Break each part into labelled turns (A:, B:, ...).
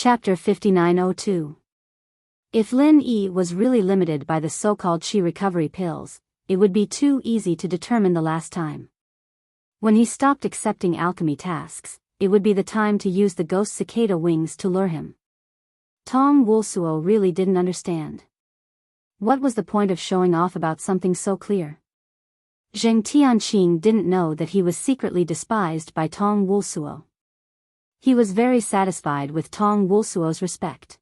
A: Chapter 5902. If Lin Yi was really limited by the so-called qi recovery pills, it would be too easy to determine the last time. When he stopped accepting alchemy tasks, it would be the time to use the ghost cicada wings to lure him. Tong Wulsuo really didn't understand. What was the point of showing off about something so clear? Zheng Tianqing didn't know that he was secretly despised by Tong Wulsuo. He was very satisfied with Tong Wulsuo's respect.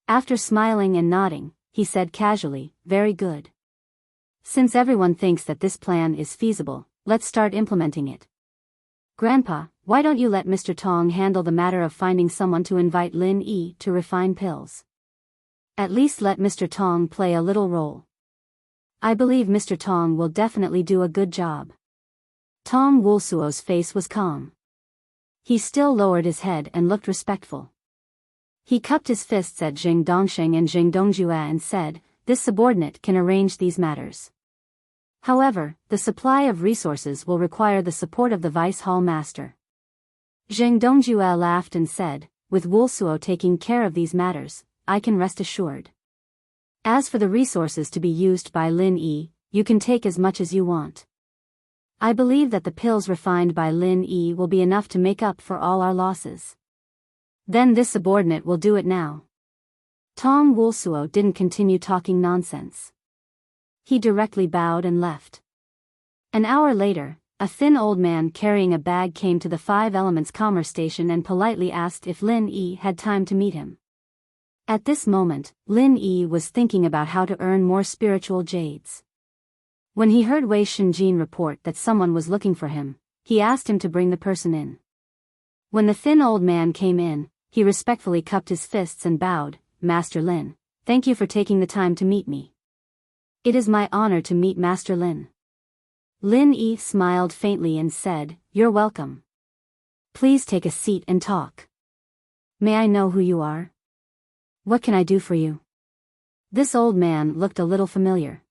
A: After smiling and nodding, he said casually, "Very good. Since everyone thinks that this plan is feasible, let's start implementing it. Grandpa, why don't you let Mr. Tong handle the matter of finding someone to invite Lin Yi to refine pills? At least let Mr. Tong play a little role. I believe Mr. Tong will definitely do a good job." Tong Wulsuo's face was calm. He still lowered his head and looked respectful. He cupped his fists at Jing Dongsheng and Jing Dongjue and said, "This subordinate can arrange these matters. However, the supply of resources will require the support of the Vice Hall Master." Jing Dongjue laughed and said, "With Wulsuo taking care of these matters, I can rest assured. As for the resources to be used by Lin Yi, you can take as much as you want. I believe that the pills refined by Lin Yi will be enough to make up for all our losses. Then this subordinate will do it now." Tong Wulsuo didn't continue talking nonsense. He directly bowed and left. An hour later, a thin old man carrying a bag came to the Five Elements Commerce Station and politely asked if Lin Yi had time to meet him. At this moment, Lin Yi was thinking about how to earn more spiritual jades. When he heard Wei Shenjin report that someone was looking for him, he asked him to bring the person in. When the thin old man came in, he respectfully cupped his fists and bowed, "Master Lin, thank you for taking the time to meet me. It is my honor to meet Master Lin." Lin Yi smiled faintly and said, "You're welcome. Please take a seat and talk. May I know who you are? What can I do for you?" This old man looked a little familiar.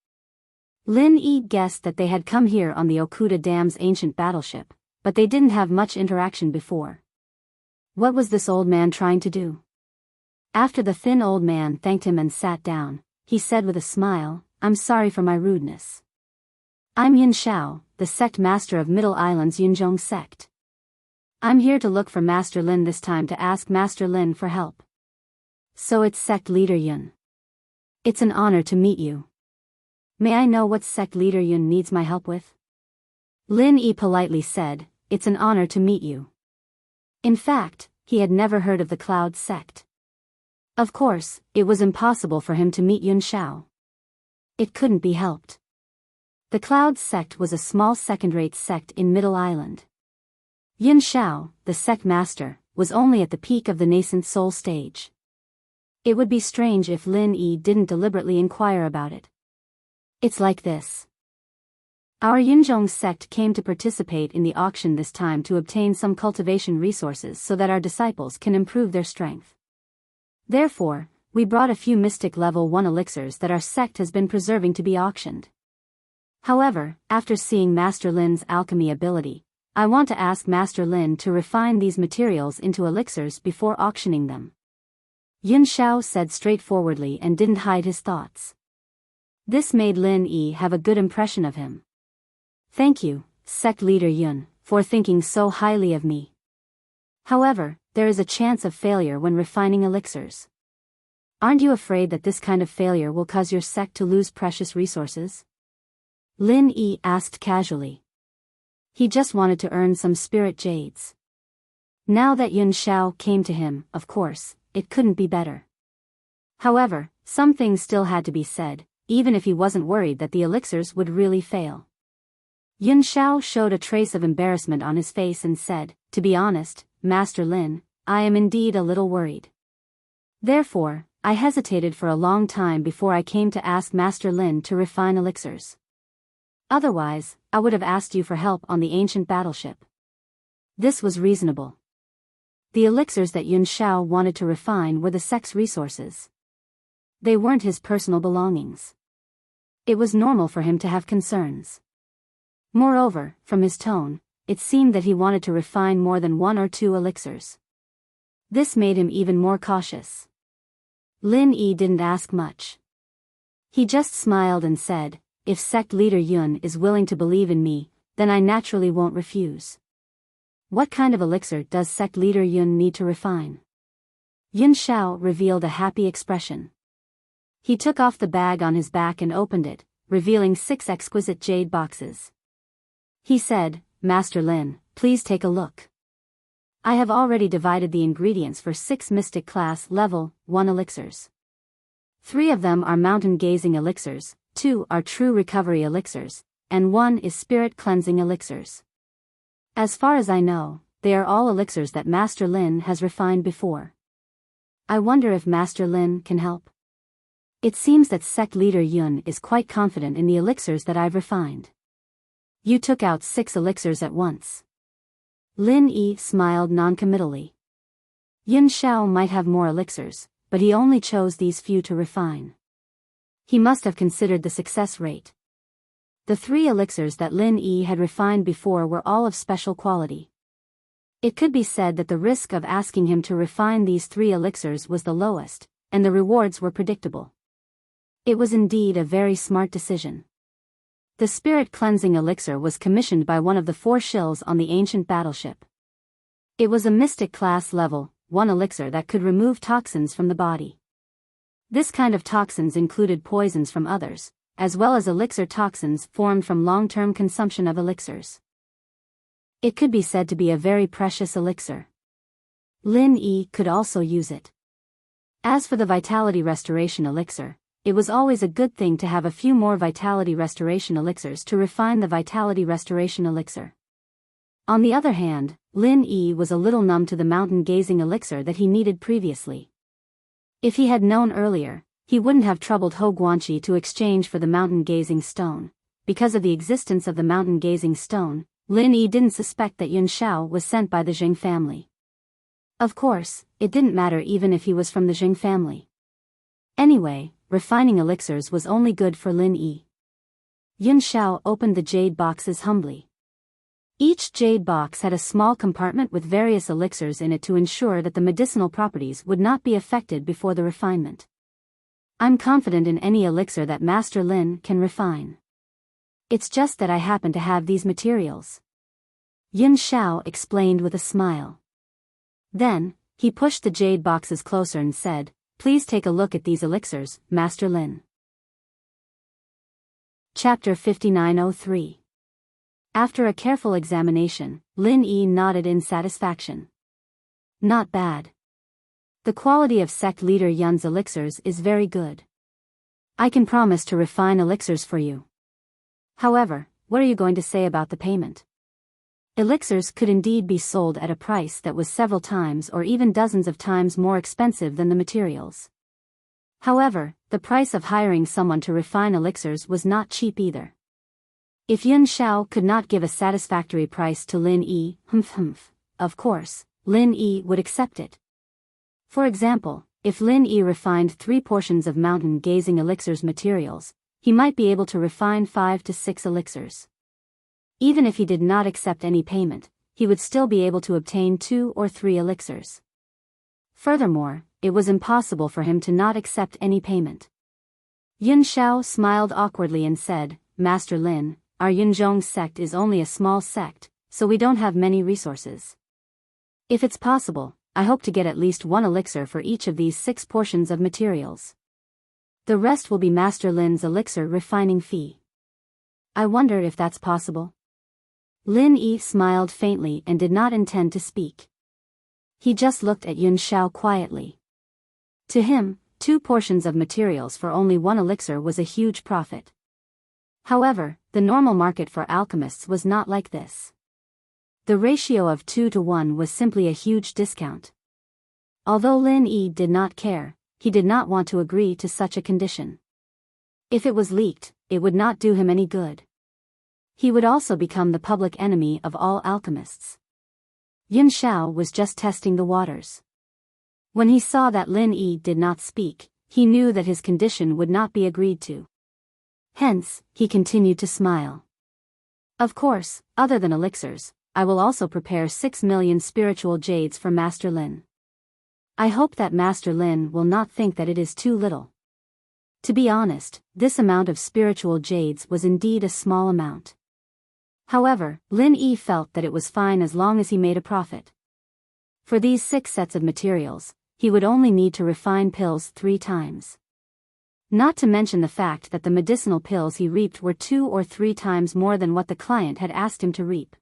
A: Lin Yi guessed that they had come here on the Okuda Dam's ancient battleship, but they didn't have much interaction before. What was this old man trying to do? After the thin old man thanked him and sat down, he said with a smile, "I'm sorry for my rudeness. I'm Yin Shao, the sect master of Middle Island's Yunzhong sect. I'm here to look for Master Lin this time to ask Master Lin for help." "So it's sect leader Yun. It's an honor to meet you. May I know what sect leader Yun needs my help with?" Lin Yi politely said, "It's an honor to meet you." In fact, he had never heard of the Cloud sect. Of course, it was impossible for him to meet Yun Shao. It couldn't be helped. The Cloud sect was a small second-rate sect in Middle Island. Yun Shao, the sect master, was only at the peak of the nascent soul stage. It would be strange if Lin Yi didn't deliberately inquire about it. "It's like this. Our Yunzhong sect came to participate in the auction this time to obtain some cultivation resources so that our disciples can improve their strength. Therefore, we brought a few mystic level 1 elixirs that our sect has been preserving to be auctioned. However, after seeing Master Lin's alchemy ability, I want to ask Master Lin to refine these materials into elixirs before auctioning them." Yun Shao said straightforwardly and didn't hide his thoughts. This made Lin Yi have a good impression of him. "Thank you, sect leader Yun, for thinking so highly of me. However, there is a chance of failure when refining elixirs. Aren't you afraid that this kind of failure will cause your sect to lose precious resources?" Lin Yi asked casually. He just wanted to earn some spirit jades. Now that Yun Shao came to him, of course, it couldn't be better. However, some things still had to be said, even if he wasn't worried that the elixirs would really fail. Yun Shao showed a trace of embarrassment on his face and said, "To be honest, Master Lin, I am indeed a little worried. Therefore, I hesitated for a long time before I came to ask Master Lin to refine elixirs. Otherwise, I would have asked you for help on the ancient battleship." This was reasonable. The elixirs that Yun Shao wanted to refine were the sect's resources. They weren't his personal belongings. It was normal for him to have concerns. Moreover, from his tone, it seemed that he wanted to refine more than 1 or 2 elixirs. This made him even more cautious. Lin Yi didn't ask much. He just smiled and said, "If sect leader Yun is willing to believe in me, then I naturally won't refuse." "What kind of elixir does sect leader Yun need to refine?" Yun Shao revealed a happy expression. He took off the bag on his back and opened it, revealing 6 exquisite jade boxes. He said, "Master Lin, please take a look. I have already divided the ingredients for 6 Mystic Class Level 1 elixirs. 3 of them are Mountain Gazing elixirs, 2 are True Recovery elixirs, and 1 is Spirit Cleansing elixirs. As far as I know, they are all elixirs that Master Lin has refined before. I wonder if Master Lin can help. It seems that sect leader Yun is quite confident in the elixirs that I've refined." "You took out 6 elixirs at once." Lin Yi smiled noncommittally. Yun Shao might have more elixirs, but he only chose these few to refine. He must have considered the success rate. The 3 elixirs that Lin Yi had refined before were all of special quality. It could be said that the risk of asking him to refine these 3 elixirs was the lowest, and the rewards were predictable. It was indeed a very smart decision. The Spirit Cleansing elixir was commissioned by one of the 4 shills on the ancient battleship. It was a Mystic Class Level 1 elixir that could remove toxins from the body. This kind of toxins included poisons from others, as well as elixir toxins formed from long-term consumption of elixirs. It could be said to be a very precious elixir. Lin Yi could also use it. As for the Vitality Restoration elixir, it was always a good thing to have a few more Vitality Restoration elixirs to refine the Vitality Restoration elixir. On the other hand, Lin Yi was a little numb to the Mountain Gazing elixir that he needed previously. If he had known earlier, he wouldn't have troubled Ho Guanqi to exchange for the Mountain Gazing stone. Because of the existence of the Mountain Gazing stone, Lin Yi didn't suspect that Yun Shao was sent by the Jing family. Of course, it didn't matter even if he was from the Jing family. Anyway, refining elixirs was only good for Lin Yi. Yun Shao opened the jade boxes humbly. Each jade box had a small compartment with various elixirs in it to ensure that the medicinal properties would not be affected before the refinement. "I'm confident in any elixir that Master Lin can refine. It's just that I happen to have these materials," Yun Shao explained with a smile. Then, he pushed the jade boxes closer and said, "Please take a look at these elixirs, Master Lin." Chapter 5903. After a careful examination, Lin Yi nodded in satisfaction. "Not bad. The quality of sect leader Yun's elixirs is very good. I can promise to refine elixirs for you. However, what are you going to say about the payment?" Elixirs could indeed be sold at a price that was several times or even dozens of times more expensive than the materials. However, the price of hiring someone to refine elixirs was not cheap either. If Yun Shao could not give a satisfactory price to Lin Yi, of course, Lin Yi would accept it. For example, if Lin Yi refined 3 portions of Mountain Gazing elixirs materials, he might be able to refine 5 to 6 elixirs. Even if he did not accept any payment, he would still be able to obtain 2 or 3 elixirs. Furthermore, it was impossible for him to not accept any payment. Yun Shao smiled awkwardly and said, "Master Lin, our Yunzhong sect is only a small sect, so we don't have many resources. If it's possible, I hope to get at least 1 elixir for each of these 6 portions of materials. The rest will be Master Lin's elixir refining fee." "I wonder if that's possible." Lin Yi smiled faintly and did not intend to speak. He just looked at Yun Shao quietly. To him, 2 portions of materials for only 1 elixir was a huge profit. However, the normal market for alchemists was not like this. The ratio of 2 to 1 was simply a huge discount. Although Lin Yi did not care, he did not want to agree to such a condition. If it was leaked, it would not do him any good. He would also become the public enemy of all alchemists. Yun Shao was just testing the waters. When he saw that Lin Yi did not speak, he knew that his condition would not be agreed to. Hence, he continued to smile. "Of course, other than elixirs, I will also prepare 6 million spiritual jades for Master Lin. I hope that Master Lin will not think that it is too little. To be honest, this amount of spiritual jades was indeed a small amount. However, Lin Yi felt that it was fine as long as he made a profit. For these 6 sets of materials, he would only need to refine pills 3 times. Not to mention the fact that the medicinal pills he reaped were 2 or 3 times more than what the client had asked him to reap.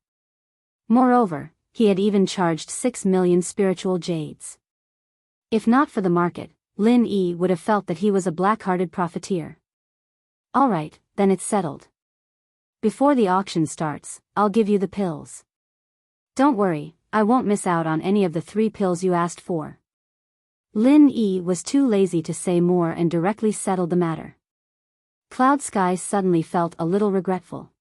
A: Moreover, he had even charged 6 million spiritual jades. If not for the market, Lin Yi would have felt that he was a black-hearted profiteer. Alright, then it's settled. Before the auction starts, I'll give you the pills. Don't worry, I won't miss out on any of the 3 pills you asked for. Lin Yi was too lazy to say more and directly settled the matter. Cloud Sky suddenly felt a little regretful.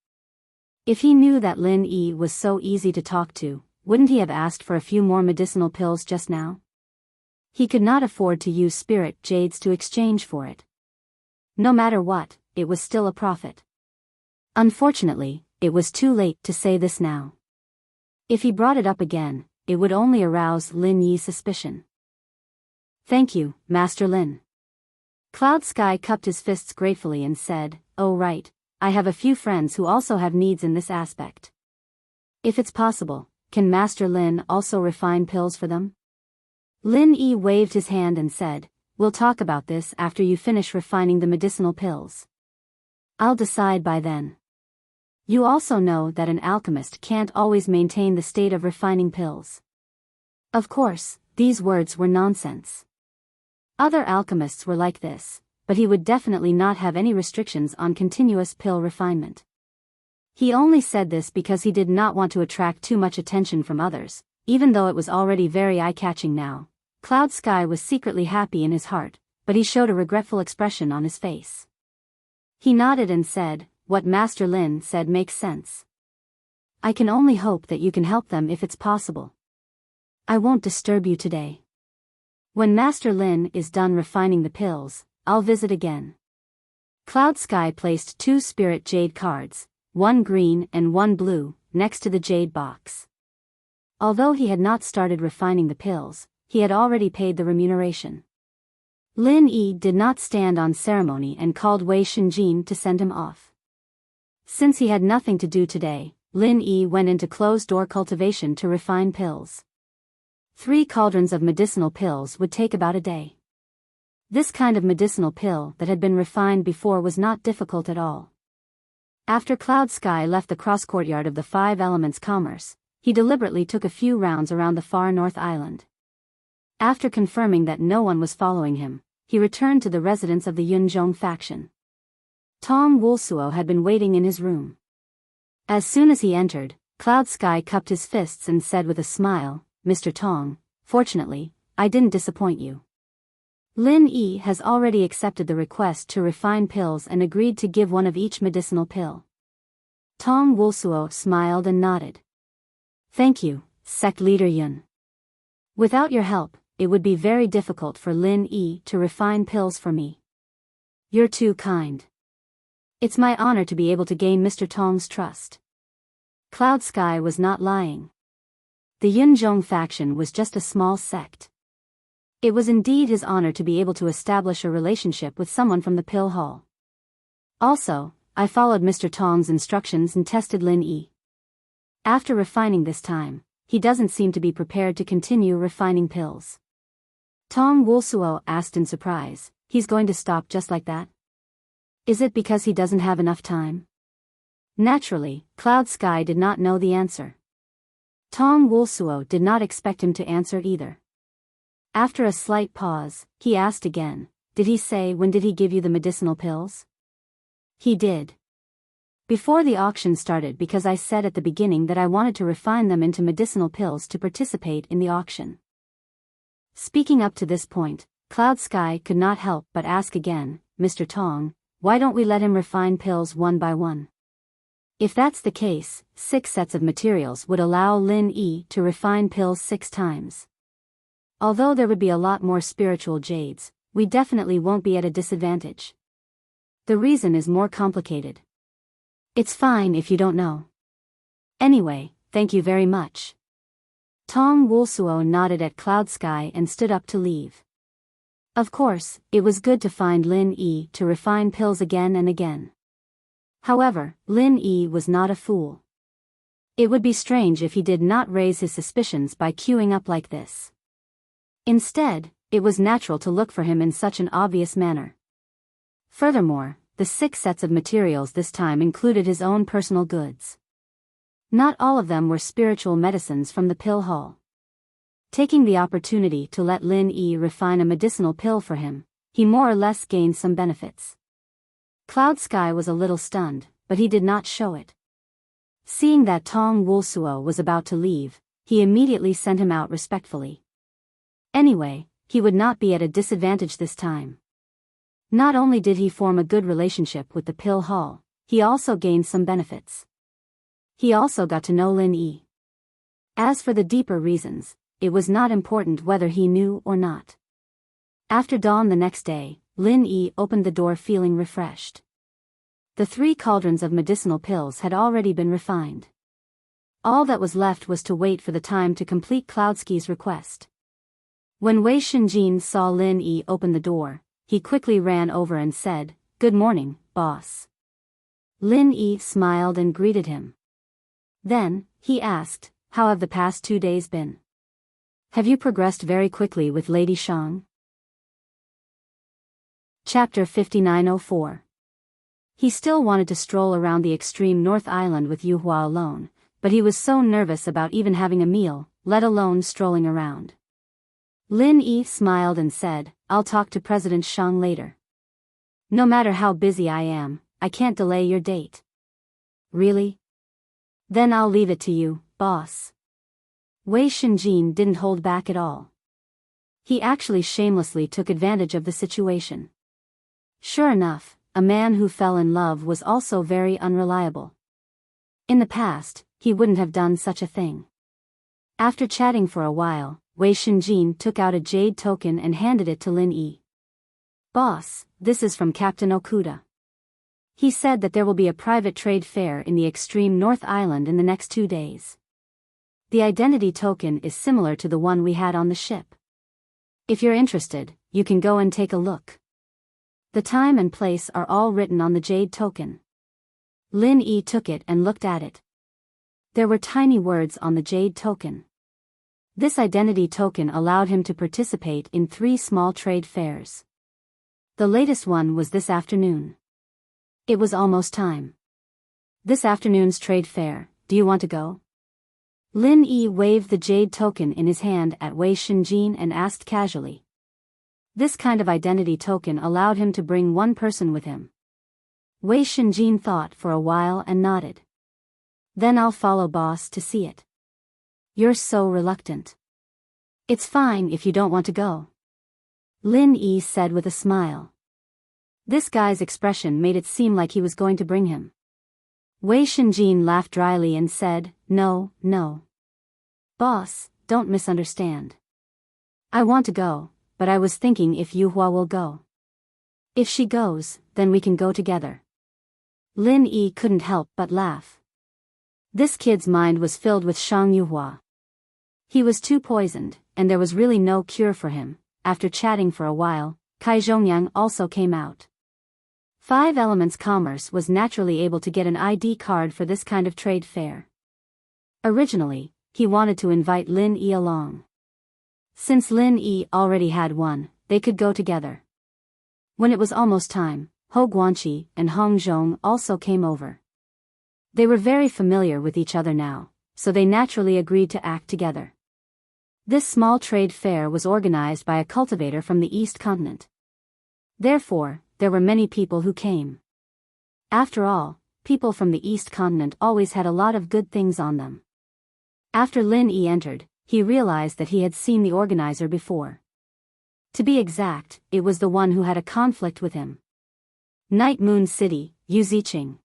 A: If he knew that Lin Yi was so easy to talk to, wouldn't he have asked for a few more medicinal pills just now? He could not afford to use spirit jades to exchange for it. No matter what, it was still a profit. Unfortunately, it was too late to say this now. If he brought it up again, it would only arouse Lin Yi's suspicion. Thank you, Master Lin. Cloud Sky cupped his fists gratefully and said, "Oh right, I have a few friends who also have needs in this aspect. If it's possible, can Master Lin also refine pills for them?" Lin Yi waved his hand and said, "We'll talk about this after you finish refining the medicinal pills. I'll decide by then. You also know that an alchemist can't always maintain the state of refining pills." Of course, these words were nonsense. Other alchemists were like this, but he would definitely not have any restrictions on continuous pill refinement. He only said this because he did not want to attract too much attention from others, even though it was already very eye-catching now. Cloud Sky was secretly happy in his heart, but he showed a regretful expression on his face. He nodded and said, "What Master Lin said makes sense. I can only hope that you can help them if it's possible. I won't disturb you today. When Master Lin is done refining the pills, I'll visit again." Cloud Sky placed 2 spirit jade cards, 1 green and 1 blue, next to the jade box. Although he had not started refining the pills, he had already paid the remuneration. Lin Yi did not stand on ceremony and called Wei Shinjin to send him off. Since he had nothing to do today, Lin Yi went into closed-door cultivation to refine pills. 3 cauldrons of medicinal pills would take about a day. This kind of medicinal pill that had been refined before was not difficult at all. After Cloud Sky left the cross-courtyard of the 5 Elements Commerce, he deliberately took a few rounds around the far north island. After confirming that no one was following him, he returned to the residence of the Yunzhong faction. Tong Wulsuo had been waiting in his room. As soon as he entered, Cloud Sky cupped his fists and said with a smile, "Mr. Tong, fortunately, I didn't disappoint you. Lin Yi has already accepted the request to refine pills and agreed to give one of each medicinal pill." Tong Wulsuo smiled and nodded. "Thank you, sect leader Yun. Without your help, it would be very difficult for Lin Yi to refine pills for me. You're too kind. It's my honor to be able to gain Mr. Tong's trust." Cloud Sky was not lying. The Yunzhong faction was just a small sect. It was indeed his honor to be able to establish a relationship with someone from the pill hall. Also, I followed Mr. Tong's instructions and tested Lin Yi. After refining this time, he doesn't seem to be prepared to continue refining pills. Tong Wulsuo asked in surprise, "He's going to stop just like that? Is it because he doesn't have enough time?" Naturally, Cloud Sky did not know the answer. Tong Wulsuo did not expect him to answer either. After a slight pause, he asked again, "Did he say when did he give you the medicinal pills?" "He did. Before the auction started, because I said at the beginning that I wanted to refine them into medicinal pills to participate in the auction." Speaking up to this point, Cloud Sky could not help but ask again, "Mr. Tong, why don't we let him refine pills one by one? If that's the case, 6 sets of materials would allow Lin Yi to refine pills 6 times. Although there would be a lot more spiritual jades, we definitely won't be at a disadvantage. The reason is more complicated. It's fine if you don't know. Anyway, thank you very much." Tong Wulsuo nodded at Cloud Sky and stood up to leave. Of course, it was good to find Lin Yi to refine pills again and again. However, Lin Yi was not a fool. It would be strange if he did not raise his suspicions by queuing up like this. Instead, it was natural to look for him in such an obvious manner. Furthermore, the 6 sets of materials this time included his own personal goods. Not all of them were spiritual medicines from the pill hall. Taking the opportunity to let Lin Yi refine a medicinal pill for him, he more or less gained some benefits. Cloud Sky was a little stunned, but he did not show it. Seeing that Tong Wulsuo was about to leave, he immediately sent him out respectfully. Anyway, he would not be at a disadvantage this time. Not only did he form a good relationship with the pill hall, he also gained some benefits. He also got to know Lin Yi. As for the deeper reasons, it was not important whether he knew or not. After dawn the next day, Lin Yi opened the door feeling refreshed. The 3 cauldrons of medicinal pills had already been refined. All that was left was to wait for the time to complete Cloudsky's request. When Wei Shinjin saw Lin Yi open the door, he quickly ran over and said, "Good morning, boss." Lin Yi smiled and greeted him. Then, he asked, "How have the past 2 days been? Have you progressed very quickly with Lady Shang?" Chapter 5904. He still wanted to stroll around the extreme North Island with Yuhua alone, but he was so nervous about even having a meal, let alone strolling around. Lin Yi smiled and said, "I'll talk to President Shang later. No matter how busy I am, I can't delay your date." "Really? Then I'll leave it to you, boss." Wei Shinjin didn't hold back at all. He actually shamelessly took advantage of the situation. Sure enough, a man who fell in love was also very unreliable. In the past, he wouldn't have done such a thing. After chatting for a while, Wei Shinjin took out a jade token and handed it to Lin Yi. "Boss, this is from Captain Okuda. He said that there will be a private trade fair in the extreme North Island in the next 2 days. The identity token is similar to the one we had on the ship. If you're interested, you can go and take a look. The time and place are all written on the jade token." Lin Yi took it and looked at it. There were tiny words on the jade token. This identity token allowed him to participate in 3 small trade fairs. The latest one was this afternoon. It was almost time. "This afternoon's trade fair, do you want to go?" Lin Yi waved the jade token in his hand at Wei Shinjin and asked casually. This kind of identity token allowed him to bring one person with him. Wei Shinjin thought for a while and nodded. "Then I'll follow boss to see it." "You're so reluctant." "It's fine if you don't want to go," Lin Yi said with a smile. This guy's expression made it seem like he was going to bring him. Wei Shinjin laughed dryly and said, No. "Boss, don't misunderstand. I want to go, but I was thinking if Yuhua will go. If she goes, then we can go together." Lin Yi couldn't help but laugh. This kid's mind was filled with Shang Yuhua. He was too poisoned, and there was really no cure for him. After chatting for a while, Kai Zhongyang also came out. 5 Elements Commerce was naturally able to get an ID card for this kind of trade fair. Originally, he wanted to invite Lin Yi along. Since Lin Yi already had one, they could go together. When it was almost time, Ho Guanqi and Hong Zhong also came over. They were very familiar with each other now, so they naturally agreed to act together. This small trade fair was organized by a cultivator from the East Continent. Therefore, there were many people who came. After all, people from the East Continent always had a lot of good things on them. After Lin Yi entered, he realized that he had seen the organizer before. To be exact, it was the one who had a conflict with him. Night Moon City, Yu Ziqing.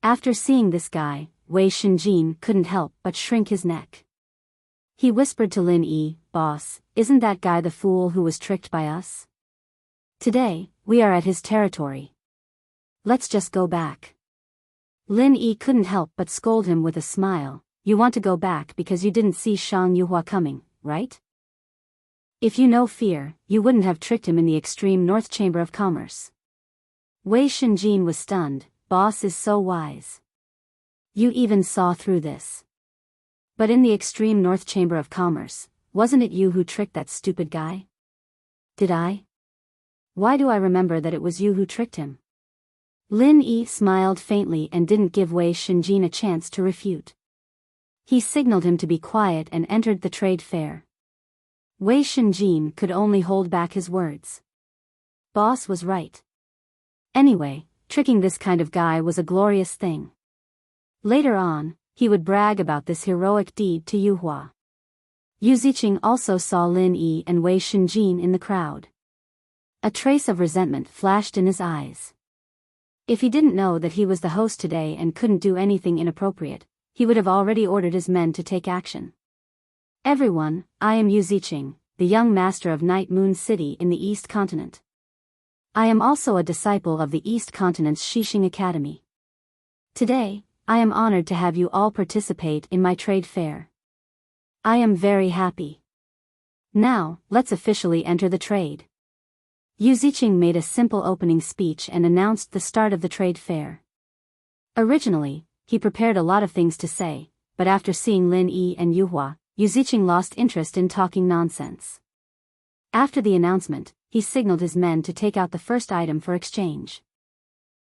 A: After seeing this guy, Wei Shinjin couldn't help but shrink his neck. He whispered to Lin Yi, "Boss, isn't that guy the fool who was tricked by us? Today, we are at his territory. Let's just go back." Lin Yi couldn't help but scold him with a smile. you want to go back because you didn't see Shang Yuhua coming, right? If you know fear, you wouldn't have tricked him in the extreme North Chamber of Commerce. Wei Shenjin was stunned. Boss is so wise. You even saw through this. But in the extreme North Chamber of Commerce, wasn't it you who tricked that stupid guy? Did I? Why do I remember that it was you who tricked him? Lin Yi smiled faintly and didn't give Wei Shenjin a chance to refute. He signaled him to be quiet and entered the trade fair. Wei Shenjin could only hold back his words. Boss was right. Anyway, tricking this kind of guy was a glorious thing. Later on, he would brag about this heroic deed to Yuhua. Yu Ziqing also saw Lin Yi and Wei Shenjin in the crowd. A trace of resentment flashed in his eyes. If he didn't know that he was the host today and couldn't do anything inappropriate, he would have already ordered his men to take action. Everyone, I am Yu Ziqing, the young master of Night Moon City in the East Continent. I am also a disciple of the East Continent's Shixing Academy. Today, I am honored to have you all participate in my trade fair. I am very happy. Now, let's officially enter the trade. Yu Ziqing made a simple opening speech and announced the start of the trade fair. Originally, he prepared a lot of things to say, but after seeing Lin Yi and Yuhua, Yu Ziqing lost interest in talking nonsense. After the announcement, he signaled his men to take out the first item for exchange.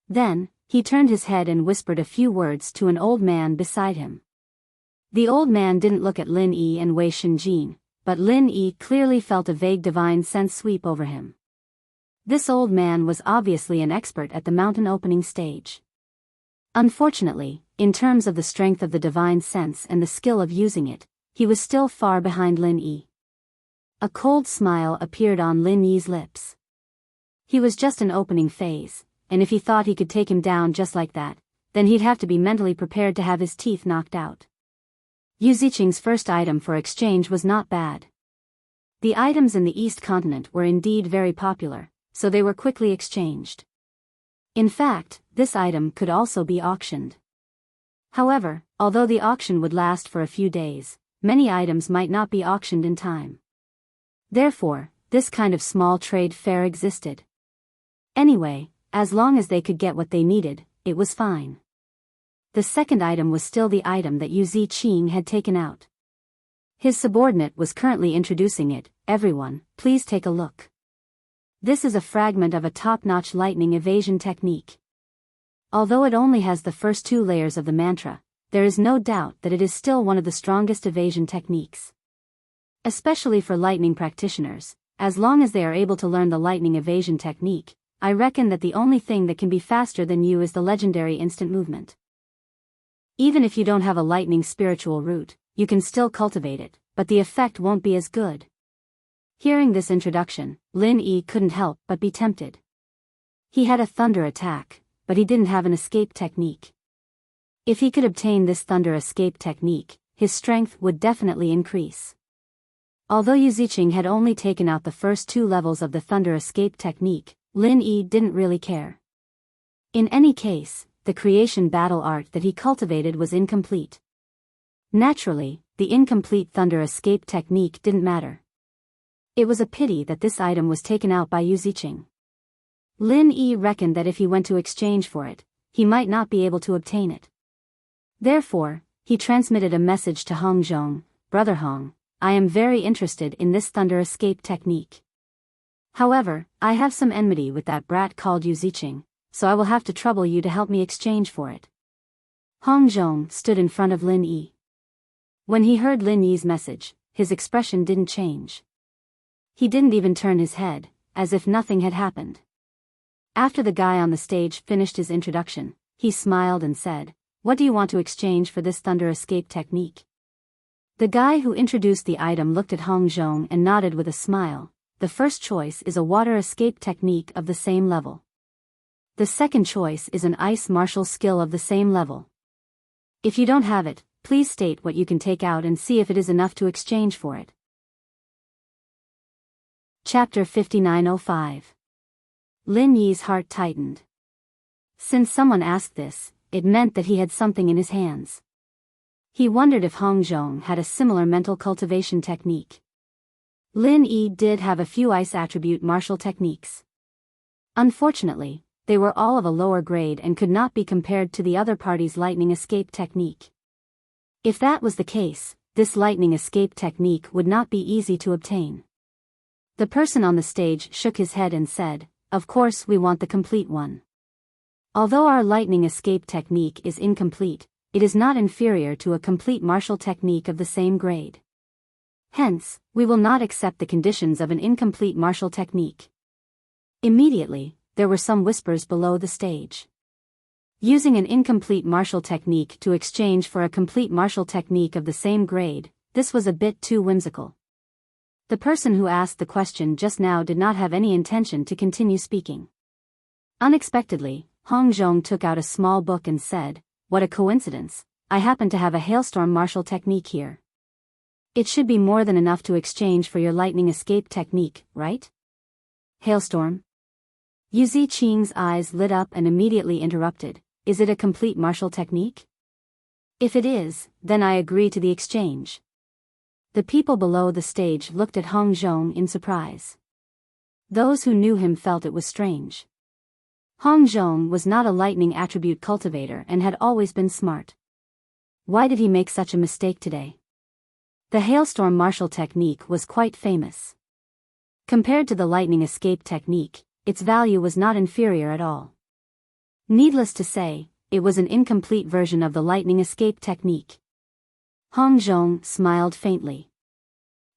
A: Then, he turned his head and whispered a few words to an old man beside him. The old man didn't look at Lin Yi and Wei Shenjin, but Lin Yi clearly felt a vague divine sense sweep over him. This old man was obviously an expert at the mountain opening stage. Unfortunately, in terms of the strength of the divine sense and the skill of using it, he was still far behind Lin Yi. A cold smile appeared on Lin Yi's lips. He was just an opening phase, and if he thought he could take him down just like that, then he'd have to be mentally prepared to have his teeth knocked out. Yu Ziqing's first item for exchange was not bad. The items in the East Continent were indeed very popular, so they were quickly exchanged. In fact, this item could also be auctioned. However, although the auction would last for a few days, many items might not be auctioned in time. Therefore, this kind of small trade fair existed. Anyway, as long as they could get what they needed, it was fine. The second item was still the item that Yu Ziqing had taken out. His subordinate was currently introducing it. Everyone, please take a look. This is a fragment of a top-notch lightning evasion technique. Although it only has the first 2 layers of the mantra, there is no doubt that it is still one of the strongest evasion techniques. Especially for lightning practitioners, as long as they are able to learn the lightning evasion technique, I reckon that the only thing that can be faster than you is the legendary instant movement. Even if you don't have a lightning spiritual root, you can still cultivate it, but the effect won't be as good. Hearing this introduction, Lin Yi couldn't help but be tempted. He had a thunder attack, but he didn't have an escape technique. If he could obtain this thunder escape technique, his strength would definitely increase. Although Yu Ziqing had only taken out the first 2 levels of the thunder escape technique, Lin Yi didn't really care. In any case, the creation battle art that he cultivated was incomplete. Naturally, the incomplete thunder escape technique didn't matter. It was a pity that this item was taken out by Yu Ziqing. Lin Yi reckoned that if he went to exchange for it, he might not be able to obtain it. Therefore, he transmitted a message to Hong Zhong, "Brother Hong, I am very interested in this thunder escape technique. However, I have some enmity with that brat called Yu Ziqing, so I will have to trouble you to help me exchange for it." Hong Zhong stood in front of Lin Yi. When he heard Lin Yi's message, his expression didn't change. He didn't even turn his head, as if nothing had happened. After the guy on the stage finished his introduction, he smiled and said, "What do you want to exchange for this thunder escape technique?" The guy who introduced the item looked at Hong Zhong and nodded with a smile. The first choice is a water escape technique of the same level. The second choice is an ice martial skill of the same level. If you don't have it, please state what you can take out and see if it is enough to exchange for it. Chapter 5905. Lin Yi's heart tightened. Since someone asked this, it meant that he had something in his hands. He wondered if Hong Zhong had a similar mental cultivation technique. Lin Yi did have a few ice attribute martial techniques. Unfortunately, they were all of a lower grade and could not be compared to the other party's lightning escape technique. If that was the case, this lightning escape technique would not be easy to obtain. The person on the stage shook his head and said, "Of course we want the complete one. Although our lightning escape technique is incomplete, it is not inferior to a complete martial technique of the same grade. Hence, we will not accept the conditions of an incomplete martial technique." Immediately, there were some whispers below the stage. Using an incomplete martial technique to exchange for a complete martial technique of the same grade, this was a bit too whimsical. The person who asked the question just now did not have any intention to continue speaking. Unexpectedly, Hong Zhong took out a small book and said, "What a coincidence, I happen to have a hailstorm martial technique here. It should be more than enough to exchange for your lightning escape technique, right?" Hailstorm? Yu Ziqing's eyes lit up and immediately interrupted, "Is it a complete martial technique? If it is, then I agree to the exchange." The people below the stage looked at Hong Zhong in surprise. Those who knew him felt it was strange. Hong Zhong was not a lightning attribute cultivator and had always been smart. Why did he make such a mistake today? The hailstorm martial technique was quite famous. Compared to the lightning escape technique, its value was not inferior at all. Needless to say, it was an incomplete version of the lightning escape technique. Hong Zhong smiled faintly.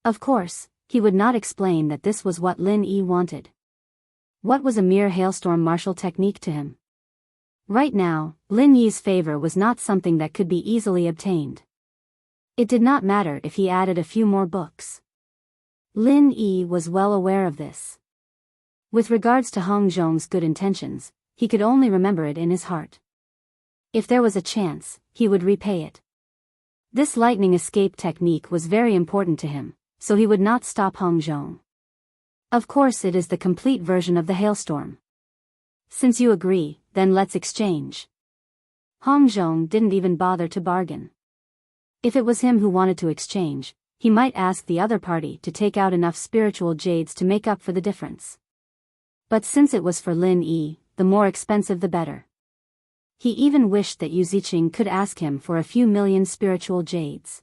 A: Of course, he would not explain that this was what Lin Yi wanted. What was a mere hailstorm martial technique to him? Right now, Lin Yi's favor was not something that could be easily obtained. It did not matter if he added a few more books. Lin Yi was well aware of this. With regards to Hong Zhong's good intentions, he could only remember it in his heart. If there was a chance, he would repay it. This lightning escape technique was very important to him, so he would not stop Hong Zhong. Of course it is the complete version of the hailstorm. Since you agree, then let's exchange. Hong Zhong didn't even bother to bargain. If it was him who wanted to exchange, he might ask the other party to take out enough spiritual jades to make up for the difference. But since it was for Lin Yi, the more expensive the better. He even wished that Yu Ziqing could ask him for a few million spiritual jades.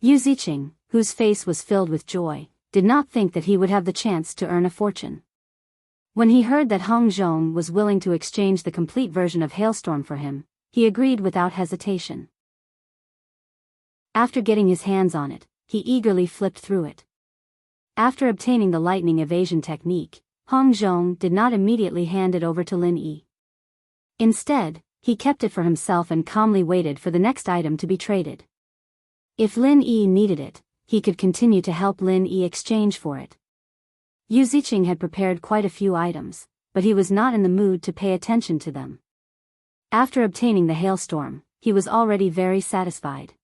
A: Yu Ziqing, whose face was filled with joy, did not think that he would have the chance to earn a fortune. When he heard that Hong Zhong was willing to exchange the complete version of Hailstorm for him, he agreed without hesitation. After getting his hands on it, he eagerly flipped through it. After obtaining the lightning evasion technique, Hong Zhong did not immediately hand it over to Lin Yi. Instead, he kept it for himself and calmly waited for the next item to be traded. If Lin Yi needed it, he could continue to help Lin Yi exchange for it. Yu Ziqing had prepared quite a few items, but he was not in the mood to pay attention to them. After obtaining the hailstorm, he was already very satisfied.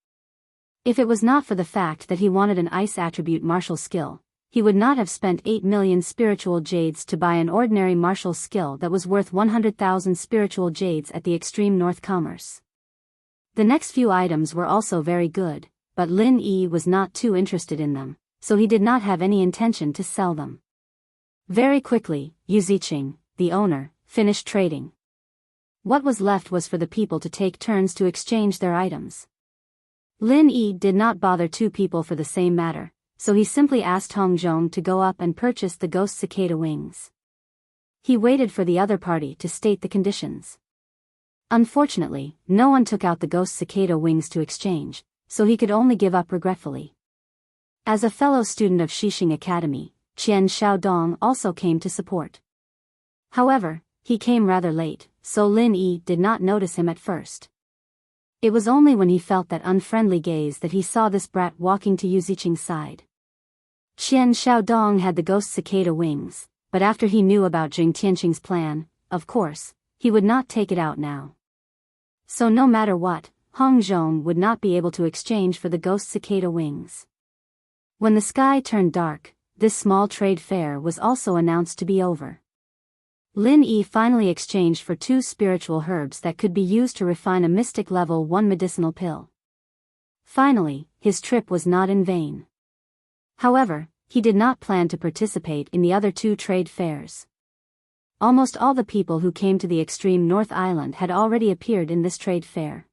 A: If it was not for the fact that he wanted an ice attribute martial skill, he would not have spent 8 million spiritual jades to buy an ordinary martial skill that was worth 100,000 spiritual jades at the extreme north commerce. The next few items were also very good, but Lin Yi was not too interested in them, so he did not have any intention to sell them. Very quickly, Yu Ziqing, the owner, finished trading. What was left was for the people to take turns to exchange their items. Lin Yi did not bother two people for the same matter, so he simply asked Hong Zhong to go up and purchase the ghost cicada wings. He waited for the other party to state the conditions. Unfortunately, no one took out the ghost cicada wings to exchange, so he could only give up regretfully. As a fellow student of Xixing Academy, Qian Xiaodong also came to support. However, he came rather late, so Lin Yi did not notice him at first. It was only when he felt that unfriendly gaze that he saw this brat walking to Yu Ziqing's side. Qian Xiaodong had the ghost cicada wings, but after he knew about Jing Tianqing's plan, of course, he would not take it out now. So no matter what, Hong Zhong would not be able to exchange for the ghost cicada wings. When the sky turned dark, this small trade fair was also announced to be over. Lin Yi finally exchanged for 2 spiritual herbs that could be used to refine a mystic level 1 medicinal pill. Finally, his trip was not in vain. However, he did not plan to participate in the other 2 trade fairs. Almost all the people who came to the extreme North Island had already appeared in this trade fair.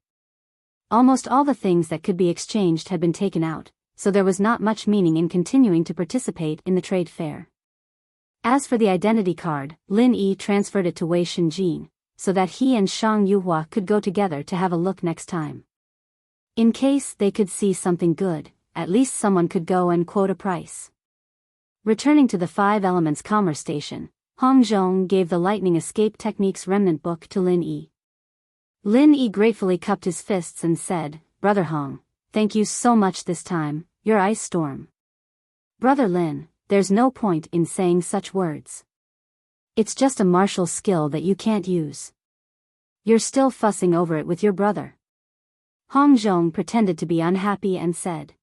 A: Almost all the things that could be exchanged had been taken out, so there was not much meaning in continuing to participate in the trade fair. As for the identity card, Lin Yi transferred it to Wei Shenjin, so that he and Shang Yuhua could go together to have a look next time. In case they could see something good, at least someone could go and quote a price. Returning to the 5 Elements Commerce Station, Hong Zhong gave the Lightning Escape Techniques Remnant Book to Lin Yi. Lin Yi gratefully cupped his fists and said, "Brother Hong, thank you so much this time, your ice storm." "Brother Lin, there's no point in saying such words. It's just a martial skill that you can't use. You're still fussing over it with your brother." Hong Zhong pretended to be unhappy and said,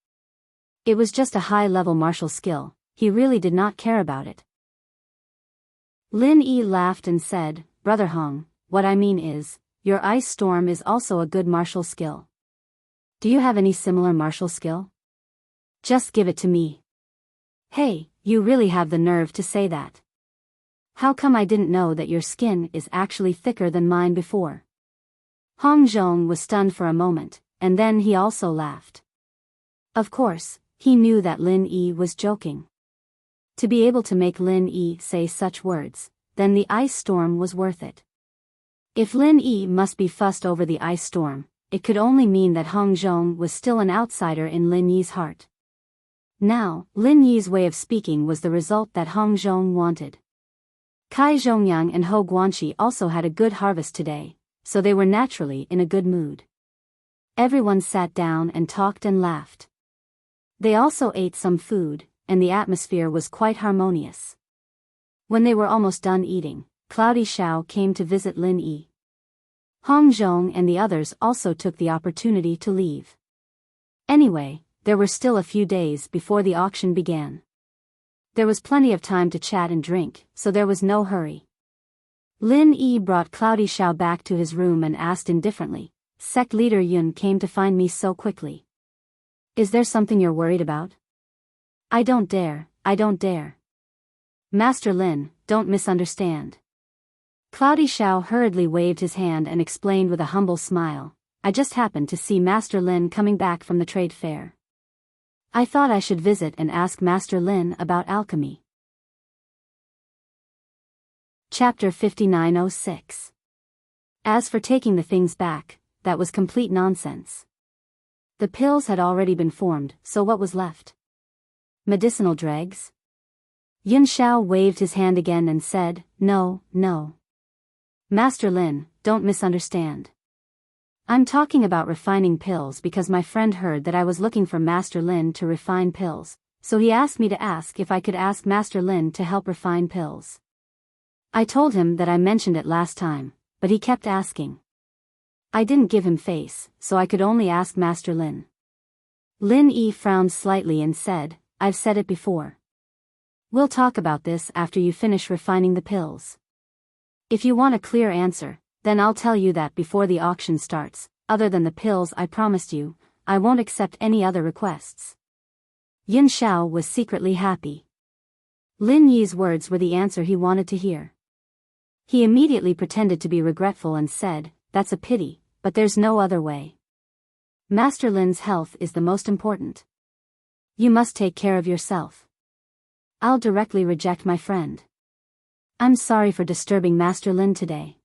A: "It was just a high-level martial skill, he really did not care about it." Lin Yi laughed and said, "Brother Hong, what I mean is, your ice storm is also a good martial skill. Do you have any similar martial skill? Just give it to me." "Hey, you really have the nerve to say that. How come I didn't know that your skin is actually thicker than mine before?" Hong Zhong was stunned for a moment, and then he also laughed. Of course, he knew that Lin Yi was joking. To be able to make Lin Yi say such words, then the ice storm was worth it. If Lin Yi must be fussed over the ice storm, it could only mean that Hong Zhong was still an outsider in Lin Yi's heart. Now, Lin Yi's way of speaking was the result that Hong Zhong wanted. Kai Zhongyang and Ho Guanxi also had a good harvest today, so they were naturally in a good mood. Everyone sat down and talked and laughed. They also ate some food, and the atmosphere was quite harmonious. When they were almost done eating, Cloudy Xiao came to visit Lin Yi. Hong Zhong and the others also took the opportunity to leave. Anyway, there were still a few days before the auction began. There was plenty of time to chat and drink, so there was no hurry. Lin Yi brought Cloudy Xiao back to his room and asked indifferently, "Sect leader Yun came to find me so quickly. Is there something you're worried about?" I don't dare. Master Lin, don't misunderstand." Cloudy Xiao hurriedly waved his hand and explained with a humble smile, "I just happened to see Master Lin coming back from the trade fair. I thought I should visit and ask Master Lin about alchemy." Chapter 5906. As for taking the things back, that was complete nonsense. The pills had already been formed, so what was left? Medicinal dregs? Yun Xiao waved his hand again and said, No. Master Lin, don't misunderstand. I'm talking about refining pills because my friend heard that I was looking for Master Lin to refine pills, so he asked me to ask if I could ask Master Lin to help refine pills. I told him that I mentioned it last time, but he kept asking. I didn't give him face, so I could only ask Master Lin. Lin Yi frowned slightly and said, I've said it before. We'll talk about this after you finish refining the pills. If you want a clear answer, then I'll tell you that before the auction starts, other than the pills I promised you, I won't accept any other requests. Yun Xiao was secretly happy. Lin Yi's words were the answer he wanted to hear. He immediately pretended to be regretful and said, That's a pity, but there's no other way. Master Lin's health is the most important. You must take care of yourself. I'll directly reject my friend. I'm sorry for disturbing Master Lin today.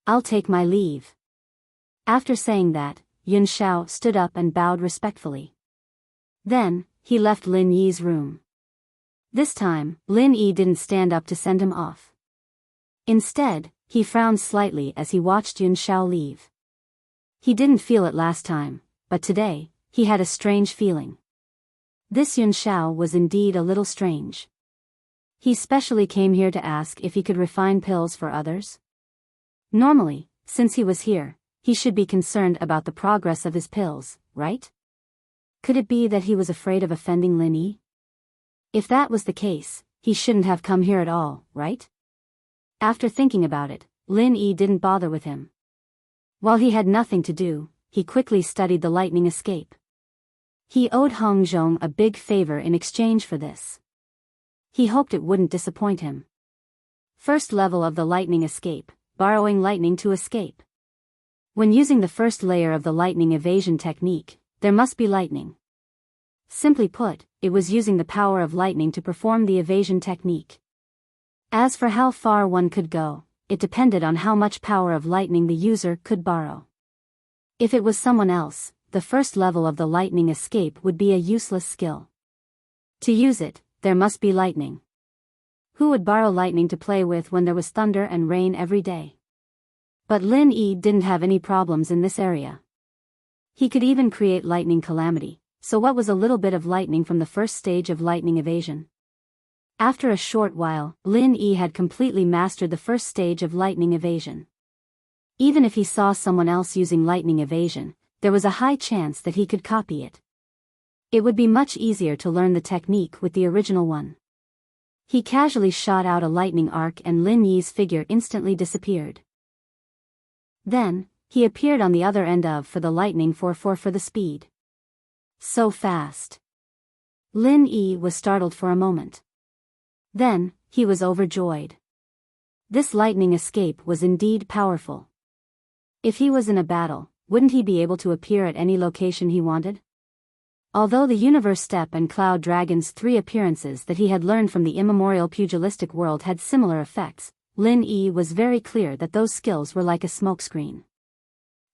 A: I'll take my leave. After saying that, Yun Xiao stood up and bowed respectfully. Then, he left Lin Yi's room. This time, Lin Yi didn't stand up to send him off. Instead, he frowned slightly as he watched Yun Xiao leave. He didn't feel it last time, but today, he had a strange feeling. This Yun Xiao was indeed a little strange. He specially came here to ask if he could refine pills for others. Normally, since he was here, he should be concerned about the progress of his pills, right? Could it be that he was afraid of offending Lin Yi? If that was the case, he shouldn't have come here at all, right? After thinking about it, Lin Yi didn't bother with him. While he had nothing to do, he quickly studied the lightning escape. He owed Hong Zhong a big favor in exchange for this. He hoped it wouldn't disappoint him. First level of the lightning escape, borrowing lightning to escape. When using the first layer of the lightning evasion technique, there must be lightning. Simply put, it was using the power of lightning to perform the evasion technique. As for how far one could go, it depended on how much power of lightning the user could borrow. If it was someone else, the first level of the lightning escape would be a useless skill. To use it, there must be lightning. Who would borrow lightning to play with when there was thunder and rain every day? But Lin Yi didn't have any problems in this area. He could even create lightning calamity, so what was a little bit of lightning from the first stage of lightning evasion? After a short while, Lin Yi had completely mastered the first stage of lightning evasion. Even if he saw someone else using lightning evasion, there was a high chance that he could copy it. It would be much easier to learn the technique with the original one. He casually shot out a lightning arc and Lin Yi's figure instantly disappeared. Then, he appeared on the other end of for the lightning for the speed. So fast. Lin Yi was startled for a moment. Then, he was overjoyed. This lightning escape was indeed powerful. If he was in a battle, wouldn't he be able to appear at any location he wanted? Although the Universe Step and Cloud Dragon's 3 appearances that he had learned from the immemorial pugilistic world had similar effects, Lin Yi was very clear that those skills were like a smokescreen.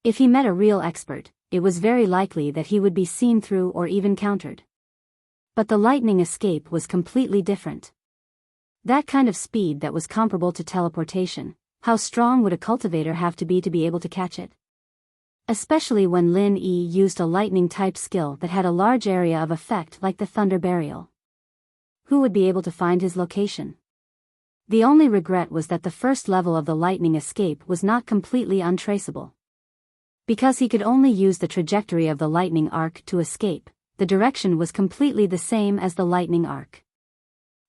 A: If he met a real expert, it was very likely that he would be seen through or even countered. But the lightning escape was completely different. That kind of speed that was comparable to teleportation, how strong would a cultivator have to be able to catch it? Especially when Lin Yi used a lightning-type skill that had a large area of effect like the Thunder Burial. Who would be able to find his location? The only regret was that the first level of the lightning escape was not completely untraceable. Because he could only use the trajectory of the lightning arc to escape, the direction was completely the same as the lightning arc.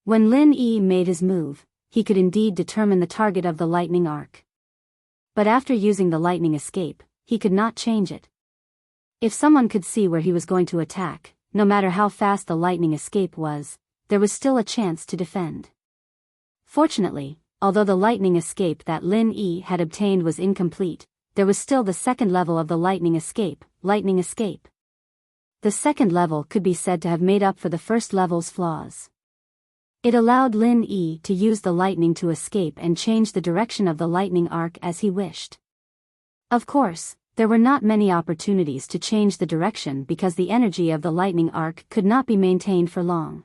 A: When Lin Yi made his move, he could indeed determine the target of the lightning arc. But after using the lightning escape, he could not change it. If someone could see where he was going to attack, no matter how fast the lightning escape was, there was still a chance to defend. Fortunately, although the lightning escape that Lin Yi had obtained was incomplete, there was still the second level of the lightning escape. The second level could be said to have made up for the first level's flaws. It allowed Lin Yi to use the lightning to escape and change the direction of the lightning arc as he wished. Of course, there were not many opportunities to change the direction because the energy of the lightning arc could not be maintained for long.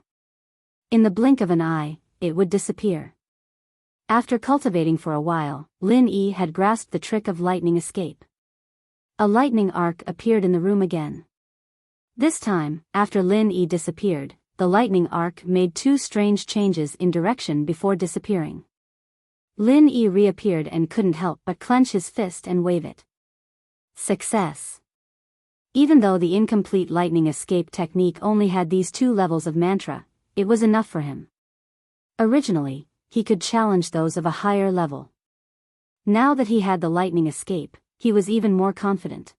A: In the blink of an eye, it would disappear. After cultivating for a while, Lin Yi had grasped the trick of lightning escape. A lightning arc appeared in the room again. This time, after Lin Yi disappeared, the lightning arc made 2 strange changes in direction before disappearing. Lin Yi reappeared and couldn't help but clench his fist and wave it. Success! Even though the incomplete lightning escape technique only had these 2 levels of mantra, it was enough for him. Originally, he could challenge those of a higher level. Now that he had the lightning escape, he was even more confident.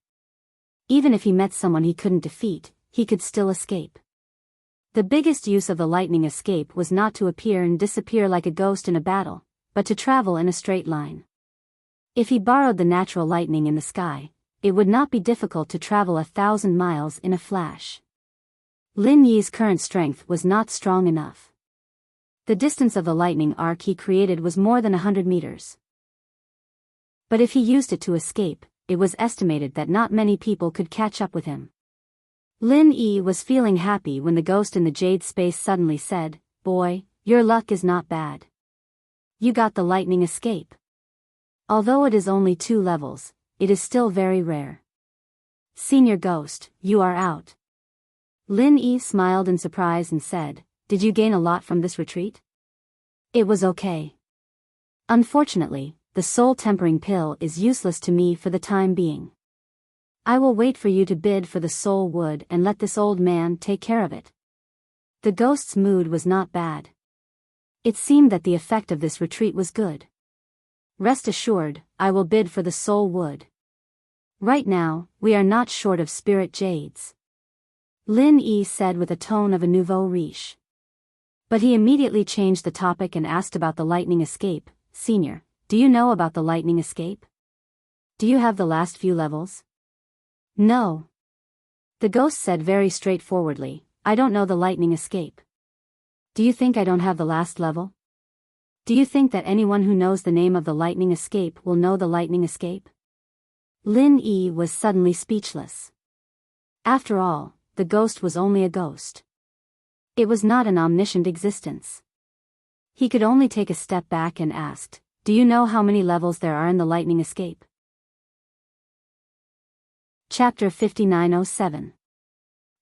A: Even if he met someone he couldn't defeat, he could still escape. The biggest use of the lightning escape was not to appear and disappear like a ghost in a battle, but to travel in a straight line. If he borrowed the natural lightning in the sky, it would not be difficult to travel 1,000 miles in a flash. Lin Yi's current strength was not strong enough. The distance of the lightning arc he created was more than 100 meters. But if he used it to escape, it was estimated that not many people could catch up with him. Lin Yi was feeling happy when the ghost in the jade space suddenly said, "Boy, your luck is not bad. You got the lightning escape. Although it is only 2 levels, it is still very rare. Senior Ghost, you are out." Lin Yi smiled in surprise and said, "Did you gain a lot from this retreat?" "It was okay. Unfortunately, the soul tempering pill is useless to me for the time being. I will wait for you to bid for the soul wood and let this old man take care of it." The ghost's mood was not bad. It seemed that the effect of this retreat was good. "Rest assured, I will bid for the soul wood. Right now, we are not short of spirit jades. Lin Yi said with a tone of a nouveau riche. But he immediately changed the topic and asked about the lightning escape. Senior, do you know about the lightning escape? Do you have the last few levels? No. The ghost said very straightforwardly, I don't know the lightning escape. Do you think I don't have the last level? Do you think that anyone who knows the name of the lightning escape will know the lightning escape? Lin Yi was suddenly speechless. After all, the ghost was only a ghost. It was not an omniscient existence. He could only take a step back and asked, do you know how many levels there are in the lightning escape? Chapter 5907.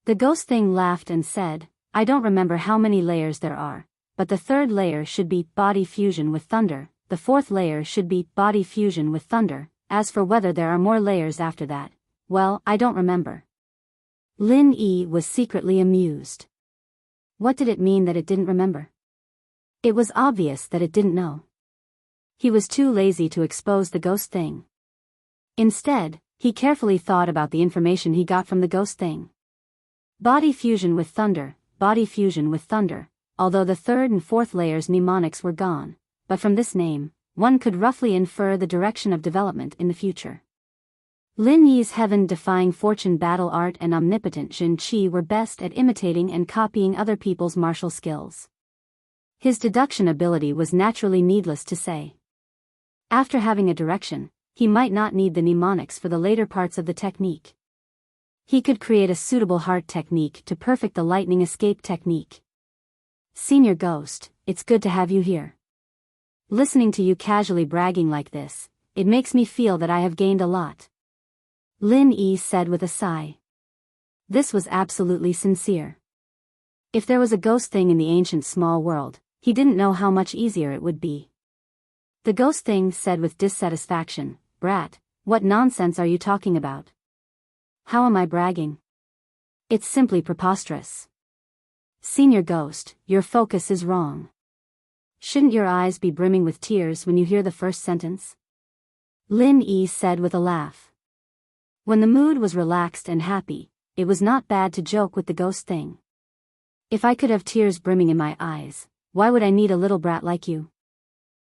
A: The ghost thing laughed and said, I don't remember how many layers there are, but the third layer should be body fusion with thunder, the fourth layer should be body fusion with thunder, as for whether there are more layers after that, well, I don't remember. Lin Yi was secretly amused. What did it mean that it didn't remember? It was obvious that it didn't know. He was too lazy to expose the ghost thing. Instead, he carefully thought about the information he got from the ghost thing. Body fusion with thunder, although the third and fourth layers mnemonics were gone, but from this name, one could roughly infer the direction of development in the future. Lin Yi's heaven-defying fortune battle art and omnipotent Jin Qi were best at imitating and copying other people's martial skills. His deduction ability was naturally needless to say. After having a direction, he might not need the mnemonics for the later parts of the technique. He could create a suitable heart technique to perfect the lightning escape technique. Senior Ghost, it's good to have you here. Listening to you casually bragging like this, it makes me feel that I have gained a lot. Lin Yi said with a sigh. This was absolutely sincere. If there was a ghost thing in the ancient small world, he didn't know how much easier it would be. The ghost thing said with dissatisfaction, Brat, what nonsense are you talking about? How am I bragging? It's simply preposterous. Senior Ghost, your focus is wrong. Shouldn't your eyes be brimming with tears when you hear the first sentence? Lin Yi said with a laugh. When the mood was relaxed and happy, it was not bad to joke with the ghost thing. If I could have tears brimming in my eyes, why would I need a little brat like you?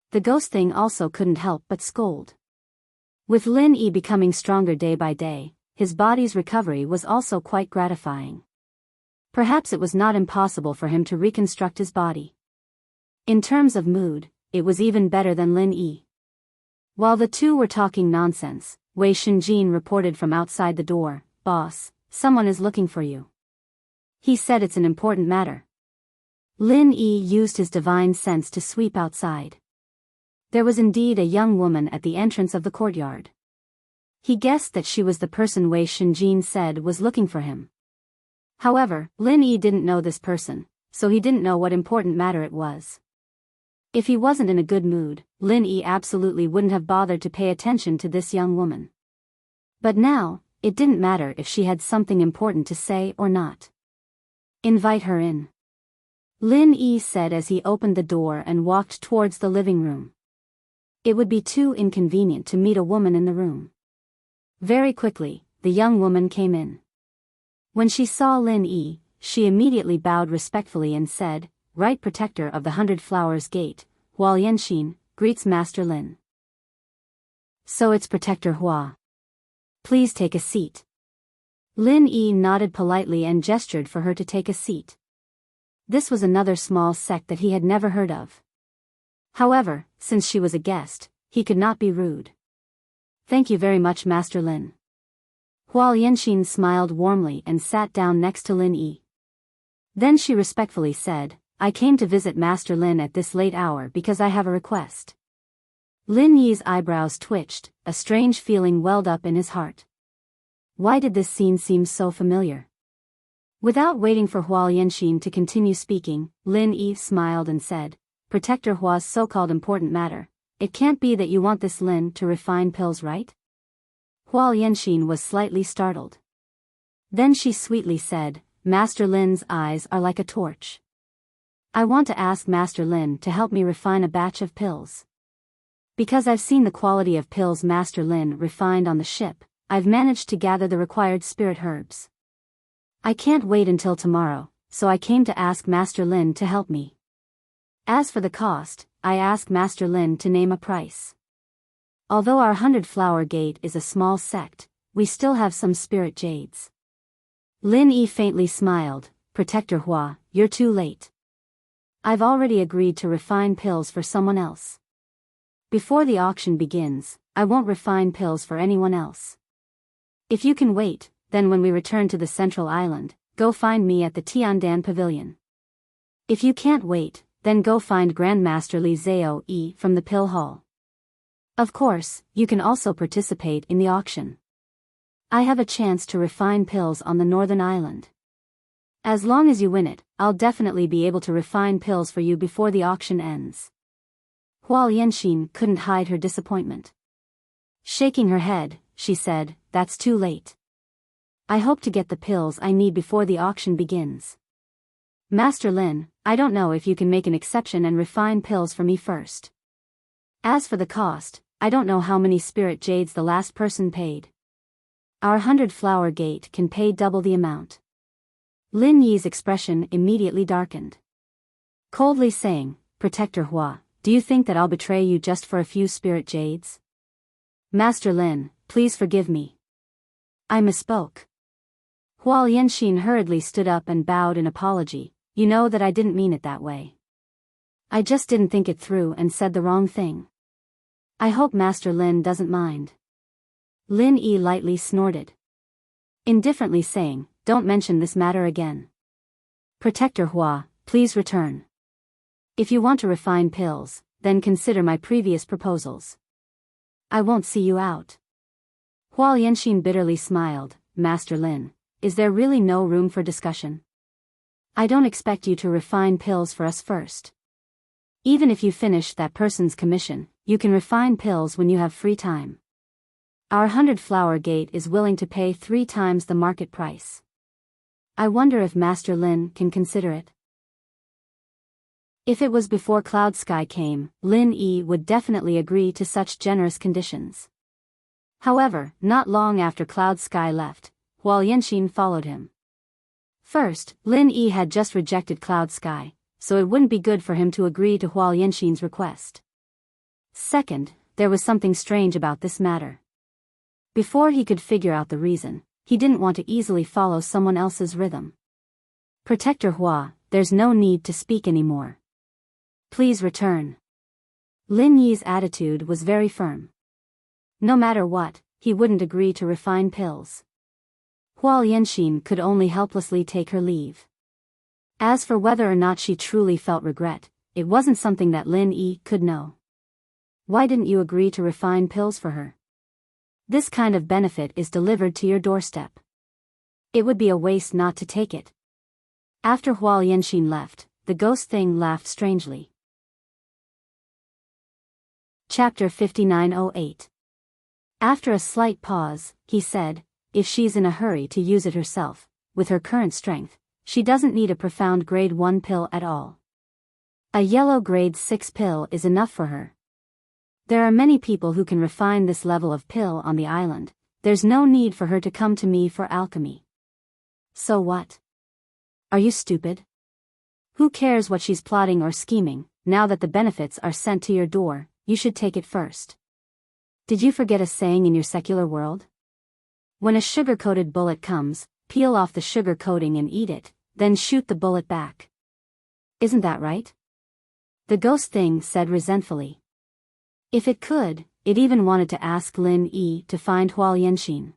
A: The ghost thing also couldn't help but scold. With Lin Yi becoming stronger day by day, his body's recovery was also quite gratifying. Perhaps it was not impossible for him to reconstruct his body. In terms of mood, it was even better than Lin Yi. While the two were talking nonsense, Wei Shenjin reported from outside the door, Boss, someone is looking for you. He said it's an important matter. Lin Yi used his divine sense to sweep outside. There was indeed a young woman at the entrance of the courtyard. He guessed that she was the person Wei Shenjin said was looking for him. However, Lin Yi didn't know this person, so he didn't know what important matter it was. If he wasn't in a good mood, Lin Yi absolutely wouldn't have bothered to pay attention to this young woman. But now, it didn't matter if she had something important to say or not. Invite her in. Lin Yi said as he opened the door and walked towards the living room. It would be too inconvenient to meet a woman in the room. Very quickly, the young woman came in. When she saw Lin Yi, she immediately bowed respectfully and said, Right Protector of the 100 Flowers Gate, Hua Yanxin, greets Master Lin. So it's Protector Hua. Please take a seat. Lin Yi nodded politely and gestured for her to take a seat. This was another small sect that he had never heard of. However, since she was a guest, he could not be rude. Thank you very much, Master Lin. Hua Yanxin smiled warmly and sat down next to Lin Yi. Then she respectfully said, I came to visit Master Lin at this late hour because I have a request. Lin Yi's eyebrows twitched, a strange feeling welled up in his heart. Why did this scene seem so familiar? Without waiting for Hua Yanxin to continue speaking, Lin Yi smiled and said, Protector Hua's so-called important matter, it can't be that you want this Lin to refine pills, right? Hua Yanxin was slightly startled. Then she sweetly said, Master Lin's eyes are like a torch. I want to ask Master Lin to help me refine a batch of pills. Because I've seen the quality of pills Master Lin refined on the ship, I've managed to gather the required spirit herbs. I can't wait until tomorrow, so I came to ask Master Lin to help me. As for the cost, I asked Master Lin to name a price. Although our 100-flower gate is a small sect, we still have some spirit jades. Lin Yi faintly smiled. Protector Hua, you're too late. I've already agreed to refine pills for someone else. Before the auction begins, I won't refine pills for anyone else. If you can wait, then when we return to the central island, go find me at the Tiandan Pavilion. If you can't wait, then go find Grandmaster Li Zhao Yi from the Pill Hall. Of course, you can also participate in the auction. I have a chance to refine pills on the northern island. As long as you win it, I'll definitely be able to refine pills for you before the auction ends. Hua Lianxin couldn't hide her disappointment. Shaking her head, she said, that's too late. I hope to get the pills I need before the auction begins. Master Lin, I don't know if you can make an exception and refine pills for me first. As for the cost, I don't know how many spirit jades the last person paid. Our 100-flower gate can pay double the amount. Lin Yi's expression immediately darkened. Coldly saying, Protector Hua, do you think that I'll betray you just for a few spirit jades? Master Lin, please forgive me. I misspoke. Hua Lianxin hurriedly stood up and bowed in apology. You know that I didn't mean it that way. I just didn't think it through and said the wrong thing. I hope Master Lin doesn't mind. Lin Yi lightly snorted. Indifferently saying, don't mention this matter again. Protector Hua, please return. If you want to refine pills, then consider my previous proposals. I won't see you out. Hua Lianxin bitterly smiled. Master Lin, is there really no room for discussion? I don't expect you to refine pills for us first. Even if you finish that person's commission, you can refine pills when you have free time. Our 100-flower gate is willing to pay 3 times the market price. I wonder if Master Lin can consider it. If it was before Cloud Sky came, Lin Yi would definitely agree to such generous conditions. However, not long after Cloud Sky left, Hua Lianxin followed him. First, Lin Yi had just rejected Cloud Sky, so it wouldn't be good for him to agree to Hua Lianxin's request. Second, there was something strange about this matter. Before he could figure out the reason, he didn't want to easily follow someone else's rhythm. Protector Hua, there's no need to speak anymore. Please return. Lin Yi's attitude was very firm. No matter what, he wouldn't agree to refine pills. Hua Lianxin could only helplessly take her leave. As for whether or not she truly felt regret, it wasn't something that Lin Yi could know. Why didn't you agree to refine pills for her? This kind of benefit is delivered to your doorstep. It would be a waste not to take it. After Hua Lianxin left, the ghost thing laughed strangely. Chapter 5908. After a slight pause, he said, if she's in a hurry to use it herself, with her current strength, she doesn't need a profound grade 1 pill at all. A yellow grade 6 pill is enough for her. There are many people who can refine this level of pill on the island. There's no need for her to come to me for alchemy. So what? Are you stupid? Who cares what she's plotting or scheming? Now that the benefits are sent to your door, you should take it first. Did you forget a saying in your secular world? When a sugar-coated bullet comes, peel off the sugar coating and eat it, then shoot the bullet back. Isn't that right? The ghost thing said resentfully. If it could, it even wanted to ask Lin Yi to find Hua Lianxin.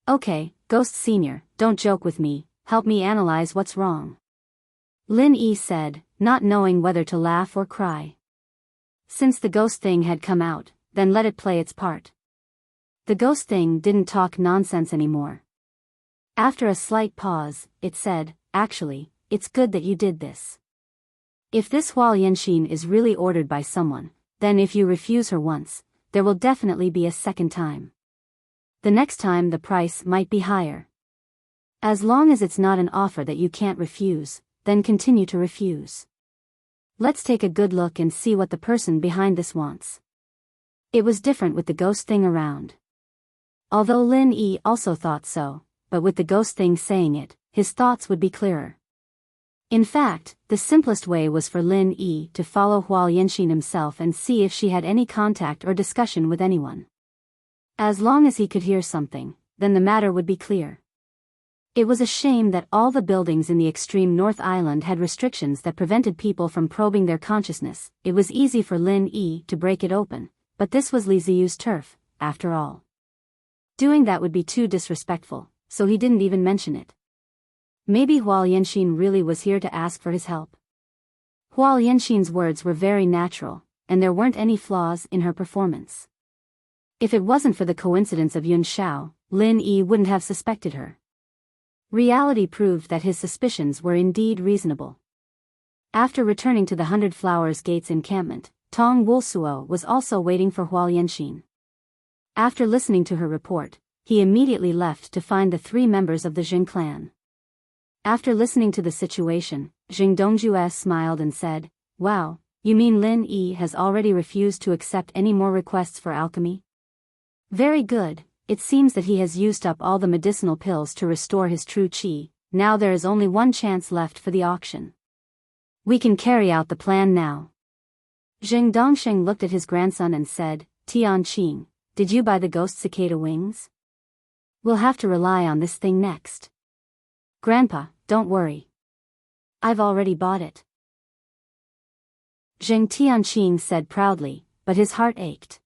A: Okay, Ghost Senior, don't joke with me, help me analyze what's wrong. Lin Yi said, not knowing whether to laugh or cry. Since the ghost thing had come out, then let it play its part. The ghost thing didn't talk nonsense anymore. After a slight pause, it said, actually, it's good that you did this. If this Hua Lianxin is really ordered by someone, then if you refuse her once, there will definitely be a second time. The next time the price might be higher. As long as it's not an offer that you can't refuse, then continue to refuse. Let's take a good look and see what the person behind this wants. It was different with the ghost thing around. Although Lin Yi also thought so, but with the ghost thing saying it, his thoughts would be clearer. In fact, the simplest way was for Lin Yi to follow Huo Yanxin himself and see if she had any contact or discussion with anyone. As long as he could hear something, then the matter would be clear. It was a shame that all the buildings in the extreme North Island had restrictions that prevented people from probing their consciousness. It was easy for Lin Yi to break it open, but this was Li Ziyu's turf, after all. Doing that would be too disrespectful, so he didn't even mention it. Maybe Huo Yanxin really was here to ask for his help. Huo Yanxin's words were very natural, and there weren't any flaws in her performance. If it wasn't for the coincidence of Yun Xiao, Lin Yi wouldn't have suspected her. Reality proved that his suspicions were indeed reasonable. After returning to the 100 Flowers Gates encampment, Tong Wulsuo was also waiting for Huo Yanxin. After listening to her report, he immediately left to find the 3 members of the Jing clan. After listening to the situation, Jing Dongjue smiled and said, "Wow, you mean Lin Yi has already refused to accept any more requests for alchemy? Very good. It seems that he has used up all the medicinal pills to restore his true qi. Now there is only one chance left for the auction. We can carry out the plan now." Zheng Dongsheng looked at his grandson and said, "Tianqing, did you buy the ghost cicada wings? We'll have to rely on this thing next." "Grandpa, don't worry. I've already bought it," Zheng Tianqing said proudly, but his heart ached.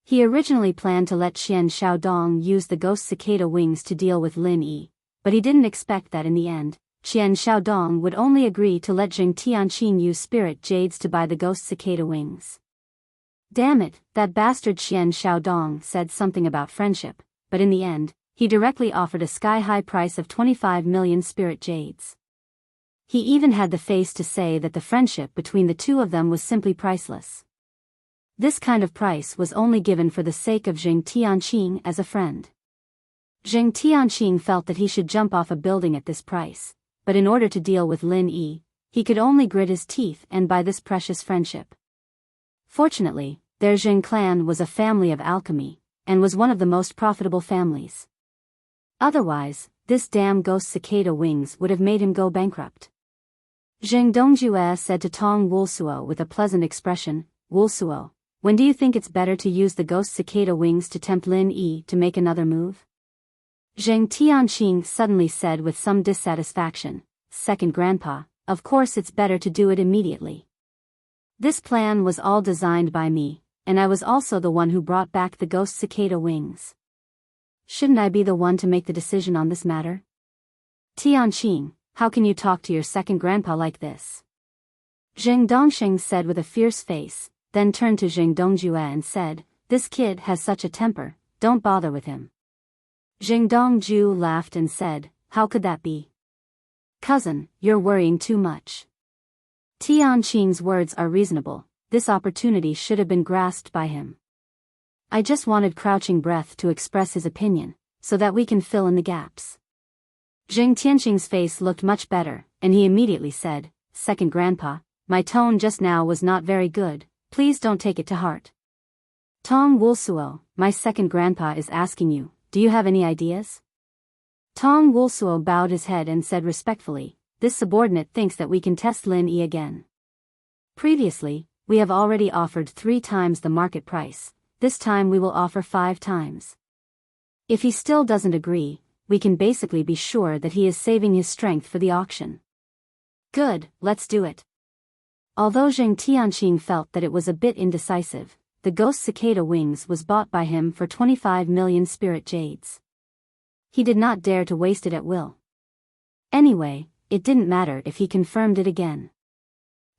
A: He originally planned to let Qian Xiaodong use the ghost cicada wings to deal with Lin Yi, but he didn't expect that in the end, Qian Xiaodong would only agree to let Jing Tianqing use spirit jades to buy the ghost cicada wings. Damn it, that bastard Qian Xiaodong said something about friendship, but in the end, he directly offered a sky-high price of 25 million spirit jades. He even had the face to say that the friendship between the two of them was simply priceless. This kind of price was only given for the sake of Jing Tianqing as a friend. Jing Tianqing felt that he should jump off a building at this price, but in order to deal with Lin Yi, he could only grit his teeth and buy this precious friendship. Fortunately, their Jing clan was a family of alchemy, and was one of the most profitable families. Otherwise, this damn ghost cicada wings would have made him go bankrupt. Zheng Dongjue said to Tong Wulsuo with a pleasant expression, "Wulsuo, when do you think it's better to use the ghost cicada wings to tempt Lin Yi to make another move?" Zheng Tianqing suddenly said with some dissatisfaction, "Second grandpa, of course it's better to do it immediately. This plan was all designed by me, and I was also the one who brought back the ghost cicada wings. Shouldn't I be the one to make the decision on this matter?" "Tianqing, how can you talk to your second grandpa like this?" Zheng Dongsheng said with a fierce face, then turned to Zheng Dongjue and said, "This kid has such a temper, don't bother with him." Zheng Dongju laughed and said, "How could that be? Cousin, you're worrying too much. Tianqing's words are reasonable, this opportunity should have been grasped by him. I just wanted Crouching Breath to express his opinion, so that we can fill in the gaps." Zheng Tianqing's face looked much better, and he immediately said, "Second grandpa, my tone just now was not very good. Please don't take it to heart. Tong Wulsuo, my second grandpa is asking you, do you have any ideas?" Tong Wulsuo bowed his head and said respectfully, "This subordinate thinks that we can test Lin Yi again. Previously, we have already offered 3 times the market price, this time we will offer 5 times. If he still doesn't agree, we can basically be sure that he is saving his strength for the auction." "Good, let's do it." Although Zheng Tianqing felt that it was a bit indecisive, the ghost cicada wings was bought by him for 25 million spirit jades. He did not dare to waste it at will. Anyway, it didn't matter if he confirmed it again.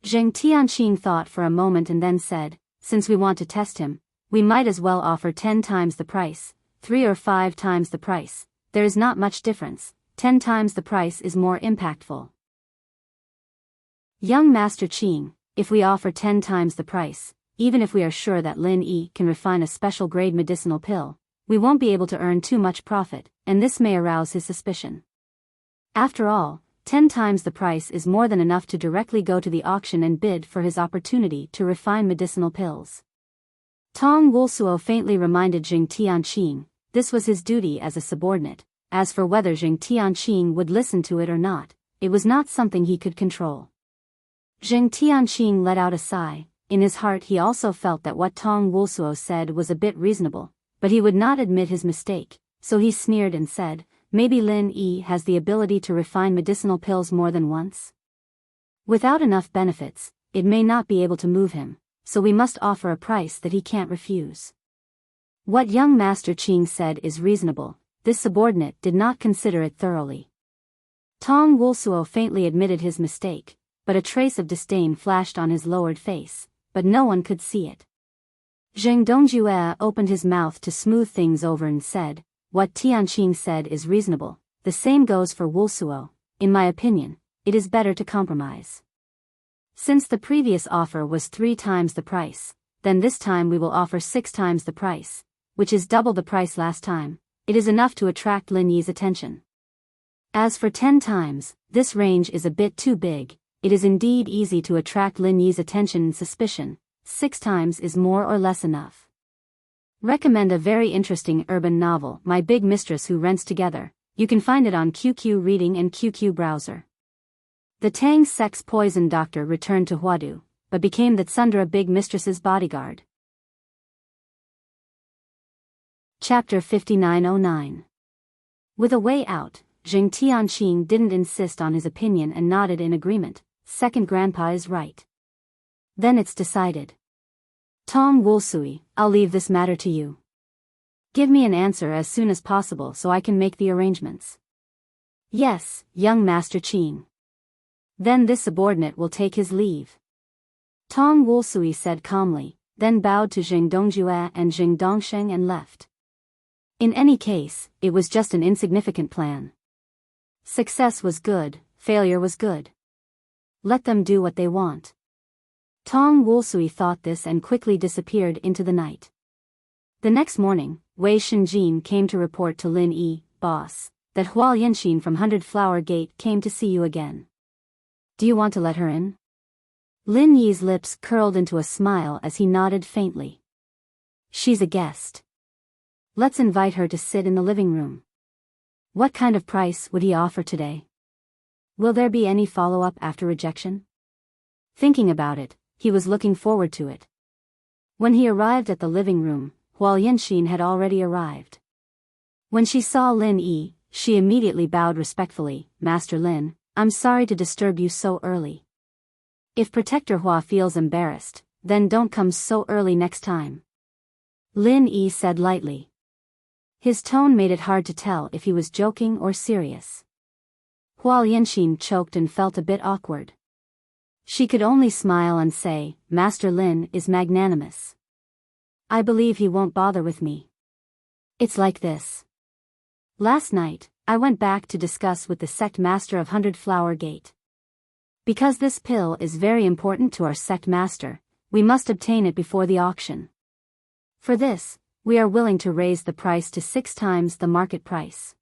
A: Zheng Tianqing thought for a moment and then said, "Since we want to test him, we might as well offer 10 times the price, 3 or 5 times the price, there is not much difference, 10 times the price is more impactful." "Young Master Qing, if we offer 10 times the price, even if we are sure that Lin Yi can refine a special grade medicinal pill, we won't be able to earn too much profit, and this may arouse his suspicion. After all, 10 times the price is more than enough to directly go to the auction and bid for his opportunity to refine medicinal pills." Tong Wulsuo faintly reminded Jing Tianqing, this was his duty as a subordinate, As for whether Zheng Tianqing would listen to it or not, it was not something he could control. Zheng Tianqing let out a sigh. In his heart he also felt that what Tong Wulsuo said was a bit reasonable, but he would not admit his mistake, so he sneered and said, maybe Lin Yi has the ability to refine medicinal pills more than once? Without enough benefits, it may not be able to move him, so we must offer a price that he can't refuse. What young Master Qing said is reasonable. This subordinate did not consider it thoroughly. Tong Wulsuo faintly admitted his mistake, but a trace of disdain flashed on his lowered face, but no one could see it. Zheng Dongjue opened his mouth to smooth things over and said, what Tianqing said is reasonable, the same goes for Wulsuo. In my opinion, it is better to compromise. Since the previous offer was 3 times the price, then this time we will offer 6 times the price, which is double the price last time. It is enough to attract Lin Yi's attention. As for 10 times, this range is a bit too big. It is indeed easy to attract Lin Yi's attention and suspicion. 6 times is more or less enough. Recommend a very interesting urban novel, My Big Mistress Who Rents Together. You can find it on QQ Reading and QQ Browser. The Tang sex poison doctor returned to Huadu, but became the Tsundere Big Mistress's bodyguard. Chapter 5909. With a way out, Zheng Tianqing didn't insist on his opinion and nodded in agreement. Second grandpa is right. Then it's decided. Tong Wulsui, I'll leave this matter to you. Give me an answer as soon as possible so I can make the arrangements. Yes, young Master Qing. Then this subordinate will take his leave. Tong Wulsui said calmly, then bowed to Zheng Dongjue and Zheng Dongsheng and left. In any case, it was just an insignificant plan. Success was good, failure was good. Let them do what they want. Tong Wulsui thought this and quickly disappeared into the night. The next morning, Wei Shenjin came to report to Lin Yi, boss, that Hua Yanxin from 100 Flower Gate came to see you again. Do you want to let her in? Lin Yi's lips curled into a smile as he nodded faintly. She's a guest. Let's invite her to sit in the living room. What kind of price would he offer today? Will there be any follow-up after rejection? Thinking about it, he was looking forward to it. When he arrived at the living room, Hua Yanxin had already arrived. When she saw Lin Yi, she immediately bowed respectfully. Master Lin, I'm sorry to disturb you so early. If Protector Hua feels embarrassed, then don't come so early next time. Lin Yi said lightly. His tone made it hard to tell if he was joking or serious. Hua Yanxin choked and felt a bit awkward. She could only smile and say, Master Lin is magnanimous. I believe he won't bother with me. It's like this. Last night, I went back to discuss with the sect master of 100 Flower Gate. Because this pill is very important to our sect master, we must obtain it before the auction. For this, we are willing to raise the price to 6 times the market price.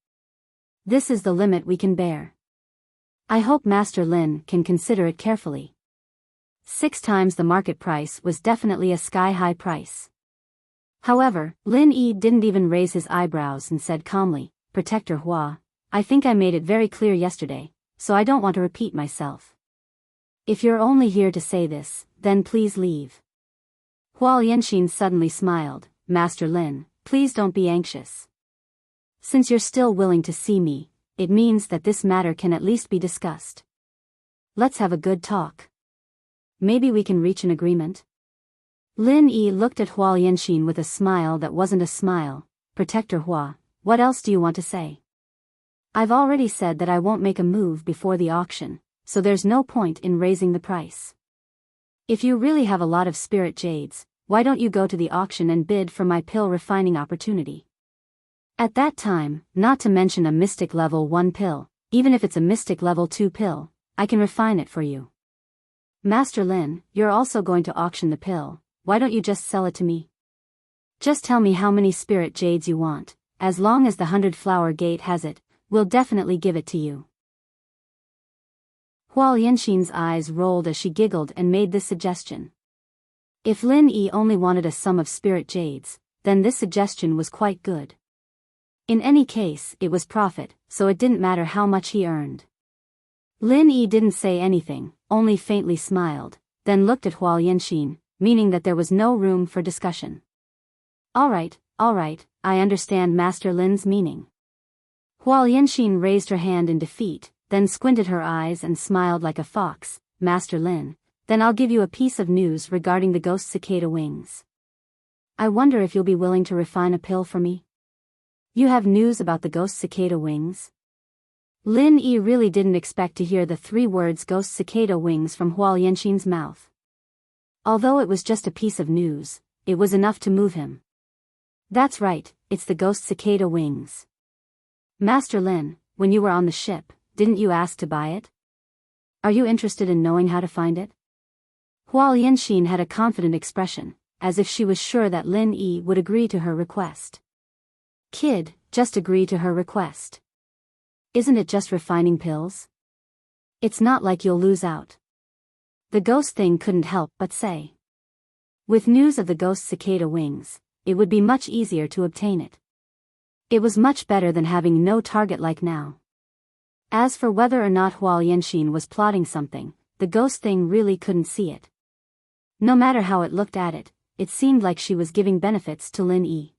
A: This is the limit we can bear. I hope Master Lin can consider it carefully. 6 times the market price was definitely a sky-high price. However, Lin Yi didn't even raise his eyebrows and said calmly, Protector Hua, I think I made it very clear yesterday, so I don't want to repeat myself. If you're only here to say this, then please leave. Hua Yanxin suddenly smiled. Master Lin, please don't be anxious. Since you're still willing to see me, it means that this matter can at least be discussed. Let's have a good talk. Maybe we can reach an agreement. Lin Yi looked at Hua Yanxin with a smile that wasn't a smile. Protector Hua, what else do you want to say? I've already said that I won't make a move before the auction, so there's no point in raising the price. If you really have a lot of spirit jades, why don't you go to the auction and bid for my pill refining opportunity? At that time, not to mention a mystic level 1 pill, even if it's a mystic level 2 pill, I can refine it for you. Master Lin, you're also going to auction the pill, why don't you just sell it to me? Just tell me how many spirit jades you want, as long as the 100 Flower Gate has it, we'll definitely give it to you. Hua Yanxin's eyes rolled as she giggled and made this suggestion. If Lin Yi only wanted a sum of spirit jades, then this suggestion was quite good. In any case, it was profit, so it didn't matter how much he earned. Lin Yi didn't say anything, only faintly smiled, then looked at Huo Yanxin, meaning that there was no room for discussion. All right, I understand Master Lin's meaning. Huo Yanxin raised her hand in defeat, then squinted her eyes and smiled like a fox. Master Lin, then I'll give you a piece of news regarding the ghost cicada wings. I wonder if you'll be willing to refine a pill for me? You have news about the ghost cicada wings? Lin Yi really didn't expect to hear the 3 words ghost cicada wings from Huo Yanxin's mouth. Although it was just a piece of news, it was enough to move him. That's right, it's the ghost cicada wings. Master Lin, when you were on the ship, didn't you ask to buy it? Are you interested in knowing how to find it? Huo Yanxin had a confident expression, as if she was sure that Lin Yi would agree to her request. Kid, just agree to her request. Isn't it just refining pills? It's not like you'll lose out. The ghost thing couldn't help but say. With news of the ghost cicada wings, it would be much easier to obtain it. It was much better than having no target like now. As for whether or not Huo Yanxin was plotting something, the ghost thing really couldn't see it. No matter how it looked at it, it seemed like she was giving benefits to Lin Yi.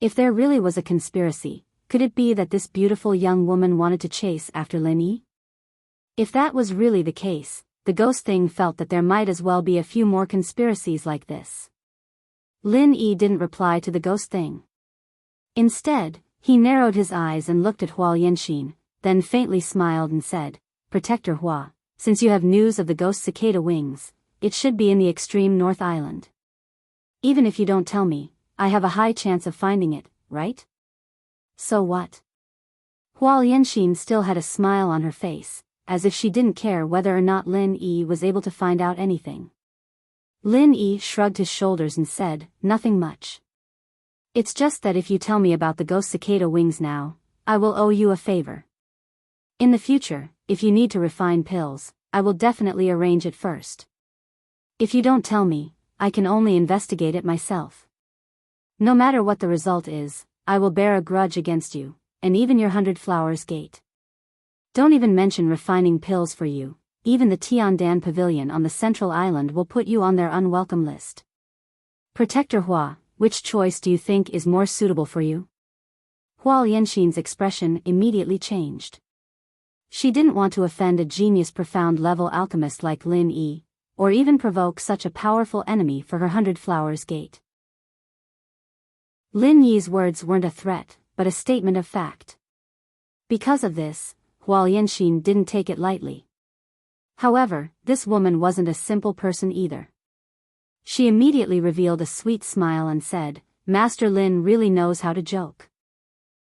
A: If there really was a conspiracy, could it be that this beautiful young woman wanted to chase after Lin Yi? If that was really the case, the ghost thing felt that there might as well be a few more conspiracies like this. Lin Yi didn't reply to the ghost thing. Instead, he narrowed his eyes and looked at Huo Yanxin, then faintly smiled and said, Protector Hua, since you have news of the ghost cicada wings, it should be in the extreme North Island. Even if you don't tell me, I have a high chance of finding it, right? So what? Huo Yanxin still had a smile on her face, as if she didn't care whether or not Lin Yi was able to find out anything. Lin Yi shrugged his shoulders and said, Nothing much. It's just that if you tell me about the ghost cicada wings now, I will owe you a favor. In the future, if you need to refine pills, I will definitely arrange it first. If you don't tell me, I can only investigate it myself. No matter what the result is, I will bear a grudge against you, and even your 100 Flowers Gate. Don't even mention refining pills for you, even the Tiandan Pavilion on the Central Island will put you on their unwelcome list. Protector Hua, which choice do you think is more suitable for you? Huo Yanxin's expression immediately changed. She didn't want to offend a genius profound-level alchemist like Lin Yi, or even provoke such a powerful enemy for her 100 Flowers Gate. Lin Yi's words weren't a threat, but a statement of fact. Because of this, Huo Yanxin didn't take it lightly. However, this woman wasn't a simple person either. She immediately revealed a sweet smile and said, Master Lin really knows how to joke.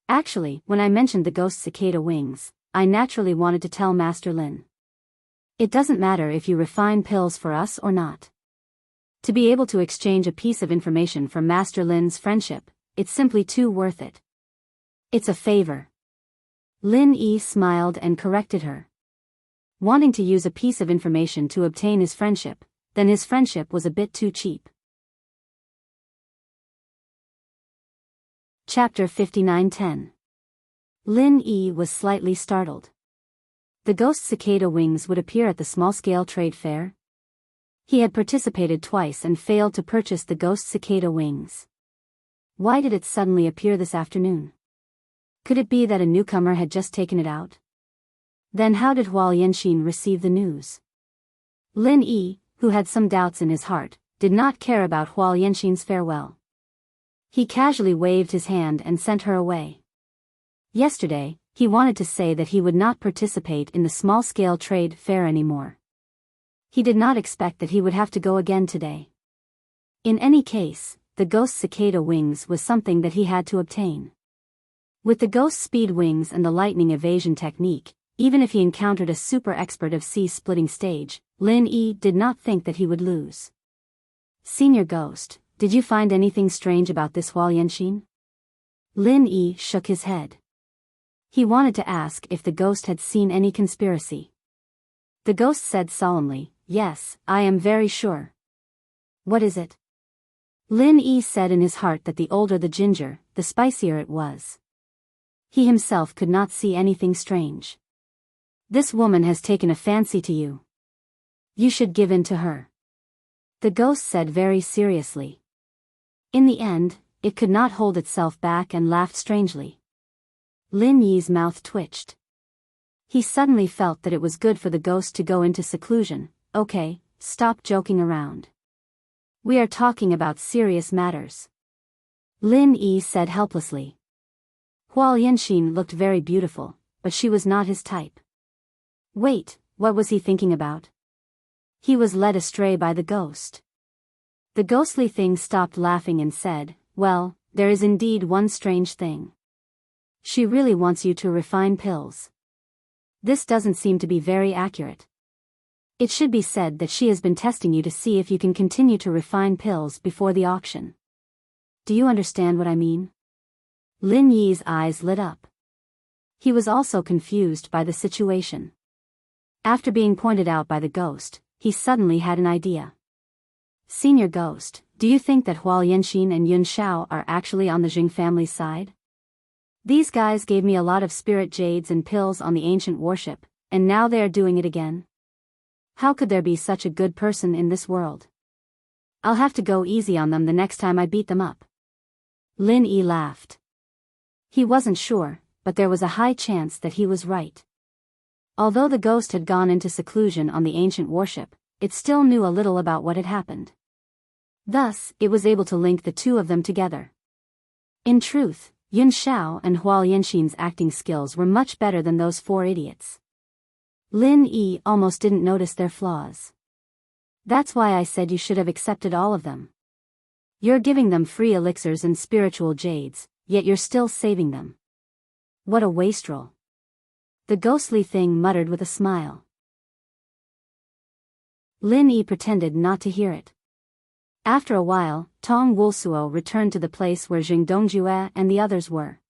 A: Actually, when I mentioned the ghost cicada wings, I naturally wanted to tell Master Lin. It doesn't matter if you refine pills for us or not. To be able to exchange a piece of information for Master Lin's friendship, it's simply too worth it. It's a favor. Lin Yi smiled and corrected her. Wanting to use a piece of information to obtain his friendship, then his friendship was a bit too cheap. Chapter 59:10. Lin Yi was slightly startled. The ghost cicada wings would appear at the small-scale trade fair? He had participated twice and failed to purchase the ghost cicada wings. Why did it suddenly appear this afternoon? Could it be that a newcomer had just taken it out? Then how did Huo Yanxin receive the news? Lin Yi, who had some doubts in his heart, did not care about Huo Yanxin's farewell. He casually waved his hand and sent her away. Yesterday, he wanted to say that he would not participate in the small-scale trade fair anymore. He did not expect that he would have to go again today. In any case, the ghost cicada wings was something that he had to obtain. With the ghost speed wings and the lightning evasion technique, even if he encountered a super expert of sea-splitting stage, Lin Yi did not think that he would lose. Senior Ghost, did you find anything strange about this Huo Yanxin? Lin Yi shook his head. He wanted to ask if the ghost had seen any conspiracy. The ghost said solemnly, Yes, I am very sure. What is it? Lin Yi said in his heart that the older the ginger, the spicier it was. He himself could not see anything strange. This woman has taken a fancy to you. You should give in to her. The ghost said very seriously. In the end, it could not hold itself back and laughed strangely. Lin Yi's mouth twitched. He suddenly felt that it was good for the ghost to go into seclusion. Okay, stop joking around. We are talking about serious matters. Lin Yi said helplessly. Huo Yanxin looked very beautiful, but she was not his type. Wait, what was he thinking about? He was led astray by the ghost. The ghostly thing stopped laughing and said, well, there is indeed one strange thing. She really wants you to refine pills. This doesn't seem to be very accurate. It should be said that she has been testing you to see if you can continue to refine pills before the auction. Do you understand what I mean? Lin Yi's eyes lit up. He was also confused by the situation. After being pointed out by the ghost, he suddenly had an idea. Senior Ghost, do you think that Huo Yanxin and Yun Xiao are actually on the Jing family's side? These guys gave me a lot of spirit jades and pills on the ancient warship, and now they are doing it again. How could there be such a good person in this world? I'll have to go easy on them the next time I beat them up. Lin Yi laughed. He wasn't sure, but there was a high chance that he was right. Although the ghost had gone into seclusion on the ancient warship, it still knew a little about what had happened. Thus, it was able to link the two of them together. In truth, Yun Xiao and Huo Yanxin's acting skills were much better than those four idiots. Lin Yi almost didn't notice their flaws. That's why I said you should have accepted all of them. You're giving them free elixirs and spiritual jades, yet you're still saving them. What a wastrel. The ghostly thing muttered with a smile. Lin Yi pretended not to hear it. After a while, Tong Wulsuo returned to the place where Jing Dongjue and the others were.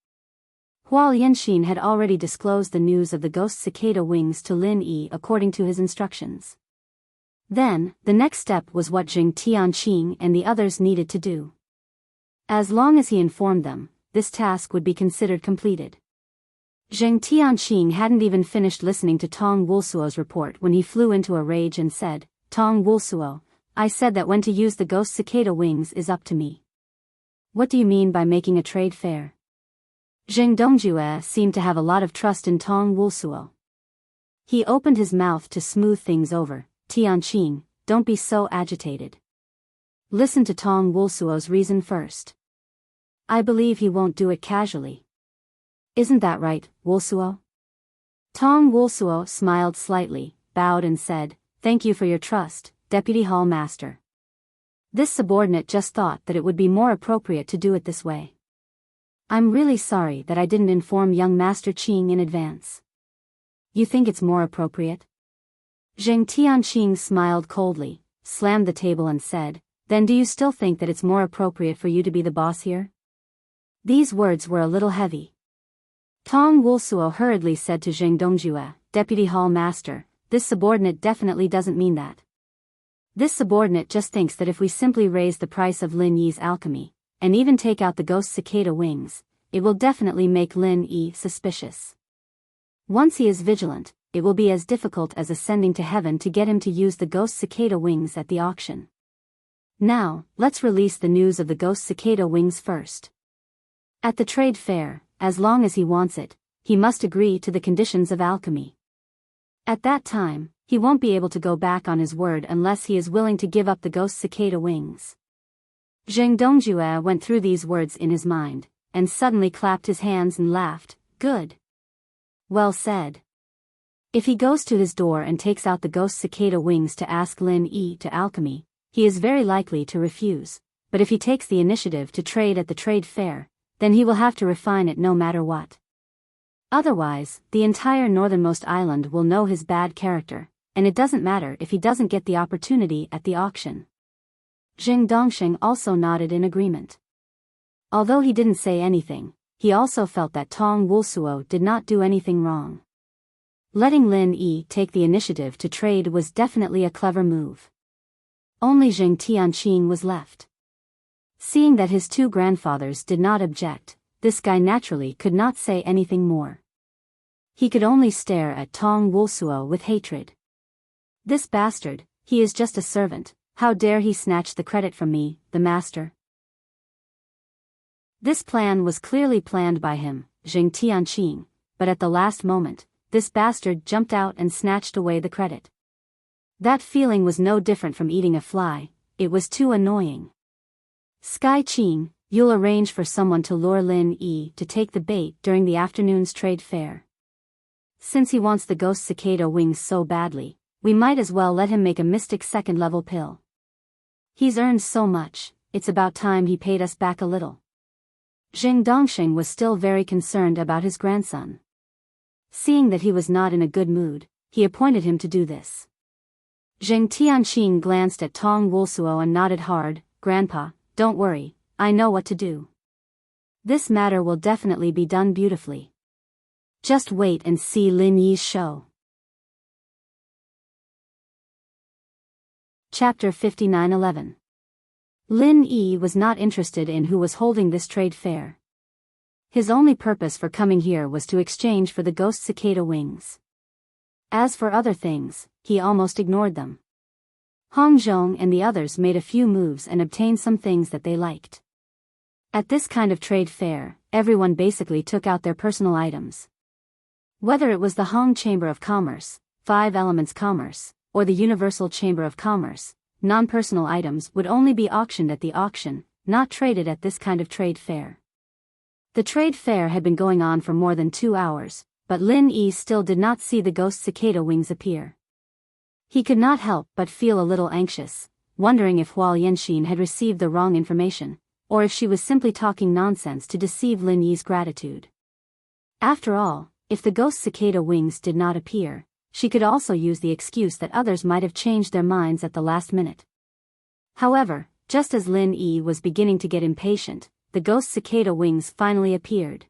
A: Huo Yanxin had already disclosed the news of the ghost cicada wings to Lin Yi according to his instructions. Then, the next step was what Jing Tianqing and the others needed to do. As long as he informed them, this task would be considered completed. Jing Tianqing hadn't even finished listening to Tong Wulsuo's report when he flew into a rage and said, Tong Wulsuo, I said that when to use the ghost cicada wings is up to me. What do you mean by making a trade fair? Jing Dongjue seemed to have a lot of trust in Tong Wulsuo. He opened his mouth to smooth things over. Tianqing, don't be so agitated. Listen to Tong Wulsuo's reason first. I believe he won't do it casually. Isn't that right, Wulsuo? Tong Wulsuo smiled slightly, bowed and said, Thank you for your trust, Deputy Hall Master. This subordinate just thought that it would be more appropriate to do it this way. I'm really sorry that I didn't inform young Master Qing in advance. You think it's more appropriate? Jing Tianqing smiled coldly, slammed the table and said, Then do you still think that it's more appropriate for you to be the boss here? These words were a little heavy. Tong Wulsuo hurriedly said to Jing Dongjue, Deputy Hall Master, this subordinate definitely doesn't mean that. This subordinate just thinks that if we simply raise the price of Lin Yi's alchemy, and even take out the ghost cicada wings, it will definitely make Lin Yi suspicious. Once he is vigilant, it will be as difficult as ascending to heaven to get him to use the ghost cicada wings at the auction. Now, let's release the news of the ghost cicada wings first. At the trade fair, as long as he wants it, he must agree to the conditions of alchemy. At that time, he won't be able to go back on his word unless he is willing to give up the ghost cicada wings. Jing Dongjue went through these words in his mind, and suddenly clapped his hands and laughed, Good. Well said. If he goes to his door and takes out the ghost cicada wings to ask Lin Yi to alchemy, he is very likely to refuse, but if he takes the initiative to trade at the trade fair, then he will have to refine it no matter what. Otherwise, the entire northernmost island will know his bad character, and it doesn't matter if he doesn't get the opportunity at the auction. Jing Dongxing also nodded in agreement. Although he didn't say anything, he also felt that Tong Wulsuo did not do anything wrong. Letting Lin Yi take the initiative to trade was definitely a clever move. Only Jing Tianqing was left. Seeing that his two grandfathers did not object, this guy naturally could not say anything more. He could only stare at Tong Wulsuo with hatred. This bastard, he is just a servant, how dare he snatch the credit from me, the master? This plan was clearly planned by him, Jing Tianqing, but at the last moment, this bastard jumped out and snatched away the credit. That feeling was no different from eating a fly, it was too annoying. Sky Qing, you'll arrange for someone to lure Lin Yi to take the bait during the afternoon's trade fair. Since he wants the ghost cicada wings so badly, we might as well let him make a mystic second-level pill. He's earned so much, it's about time he paid us back a little. Zheng Dongsheng was still very concerned about his grandson. Seeing that he was not in a good mood, he appointed him to do this. Zheng Tianqing glanced at Tong Wulsuo and nodded hard. Grandpa, don't worry, I know what to do. This matter will definitely be done beautifully. Just wait and see Lin Yi's show. Chapter 59:11. Lin Yi was not interested in who was holding this trade fair. His only purpose for coming here was to exchange for the ghost cicada wings. As for other things, he almost ignored them. Hong Zhong and the others made a few moves and obtained some things that they liked. At this kind of trade fair, everyone basically took out their personal items. Whether it was the Hong Chamber of Commerce, Five Elements Commerce, or the Universal Chamber of Commerce, non-personal items would only be auctioned at the auction, not traded at this kind of trade fair. The trade fair had been going on for more than 2 hours, but Lin Yi still did not see the ghost cicada wings appear. He could not help but feel a little anxious, wondering if Huo Yanxin had received the wrong information, or if she was simply talking nonsense to deceive Lin Yi's gratitude. After all, if the ghost cicada wings did not appear, she could also use the excuse that others might have changed their minds at the last minute. However, just as Lin Yi was beginning to get impatient, the ghost cicada wings finally appeared.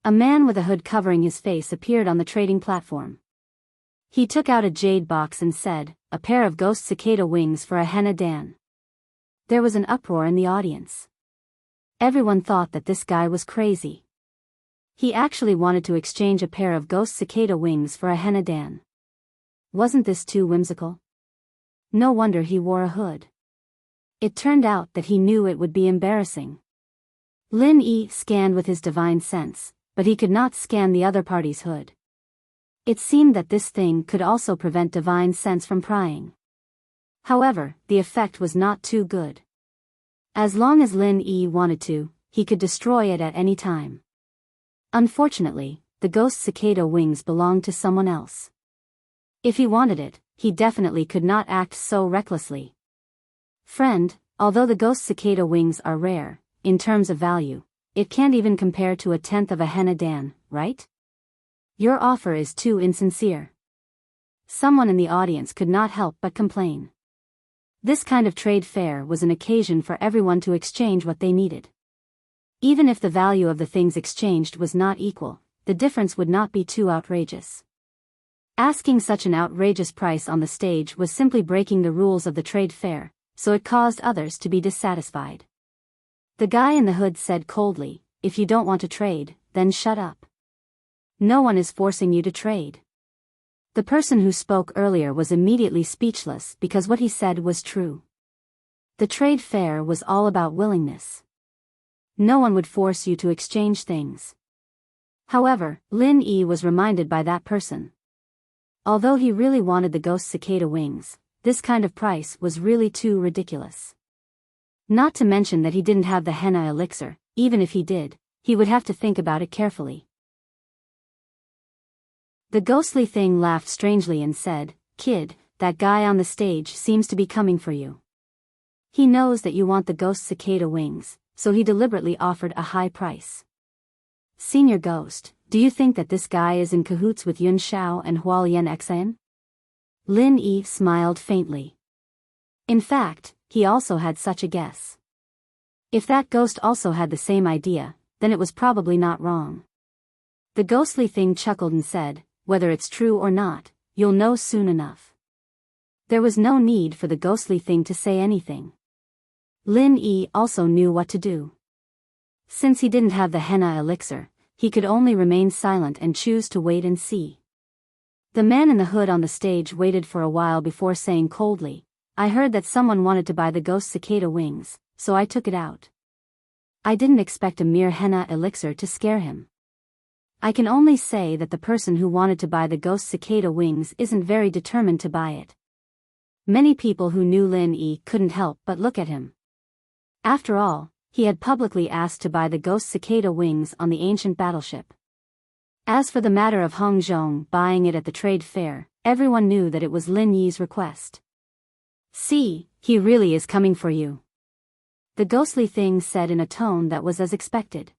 A: A man with a hood covering his face appeared on the trading platform. He took out a jade box and said, "A pair of ghost cicada wings for a henna dan." There was an uproar in the audience. Everyone thought that this guy was crazy. He actually wanted to exchange a pair of ghost cicada wings for a henna dan. Wasn't this too whimsical? No wonder he wore a hood. It turned out that he knew it would be embarrassing. Lin Yi scanned with his divine sense, but he could not scan the other party's hood. It seemed that this thing could also prevent divine sense from prying. However, the effect was not too good. As long as Lin Yi wanted to, he could destroy it at any time. Unfortunately, the ghost cicada wings belonged to someone else. If he wanted it, he definitely could not act so recklessly. Friend, although the ghost cicada wings are rare, in terms of value, it can't even compare to 1/10 of a henna dan, right? Your offer is too insincere. Someone in the audience could not help but complain. This kind of trade fair was an occasion for everyone to exchange what they needed. Even if the value of the things exchanged was not equal, the difference would not be too outrageous. Asking such an outrageous price on the stage was simply breaking the rules of the trade fair, so it caused others to be dissatisfied. The guy in the hood said coldly, "If you don't want to trade, then shut up. No one is forcing you to trade." The person who spoke earlier was immediately speechless because what he said was true. The trade fair was all about willingness. No one would force you to exchange things. However, Lin Yi was reminded by that person. Although he really wanted the ghost cicada wings, this kind of price was really too ridiculous. Not to mention that he didn't have the henna elixir. Even if he did, he would have to think about it carefully. The ghostly thing laughed strangely and said, "Kid, that guy on the stage seems to be coming for you. He knows that you want the ghost cicada wings, so he deliberately offered a high price. Senior Ghost, do you think that this guy is in cahoots with Yun Shao and Hualien Xen?" Lin Yi smiled faintly. In fact, he also had such a guess. If that ghost also had the same idea, then it was probably not wrong. The ghostly thing chuckled and said, "Whether it's true or not, you'll know soon enough." There was no need for the ghostly thing to say anything. Lin Yi also knew what to do. Since he didn't have the henna elixir, he could only remain silent and choose to wait and see. The man in the hood on the stage waited for a while before saying coldly, "I heard that someone wanted to buy the ghost cicada wings, so I took it out. I didn't expect a mere henna elixir to scare him. I can only say that the person who wanted to buy the ghost cicada wings isn't very determined to buy it." Many people who knew Lin Yi couldn't help but look at him. After all, he had publicly asked to buy the ghost cicada wings on the ancient battleship. As for the matter of Hong Zhong buying it at the trade fair, everyone knew that it was Lin Yi's request. "See, he really is coming for you," the ghostly thing said in a tone that was as expected.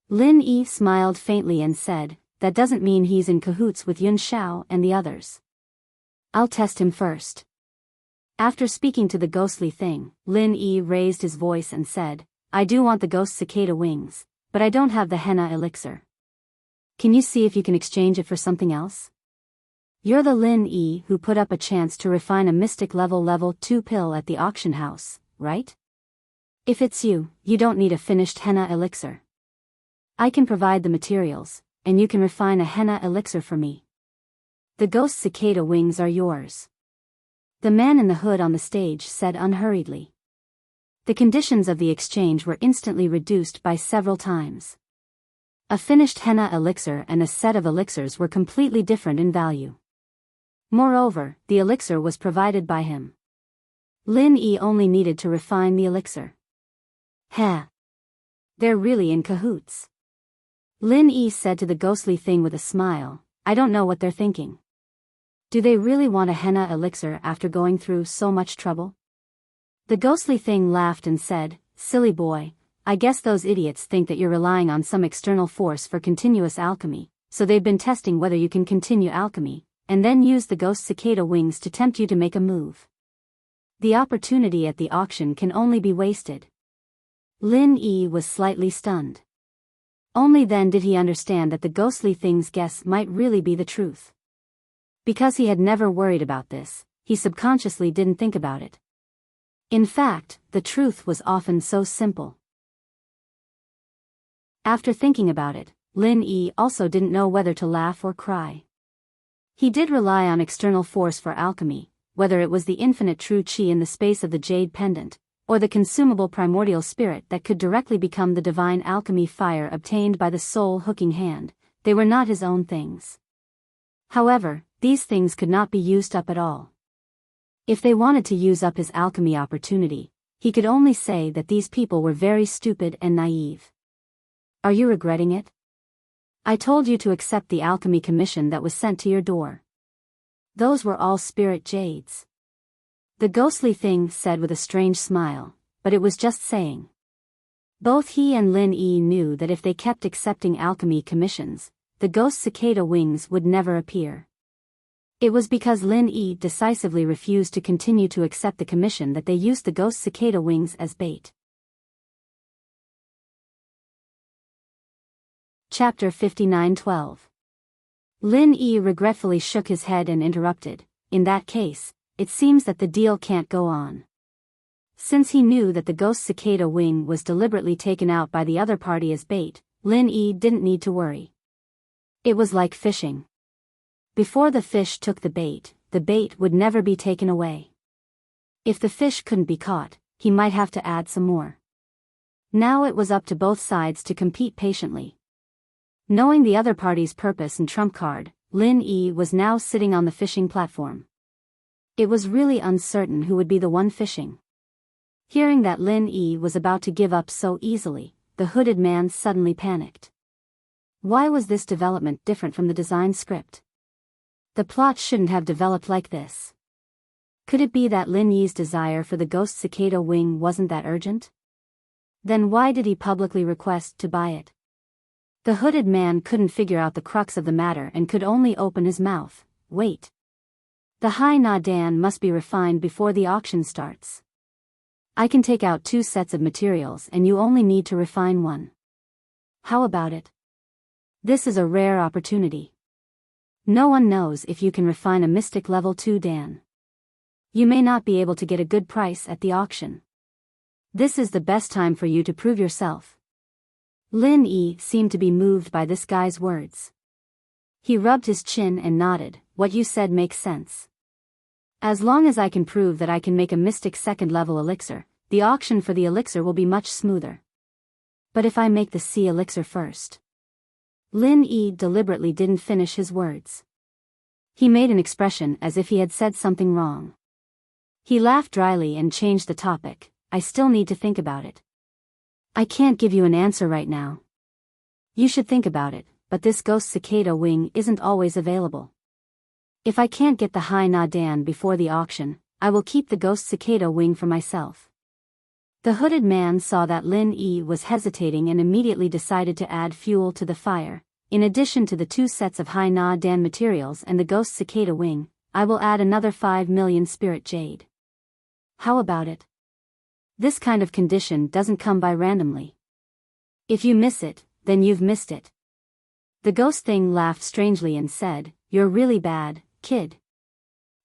A: Lin Yi smiled faintly and said, "That doesn't mean he's in cahoots with Yun Xiao and the others. I'll test him first." After speaking to the ghostly thing, Lin Yi raised his voice and said, "I do want the ghost cicada wings, but I don't have the henna elixir. Can you see if you can exchange it for something else? You're the Lin Yi who put up a chance to refine a mystic level 2 pill at the auction house, right? If it's you, you don't need a finished henna elixir. I can provide the materials, and you can refine a henna elixir for me. The ghost cicada wings are yours." The man in the hood on the stage said unhurriedly. The conditions of the exchange were instantly reduced by several times. A finished henna elixir and a set of elixirs were completely different in value. Moreover, the elixir was provided by him. Lin Yi only needed to refine the elixir. Heh. They're really in cahoots. Lin Yi said to the ghostly thing with a smile, "I don't know what they're thinking. Do they really want a henna elixir after going through so much trouble?" The ghostly thing laughed and said, "Silly boy, I guess those idiots think that you're relying on some external force for continuous alchemy, so they've been testing whether you can continue alchemy, and then use the ghost cicada wings to tempt you to make a move. The opportunity at the auction can only be wasted." Lin Yi was slightly stunned. Only then did he understand that the ghostly thing's guess might really be the truth. Because he had never worried about this, he subconsciously didn't think about it. In fact, the truth was often so simple. After thinking about it, Lin Yi also didn't know whether to laugh or cry. He did rely on external force for alchemy, whether it was the infinite true qi in the space of the jade pendant, or the consumable primordial spirit that could directly become the divine alchemy fire obtained by the soul hooking hand. They were not his own things. However, these things could not be used up at all. If they wanted to use up his alchemy opportunity, he could only say that these people were very stupid and naive. "Are you regretting it? I told you to accept the alchemy commission that was sent to your door. Those were all spirit jades." The ghostly thing said with a strange smile, but it was just saying. Both he and Lin Yi knew that if they kept accepting alchemy commissions, the ghost cicada wings would never appear. It was because Lin Yi decisively refused to continue to accept the commission that they used the ghost cicada wings as bait. Chapter 59:12. Lin Yi regretfully shook his head and interrupted, "In that case, it seems that the deal can't go on." Since he knew that the ghost cicada wing was deliberately taken out by the other party as bait, Lin Yi didn't need to worry. It was like fishing. Before the fish took the bait would never be taken away. If the fish couldn't be caught, he might have to add some more. Now it was up to both sides to compete patiently. Knowing the other party's purpose and trump card, Lin Yi was now sitting on the fishing platform. It was really uncertain who would be the one fishing. Hearing that Lin Yi was about to give up so easily, the hooded man suddenly panicked. Why was this development different from the design script? The plot shouldn't have developed like this. Could it be that Lin Yi's desire for the ghost cicada wing wasn't that urgent? Then why did he publicly request to buy it? The hooded man couldn't figure out the crux of the matter and could only open his mouth. Wait. The Hai Na Dan must be refined before the auction starts. I can take out 2 sets of materials and you only need to refine 1. How about it? This is a rare opportunity. No one knows if you can refine a mystic level 2 Dan. You may not be able to get a good price at the auction. This is the best time for you to prove yourself. Lin Yi seemed to be moved by this guy's words. He rubbed his chin and nodded. What you said makes sense. As long as I can prove that I can make a mystic second-level elixir, the auction for the elixir will be much smoother. But if I make the sea elixir first? Lin Yi deliberately didn't finish his words. He made an expression as if he had said something wrong. He laughed dryly and changed the topic. I still need to think about it. I can't give you an answer right now. You should think about it, but this ghost cicada wing isn't always available. If I can't get the Hai Na Dan before the auction, I will keep the ghost cicada wing for myself. The hooded man saw that Lin Yi was hesitating and immediately decided to add fuel to the fire. In addition to the 2 sets of Hai Na Dan materials and the ghost cicada wing, I will add another 5 million spirit jade. How about it? This kind of condition doesn't come by randomly. If you miss it, then you've missed it. The ghost thing laughed strangely and said, You're really bad, kid.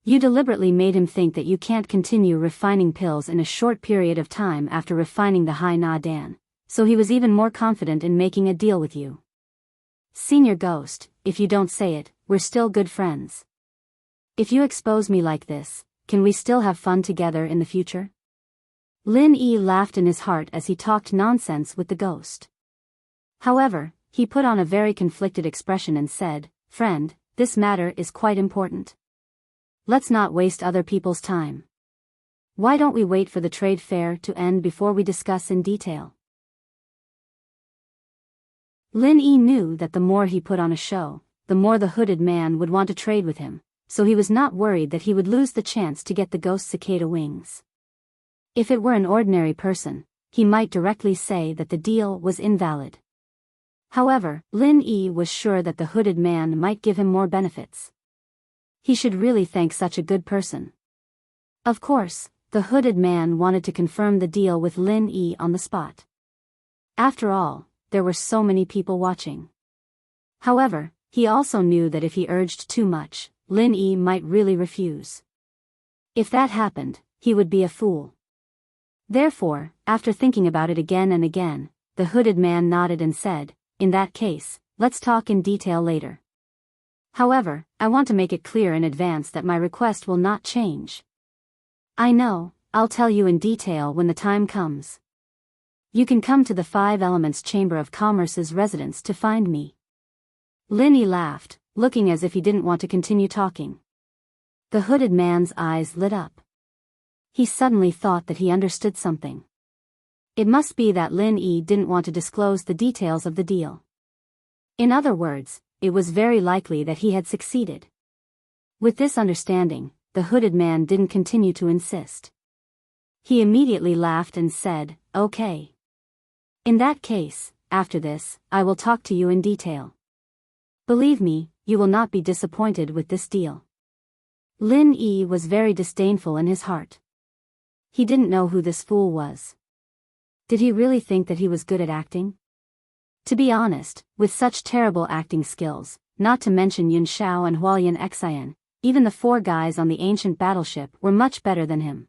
A: You deliberately made him think that you can't continue refining pills in a short period of time after refining the Hai Na Dan, so he was even more confident in making a deal with you. Senior Ghost, if you don't say it, we're still good friends. If you expose me like this, can we still have fun together in the future? Lin Yi laughed in his heart as he talked nonsense with the ghost. However, he put on a very conflicted expression and said, Friend, this matter is quite important. Let's not waste other people's time. Why don't we wait for the trade fair to end before we discuss in detail? Lin Yi knew that the more he put on a show, the more the hooded man would want to trade with him, so he was not worried that he would lose the chance to get the ghost cicada wings. If it were an ordinary person, he might directly say that the deal was invalid. However, Lin Yi was sure that the hooded man might give him more benefits. He should really thank such a good person. Of course, the hooded man wanted to confirm the deal with Lin Yi on the spot. After all, there were so many people watching. However, he also knew that if he urged too much, Lin Yi might really refuse. If that happened, he would be a fool. Therefore, after thinking about it again and again, the hooded man nodded and said, In that case, let's talk in detail later. However, I want to make it clear in advance that my request will not change. I know, I'll tell you in detail when the time comes. You can come to the 5 Elements Chamber of Commerce's residence to find me. Lin Yi laughed, looking as if he didn't want to continue talking. The hooded man's eyes lit up. He suddenly thought that he understood something. It must be that Lin Yi didn't want to disclose the details of the deal. In other words, it was very likely that he had succeeded. With this understanding, the hooded man didn't continue to insist. He immediately laughed and said, Okay. In that case, after this, I will talk to you in detail. Believe me, you will not be disappointed with this deal. Lin Yi was very disdainful in his heart. He didn't know who this fool was. Did he really think that he was good at acting? To be honest, with such terrible acting skills, not to mention Yun Shao and Hualien Xian, even the 4 guys on the ancient battleship were much better than him.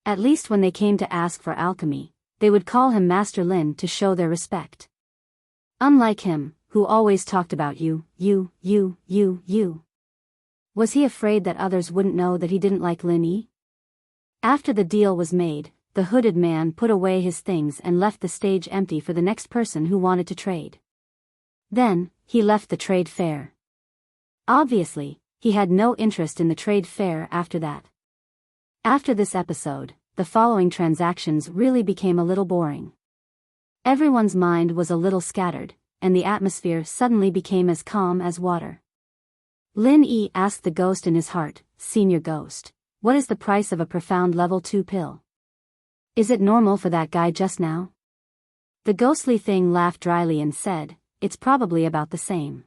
A: At least when they came to ask for alchemy, they would call him Master Lin to show their respect. Unlike him, who always talked about you. Was he afraid that others wouldn't know that he didn't like Lin Yi? After the deal was made, the hooded man put away his things and left the stage empty for the next person who wanted to trade. Then, he left the trade fair. Obviously, he had no interest in the trade fair after that. After this episode, the following transactions really became a little boring. Everyone's mind was a little scattered, and the atmosphere suddenly became as calm as water. Lin Yi asked the ghost in his heart, Senior Ghost, what is the price of a profound level 2 pill? Is it normal for that guy just now? The ghostly thing laughed dryly and said, It's probably about the same.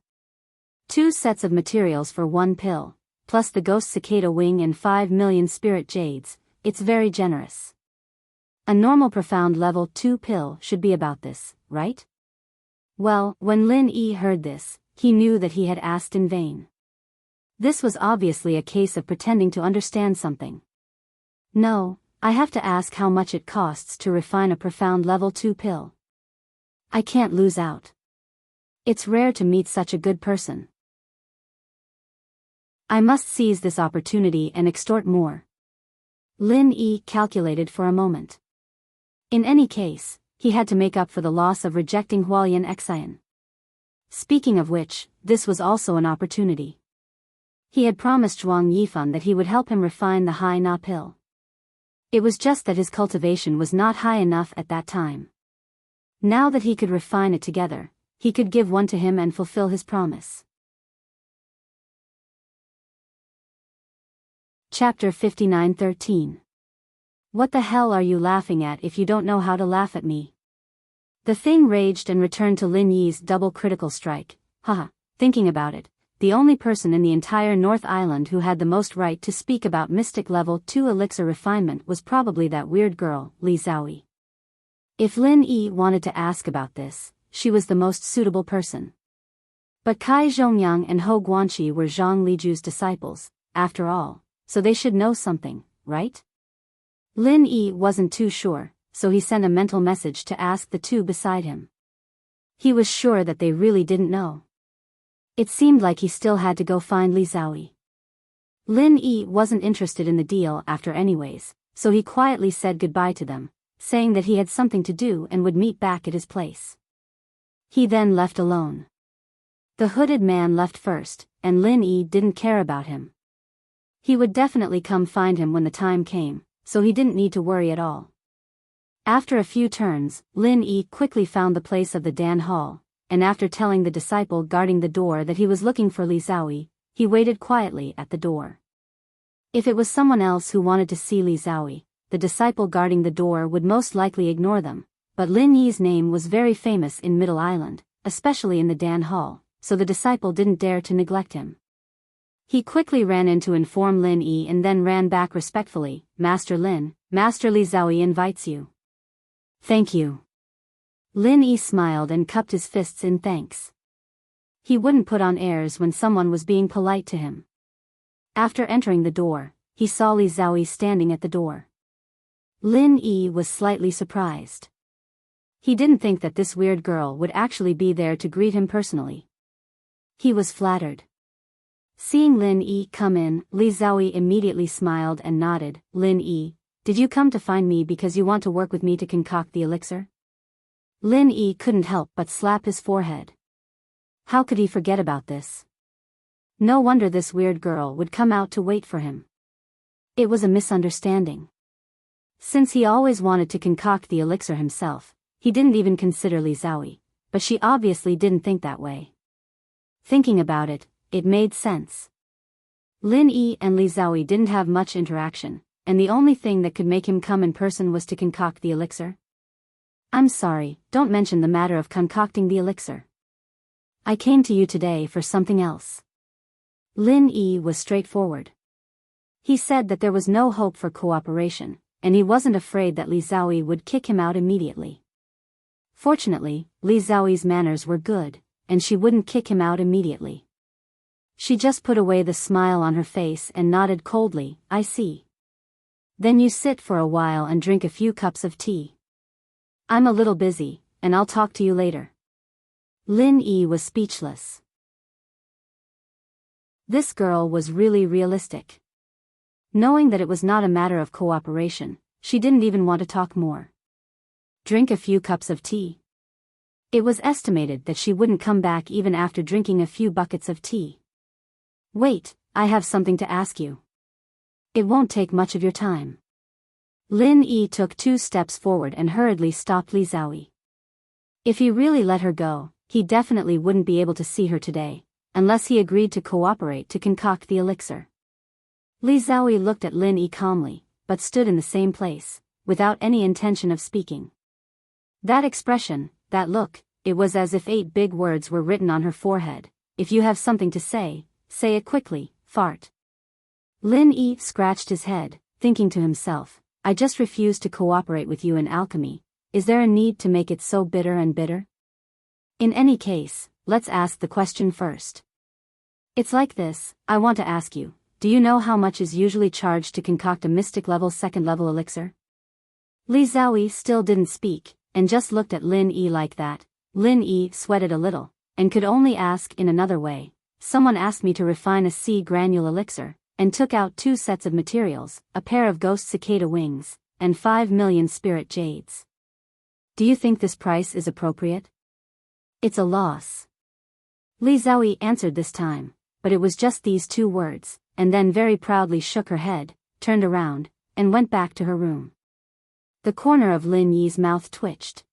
A: 2 sets of materials for 1 pill, plus the ghost cicada wing and 5 million spirit jades, it's very generous. A normal profound level 2 pill should be about this, right? Well, when Lin Yi heard this, he knew that he had asked in vain. This was obviously a case of pretending to understand something. No, I have to ask how much it costs to refine a profound level 2 pill. I can't lose out. It's rare to meet such a good person. I must seize this opportunity and extort more. Lin Yi calculated for a moment. In any case, he had to make up for the loss of rejecting Hualien Xian. Speaking of which, this was also an opportunity. He had promised Zhuang Yifan that he would help him refine the Hai Na pill. It was just that his cultivation was not high enough at that time. Now that he could refine it together, he could give one to him and fulfill his promise. Chapter 59:13. What the hell are you laughing at if you don't know how to laugh at me? The thing raged and returned to Lin Yi's double critical strike. Haha, thinking about it, the only person in the entire North Island who had the most right to speak about mystic level 2 elixir refinement was probably that weird girl, Li Xiaoyi. If Lin Yi wanted to ask about this, she was the most suitable person. But Kai Zhongyang and Hou Guanqi were Zhang Liju's disciples, after all, so they should know something, right? Lin Yi wasn't too sure, so he sent a mental message to ask the two beside him. He was sure that they really didn't know. It seemed like he still had to go find Li Xiaoyi. Lin Yi wasn't interested in the deal after anyways, so he quietly said goodbye to them, saying that he had something to do and would meet back at his place. He then left alone. The hooded man left first, and Lin Yi didn't care about him. He would definitely come find him when the time came, so he didn't need to worry at all. After a few turns, Lin Yi quickly found the place of the Dan Hall, and after telling the disciple guarding the door that he was looking for Li Xiaoyi, he waited quietly at the door. If it was someone else who wanted to see Li Xiaoyi, the disciple guarding the door would most likely ignore them, but Lin Yi's name was very famous in Middle Island, especially in the Dan Hall, so the disciple didn't dare to neglect him. He quickly ran in to inform Lin Yi and then ran back respectfully. Master Lin, Master Li Xiaoyi invites you. Thank you. Lin Yi smiled and cupped his fists in thanks. He wouldn't put on airs when someone was being polite to him. After entering the door, he saw Li Xiaoyi standing at the door. Lin Yi was slightly surprised. He didn't think that this weird girl would actually be there to greet him personally. He was flattered. Seeing Lin Yi come in, Li Xiaoyi immediately smiled and nodded. Lin Yi, did you come to find me because you want to work with me to concoct the elixir? Lin Yi couldn't help but slap his forehead. How could he forget about this? No wonder this weird girl would come out to wait for him. It was a misunderstanding. Since he always wanted to concoct the elixir himself, he didn't even consider Li Xiaoyi, but she obviously didn't think that way. Thinking about it, it made sense. Lin Yi and Li Xiaoyi didn't have much interaction, and the only thing that could make him come in person was to concoct the elixir. I'm sorry, don't mention the matter of concocting the elixir. I came to you today for something else. Lin Yi was straightforward. He said that there was no hope for cooperation, and he wasn't afraid that Li Xiaoyi would kick him out immediately. Fortunately, Li Xiaoyi's manners were good, and she wouldn't kick him out immediately. She just put away the smile on her face and nodded coldly. I see. Then you sit for a while and drink a few cups of tea. I'm a little busy, and I'll talk to you later. Lin Yi was speechless. This girl was really realistic. Knowing that it was not a matter of cooperation, she didn't even want to talk more. Drink a few cups of tea. It was estimated that she wouldn't come back even after drinking a few buckets of tea. Wait, I have something to ask you. It won't take much of your time. Lin Yi took 2 steps forward and hurriedly stopped Li Xiaoyi. If he really let her go, he definitely wouldn't be able to see her today, unless he agreed to cooperate to concoct the elixir. Li Xiaoyi looked at Lin Yi calmly, but stood in the same place, without any intention of speaking. That expression, that look, it was as if 8 big words were written on her forehead. If you have something to say it quickly, fart. Lin Yi scratched his head, thinking to himself, I just refuse to cooperate with you in alchemy. Is there a need to make it so bitter and bitter? In any case, let's ask the question first. It's like this, I want to ask you, do you know how much is usually charged to concoct a mystic level 2nd level elixir? Li Xiaoyi still didn't speak, and just looked at Lin Yi like that, Lin Yi sweated a little, and could only ask in another way. Someone asked me to refine a sea granule elixir, and took out 2 sets of materials, a pair of ghost cicada wings, and 5 million spirit jades. Do you think this price is appropriate? It's a loss. Li Xiaoyi answered this time, but it was just these 2 words, and then very proudly shook her head, turned around, and went back to her room. The corner of Lin Yi's mouth twitched.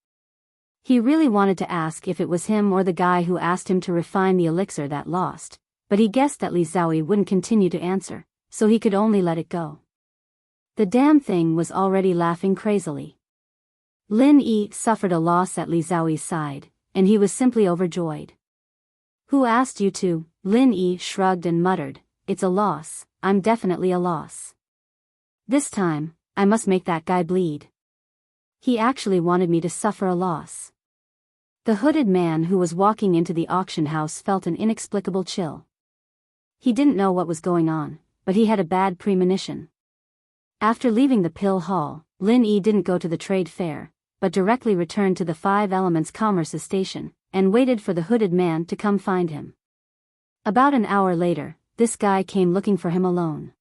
A: He really wanted to ask if it was him or the guy who asked him to refine the elixir that lost, but he guessed that Li Xiaoyi wouldn't continue to answer, so he could only let it go. The damn thing was already laughing crazily. Lin Yi suffered a loss at Li Xiaoyi's side, and he was simply overjoyed. Who asked you to? Lin Yi shrugged and muttered, it's a loss, I'm definitely a loss. This time, I must make that guy bleed. He actually wanted me to suffer a loss. The hooded man who was walking into the auction house felt an inexplicable chill. He didn't know what was going on, but he had a bad premonition. After leaving the pill hall, Lin Yi didn't go to the trade fair, but directly returned to the 5 Elements Commerce station, and waited for the hooded man to come find him. About an hour later, this guy came looking for him alone.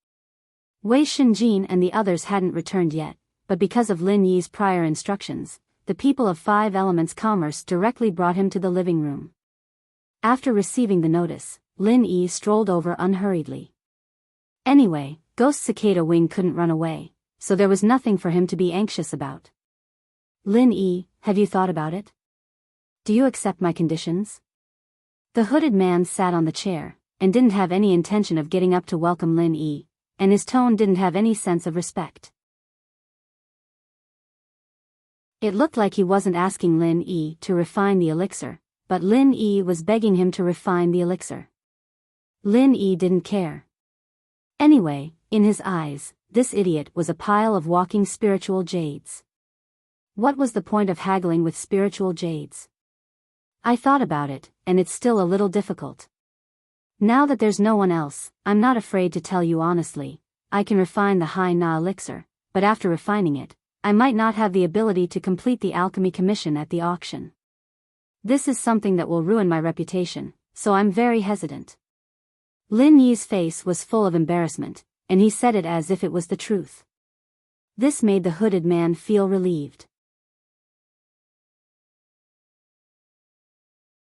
A: Wei Shinjin and the others hadn't returned yet, but because of Lin Yi's prior instructions, the people of 5 Elements Commerce directly brought him to the living room. After receiving the notice, Lin Yi strolled over unhurriedly. Anyway, Ghost Cicada Wing couldn't run away, so there was nothing for him to be anxious about. Lin Yi, have you thought about it? Do you accept my conditions? The hooded man sat on the chair, and didn't have any intention of getting up to welcome Lin Yi, and his tone didn't have any sense of respect. It looked like he wasn't asking Lin Yi to refine the elixir, but Lin Yi was begging him to refine the elixir. Lin Yi didn't care. Anyway, in his eyes, this idiot was a pile of walking spiritual jades. What was the point of haggling with spiritual jades? I thought about it, and it's still a little difficult. Now that there's no one else, I'm not afraid to tell you honestly, I can refine the Hai Na elixir, but after refining it, I might not have the ability to complete the alchemy commission at the auction. This is something that will ruin my reputation, so I'm very hesitant. Lin Yi's face was full of embarrassment, and he said it as if it was the truth. This made the hooded man feel relieved.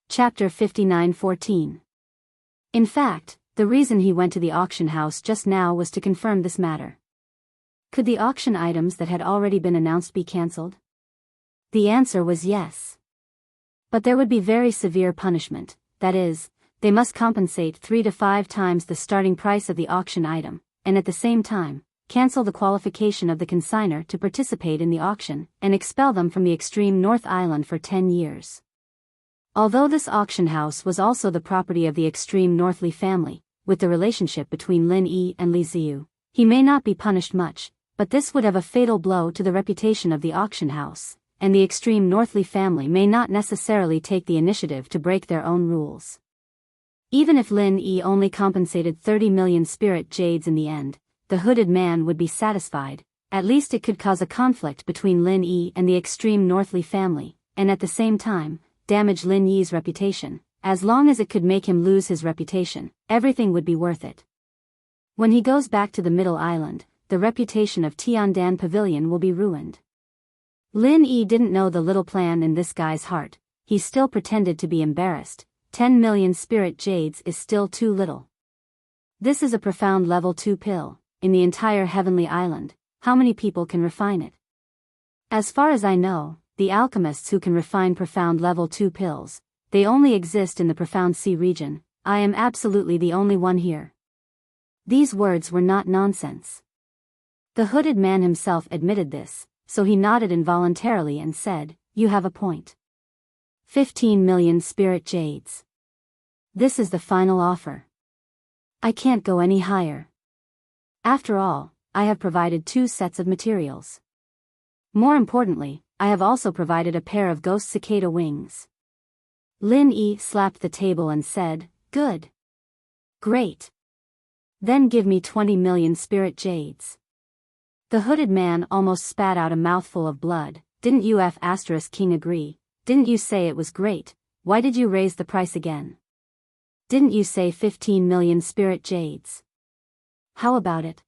A: Chapter 59:14. In fact, the reason he went to the auction house just now was to confirm this matter. Could the auction items that had already been announced be cancelled? The answer was yes. But there would be very severe punishment, that is, they must compensate 3 to 5 times the starting price of the auction item, and at the same time, cancel the qualification of the consignor to participate in the auction, and expel them from the extreme North Island for 10 years. Although this auction house was also the property of the extreme North Li family, with the relationship between Lin Yi and Li Ziyu, he may not be punished much, but this would have a fatal blow to the reputation of the auction house, and the extreme North Li family may not necessarily take the initiative to break their own rules. Even if Lin Yi only compensated 30 million spirit jades in the end, the hooded man would be satisfied. At least it could cause a conflict between Lin Yi and the extreme North Li family, and at the same time, damage Lin Yi's reputation. As long as it could make him lose his reputation, everything would be worth it. When he goes back to the Middle Island, the reputation of Tiandan Pavilion will be ruined. Lin Yi didn't know the little plan in this guy's heart. He still pretended to be embarrassed. 10 million spirit jades is still too little. This is a profound level 2 pill. In the entire Heavenly Island, how many people can refine it? As far as I know, the alchemists who can refine profound level 2 pills, they only exist in the Profound Sea region. I am absolutely the only one here. These words were not nonsense. The hooded man himself admitted this, so he nodded involuntarily and said, "You have a point. 15 million spirit jades. This is the final offer. I can't go any higher. After all, I have provided 2 sets of materials. More importantly, I have also provided a pair of ghost cicada wings." Lin Yi slapped the table and said, "Good. Great. Then give me 20 million spirit jades." The hooded man almost spat out a mouthful of blood. Didn't UF*King agree? Didn't you say it was great? Why did you raise the price again? Didn't you say 15 million spirit jades? How about it?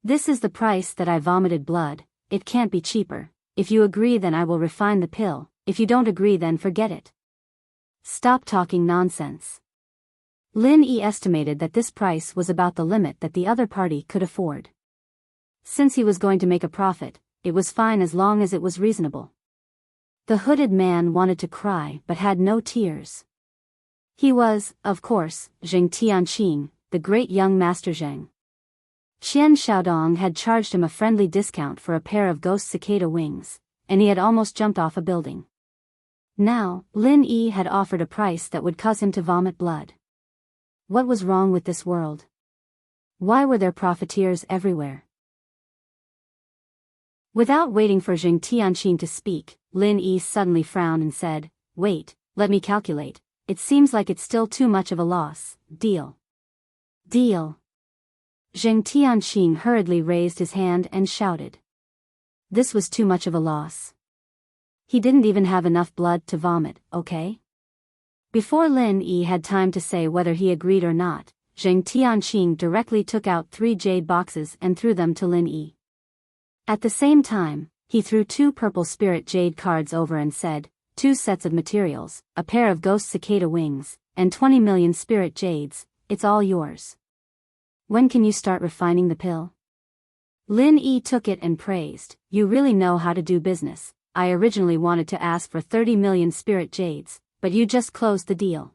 A: This is the price that I vomited blood, it can't be cheaper. If you agree then I will refine the pill, if you don't agree then forget it. Stop talking nonsense. Lin Yi estimated that this price was about the limit that the other party could afford. Since he was going to make a profit, it was fine as long as it was reasonable. The hooded man wanted to cry but had no tears. He was, of course, Zheng Tianqing, the great young master Zheng. Qian Xiaodong had charged him a friendly discount for a pair of ghost cicada wings, and he had almost jumped off a building. Now, Lin Yi had offered a price that would cause him to vomit blood. What was wrong with this world? Why were there profiteers everywhere? Without waiting for Zheng Tianqing to speak, Lin Yi suddenly frowned and said, "Wait, let me calculate. It seems like it's still too much of a loss. Deal." Deal. Zheng Tianqing hurriedly raised his hand and shouted. This was too much of a loss. He didn't even have enough blood to vomit, okay? Before Lin Yi had time to say whether he agreed or not, Zheng Tianqing directly took out 3 jade boxes and threw them to Lin Yi. At the same time, he threw 2 purple spirit jade cards over and said, 2 sets of materials, a pair of ghost cicada wings, and 20 million spirit jades, it's all yours. When can you start refining the pill? Lin Yi took it and praised, you really know how to do business. I originally wanted to ask for 30 million spirit jades, but you just closed the deal.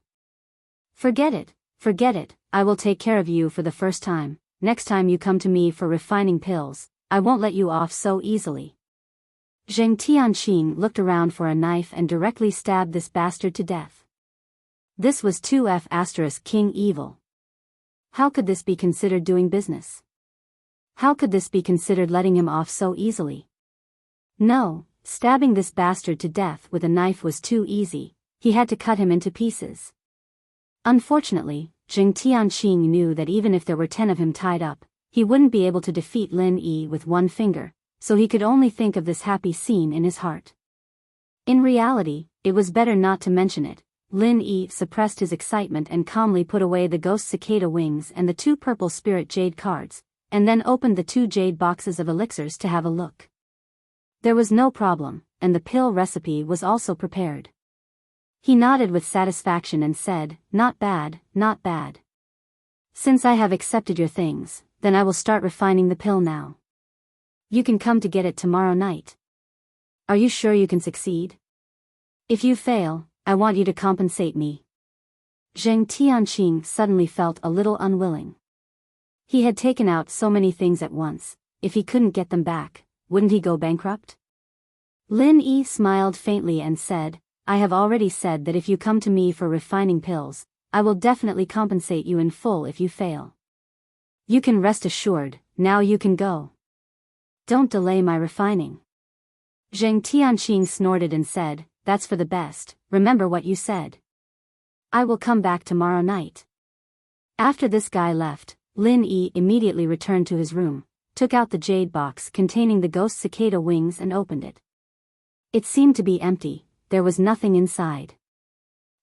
A: Forget it, I will take care of you for the first time. Next time you come to me for refining pills, I won't let you off so easily. Zheng Tianqing looked around for a knife and directly stabbed this bastard to death. This was 2F** King Evil. How could this be considered doing business? How could this be considered letting him off so easily? No, stabbing this bastard to death with a knife was too easy, he had to cut him into pieces. Unfortunately, Zheng Tianqing knew that even if there were 10 of him tied up, he wouldn't be able to defeat Lin Yi with one finger, so he could only think of this happy scene in his heart. In reality, it was better not to mention it. Lin Yi suppressed his excitement and calmly put away the ghost cicada wings and the 2 purple spirit jade cards, and then opened the 2 jade boxes of elixirs to have a look. There was no problem, and the pill recipe was also prepared. He nodded with satisfaction and said, not bad, not bad. Since I have accepted your things, then I will start refining the pill now. You can come to get it tomorrow night. Are you sure you can succeed? If you fail, I want you to compensate me. Zheng Tianqing suddenly felt a little unwilling. He had taken out so many things at once, if he couldn't get them back, wouldn't he go bankrupt? Lin Yi smiled faintly and said, I have already said that if you come to me for refining pills, I will definitely compensate you in full if you fail. You can rest assured, now you can go. Don't delay my refining. Zheng Tianqing snorted and said, that's for the best, remember what you said. I will come back tomorrow night. After this guy left, Lin Yi immediately returned to his room, took out the jade box containing the ghost cicada wings and opened it. It seemed to be empty, there was nothing inside.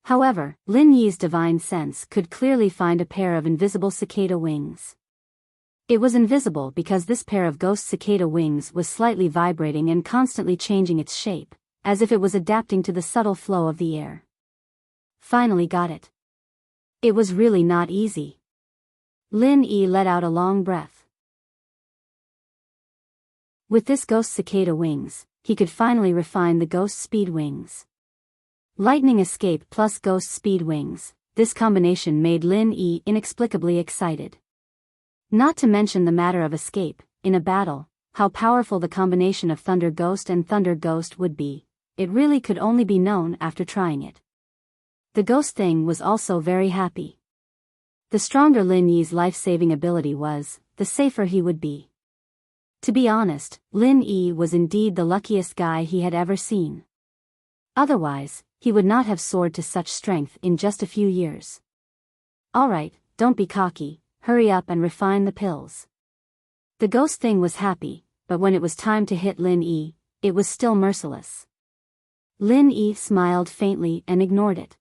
A: However, Lin Yi's divine sense could clearly find a pair of invisible cicada wings. It was invisible because this pair of ghost cicada wings was slightly vibrating and constantly changing its shape, as if it was adapting to the subtle flow of the air. Finally got it. It was really not easy. Lin Yi let out a long breath. With this ghost cicada wings, he could finally refine the ghost speed wings. Lightning escape plus ghost speed wings, this combination made Lin Yi inexplicably excited. Not to mention the matter of escape, in a battle, how powerful the combination of Thunder Ghost and Thunder Ghost would be, it really could only be known after trying it. The ghost thing was also very happy. The stronger Lin Yi's life-saving ability was, the safer he would be. To be honest, Lin Yi was indeed the luckiest guy he had ever seen. Otherwise, he would not have soared to such strength in just a few years. Alright, don't be cocky, hurry up and refine the pills. The ghost thing was happy, but when it was time to hit Lin Yi, it was still merciless. Lin Yi smiled faintly and ignored it.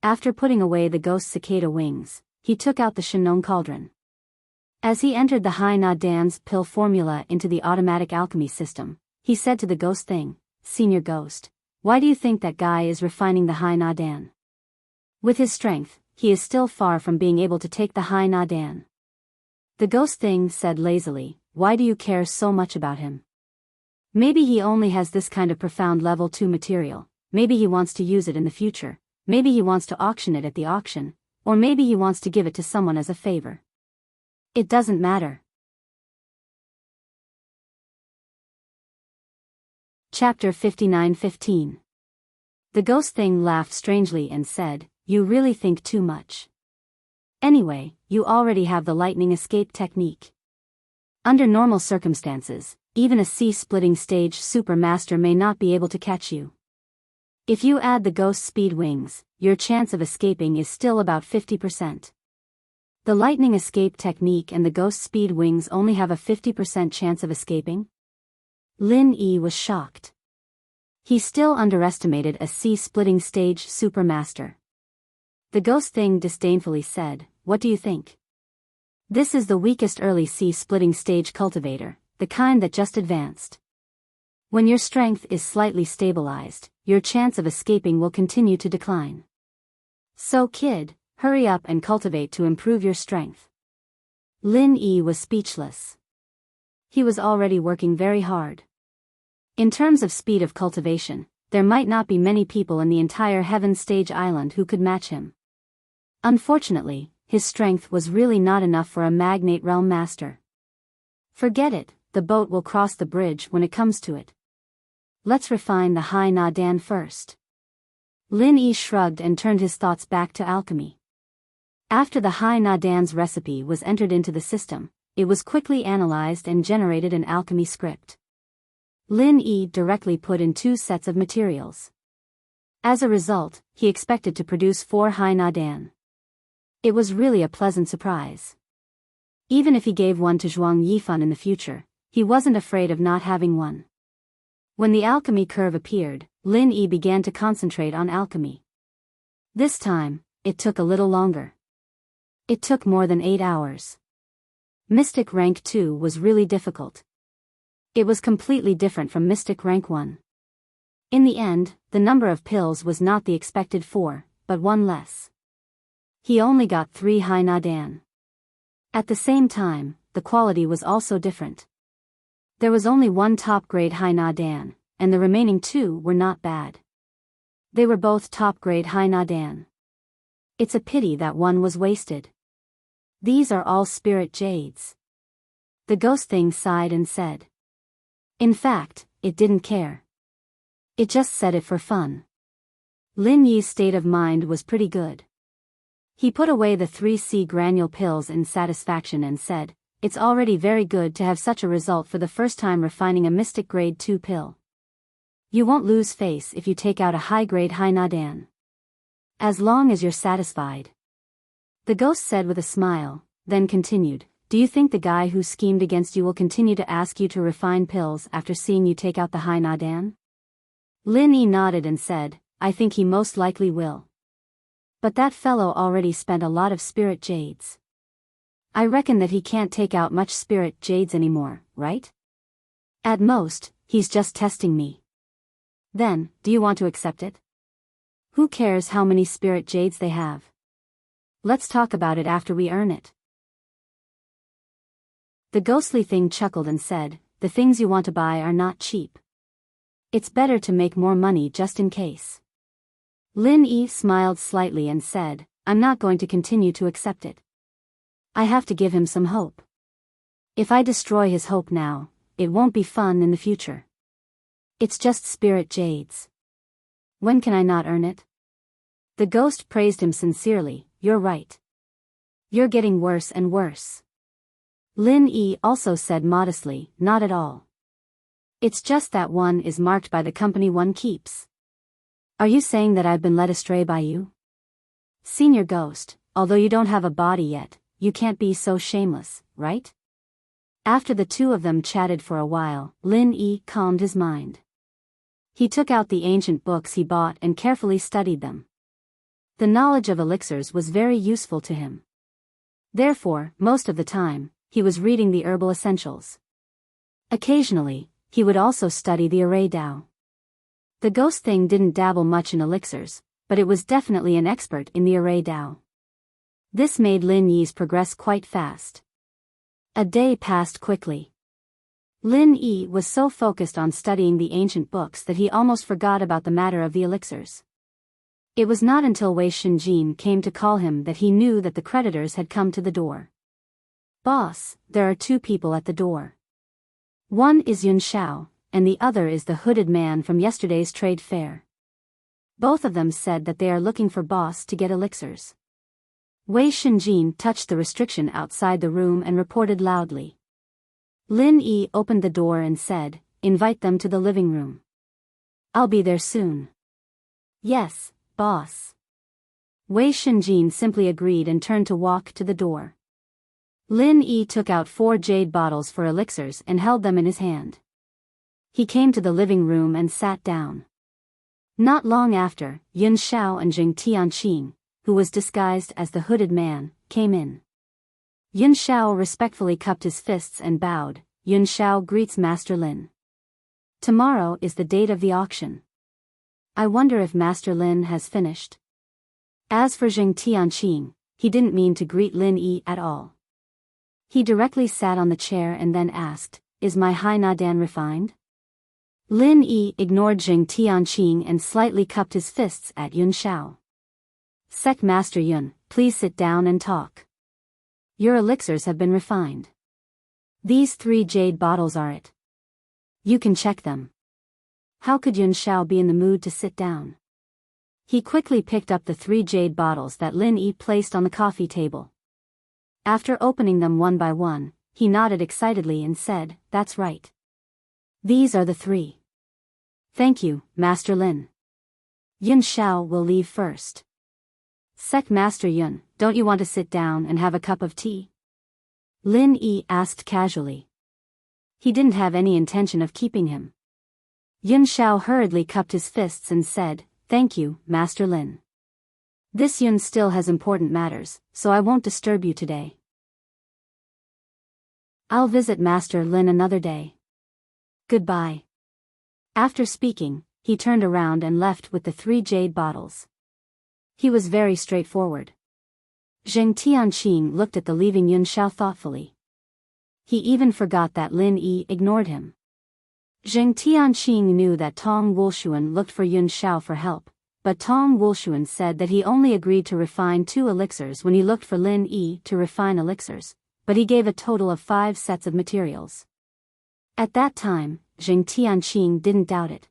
A: After putting away the ghost cicada wings, he took out the Shenong cauldron. As he entered the Hai Na Dan's pill formula into the automatic alchemy system, he said to the ghost thing, "Senior Ghost, why do you think that guy is refining the Hai Na Dan? With his strength, he is still far from being able to take the Hai Na Dan." The ghost thing said lazily, "Why do you care so much about him? Maybe he only has this kind of profound level 2 material, maybe he wants to use it in the future, maybe he wants to auction it at the auction, or maybe he wants to give it to someone as a favor. It doesn't matter." Chapter 59:15. The ghost thing laughed strangely and said, "You really think too much. Anyway, you already have the lightning escape technique. Under normal circumstances, even a C-splitting stage supermaster may not be able to catch you. If you add the ghost speed wings, your chance of escaping is still about 50%. The lightning escape technique and the ghost speed wings only have a 50% chance of escaping?" Lin Yi was shocked. He still underestimated a C-splitting stage supermaster. The ghost thing disdainfully said, "What do you think? This is the weakest early C-splitting stage cultivator, the kind that just advanced. When your strength is slightly stabilized, your chance of escaping will continue to decline. So kid, hurry up and cultivate to improve your strength." Lin Yi was speechless. He was already working very hard. In terms of speed of cultivation, there might not be many people in the entire Heaven Stage Island who could match him. Unfortunately, his strength was really not enough for a Magnate Realm Master. Forget it, the boat will cross the bridge when it comes to it. Let's refine the Hai Na Dan first. Lin Yi shrugged and turned his thoughts back to alchemy. After the Hai Na Dan's recipe was entered into the system, it was quickly analyzed and generated an alchemy script. Lin Yi directly put in 2 sets of materials. As a result, he expected to produce 4 Hai Na Dan. It was really a pleasant surprise. Even if he gave one to Zhuang Yifan in the future, he wasn't afraid of not having one. When the alchemy curve appeared, Lin Yi began to concentrate on alchemy. This time, it took a little longer. It took more than 8 hours. Mystic Rank 2 was really difficult. It was completely different from Mystic Rank 1. In the end, the number of pills was not the expected 4, but 1 less. He only got 3 Hai Na Dan. At the same time, the quality was also different. There was only 1 top-grade Hai Na Dan, and the remaining 2 were not bad. They were both top-grade Hai Na Dan. It's a pity that one was wasted. These are all spirit jades. The ghost thing sighed and said. In fact, it didn't care. It just said it for fun. Lin Yi's state of mind was pretty good. He put away the 3C granule pills in satisfaction and said, "It's already very good to have such a result for the first time refining a Mystic Grade 2 pill. You won't lose face if you take out a high-grade Hai Na Dan. As long as you're satisfied." The ghost said with a smile, then continued, "Do you think the guy who schemed against you will continue to ask you to refine pills after seeing you take out the Hai Na Dan?" Lin Yi nodded and said, "I think he most likely will. But that fellow already spent a lot of spirit jades. I reckon that he can't take out much spirit jades anymore, right? At most, he's just testing me. Then, do you want to accept it? Who cares how many spirit jades they have? Let's talk about it after we earn it." The ghostly thing chuckled and said, "The things you want to buy are not cheap. It's better to make more money just in case." Lin Yi smiled slightly and said, "I'm not going to continue to accept it. I have to give him some hope. If I destroy his hope now, it won't be fun in the future. It's just spirit jades. When can I not earn it?" The ghost praised him sincerely, "You're right. You're getting worse and worse." Lin Yi also said modestly, "Not at all. It's just that one is marked by the company one keeps." "Are you saying that I've been led astray by you? Senior Ghost, although you don't have a body yet, you can't be so shameless, right?" After the 2 of them chatted for a while, Lin Yi calmed his mind. He took out the ancient books he bought and carefully studied them. The knowledge of elixirs was very useful to him. Therefore, most of the time, he was reading the herbal essentials. Occasionally, he would also study the array Tao. The ghost thing didn't dabble much in elixirs, but it was definitely an expert in the array Tao. This made Lin Yi's progress quite fast. A day passed quickly. Lin Yi was so focused on studying the ancient books that he almost forgot about the matter of the elixirs. It was not until Wei Shenjin came to call him that he knew that the creditors had come to the door. "Boss, there are two people at the door. One is Yun Shao, and the other is the hooded man from yesterday's trade fair. Both of them said that they are looking for boss to get elixirs." Wei Shenjin touched the restriction outside the room and reported loudly. Lin Yi opened the door and said, "Invite them to the living room. I'll be there soon." "Yes, boss." Wei Shenjin simply agreed and turned to walk to the door. Lin Yi took out 4 jade bottles for elixirs and held them in his hand. He came to the living room and sat down. Not long after, Yun Shao and Jing Tianqing, who was disguised as the hooded man, came in. Yun Shao respectfully cupped his fists and bowed. "Yun Shao greets Master Lin. Tomorrow is the date of the auction. I wonder if Master Lin has finished." As for Jing Tianqing, he didn't mean to greet Lin Yi at all. He directly sat on the chair and then asked, "Is my Hai Na Dan refined?" Lin Yi ignored Jing Tianqing and slightly cupped his fists at Yun Shao. "Sec Master Yun, please sit down and talk. Your elixirs have been refined. These 3 jade bottles are it. You can check them." How could Yun Shao be in the mood to sit down? He quickly picked up the 3 jade bottles that Lin Yi placed on the coffee table. After opening them one by one, he nodded excitedly and said, "That's right. These are the 3. Thank you, Master Lin. Yun Shao will leave first." "Sec Master Yun, don't you want to sit down and have a cup of tea?" Lin Yi asked casually. He didn't have any intention of keeping him. Yun Shao hurriedly cupped his fists and said, "Thank you, Master Lin. This Yun still has important matters, so I won't disturb you today. I'll visit Master Lin another day. Goodbye." After speaking, he turned around and left with the 3 jade bottles. He was very straightforward. Zheng Tianqing looked at the leaving Yun Shao thoughtfully. He even forgot that Lin Yi ignored him. Zheng Tianqing knew that Tong Wushuan looked for Yun Shao for help, but Tong Wushuan said that he only agreed to refine 2 elixirs when he looked for Lin Yi to refine elixirs, but he gave a total of 5 sets of materials. At that time, Zheng Tianqing didn't doubt it.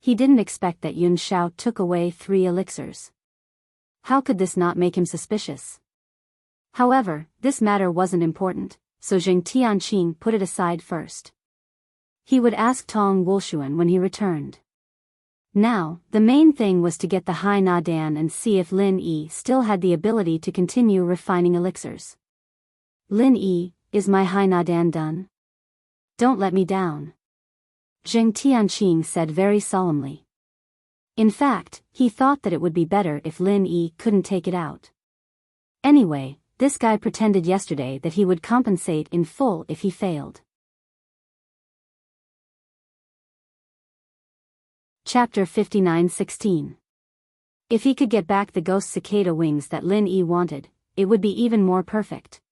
A: He didn't expect that Yun Shao took away 3 elixirs. How could this not make him suspicious? However, this matter wasn't important, so Zheng Tianqing put it aside first. He would ask Tong Wushuan when he returned. Now, the main thing was to get the Hai Na Dan and see if Lin Yi still had the ability to continue refining elixirs. "Lin Yi, is my Hai Na Dan done? Don't let me down," Zheng Tianqing said very solemnly. In fact, he thought that it would be better if Lin Yi couldn't take it out. Anyway, this guy pretended yesterday that he would compensate in full if he failed. Chapter 59:16. If he could get back the ghost cicada wings that Lin Yi wanted, it would be even more perfect.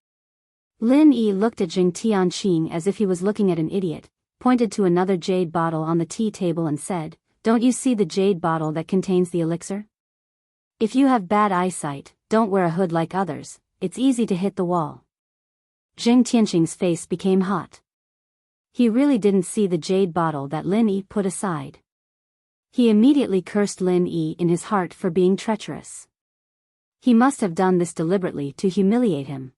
A: Lin Yi looked at Zheng Tianqing as if he was looking at an idiot, pointed to another jade bottle on the tea table and said, "Don't you see the jade bottle that contains the elixir? If you have bad eyesight, don't wear a hood like others, it's easy to hit the wall." Zheng Tianqing's face became hot. He really didn't see the jade bottle that Lin Yi put aside. He immediately cursed Lin Yi in his heart for being treacherous. He must have done this deliberately to humiliate him.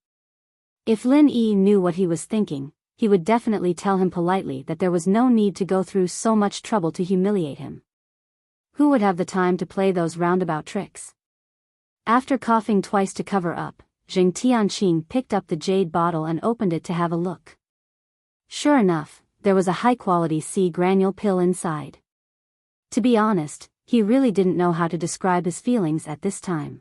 A: If Lin Yi knew what he was thinking, he would definitely tell him politely that there was no need to go through so much trouble to humiliate him. Who would have the time to play those roundabout tricks? After coughing twice to cover up, Zheng Tianqing picked up the jade bottle and opened it to have a look. Sure enough, there was a high-quality sea granule pill inside. To be honest, he really didn't know how to describe his feelings at this time.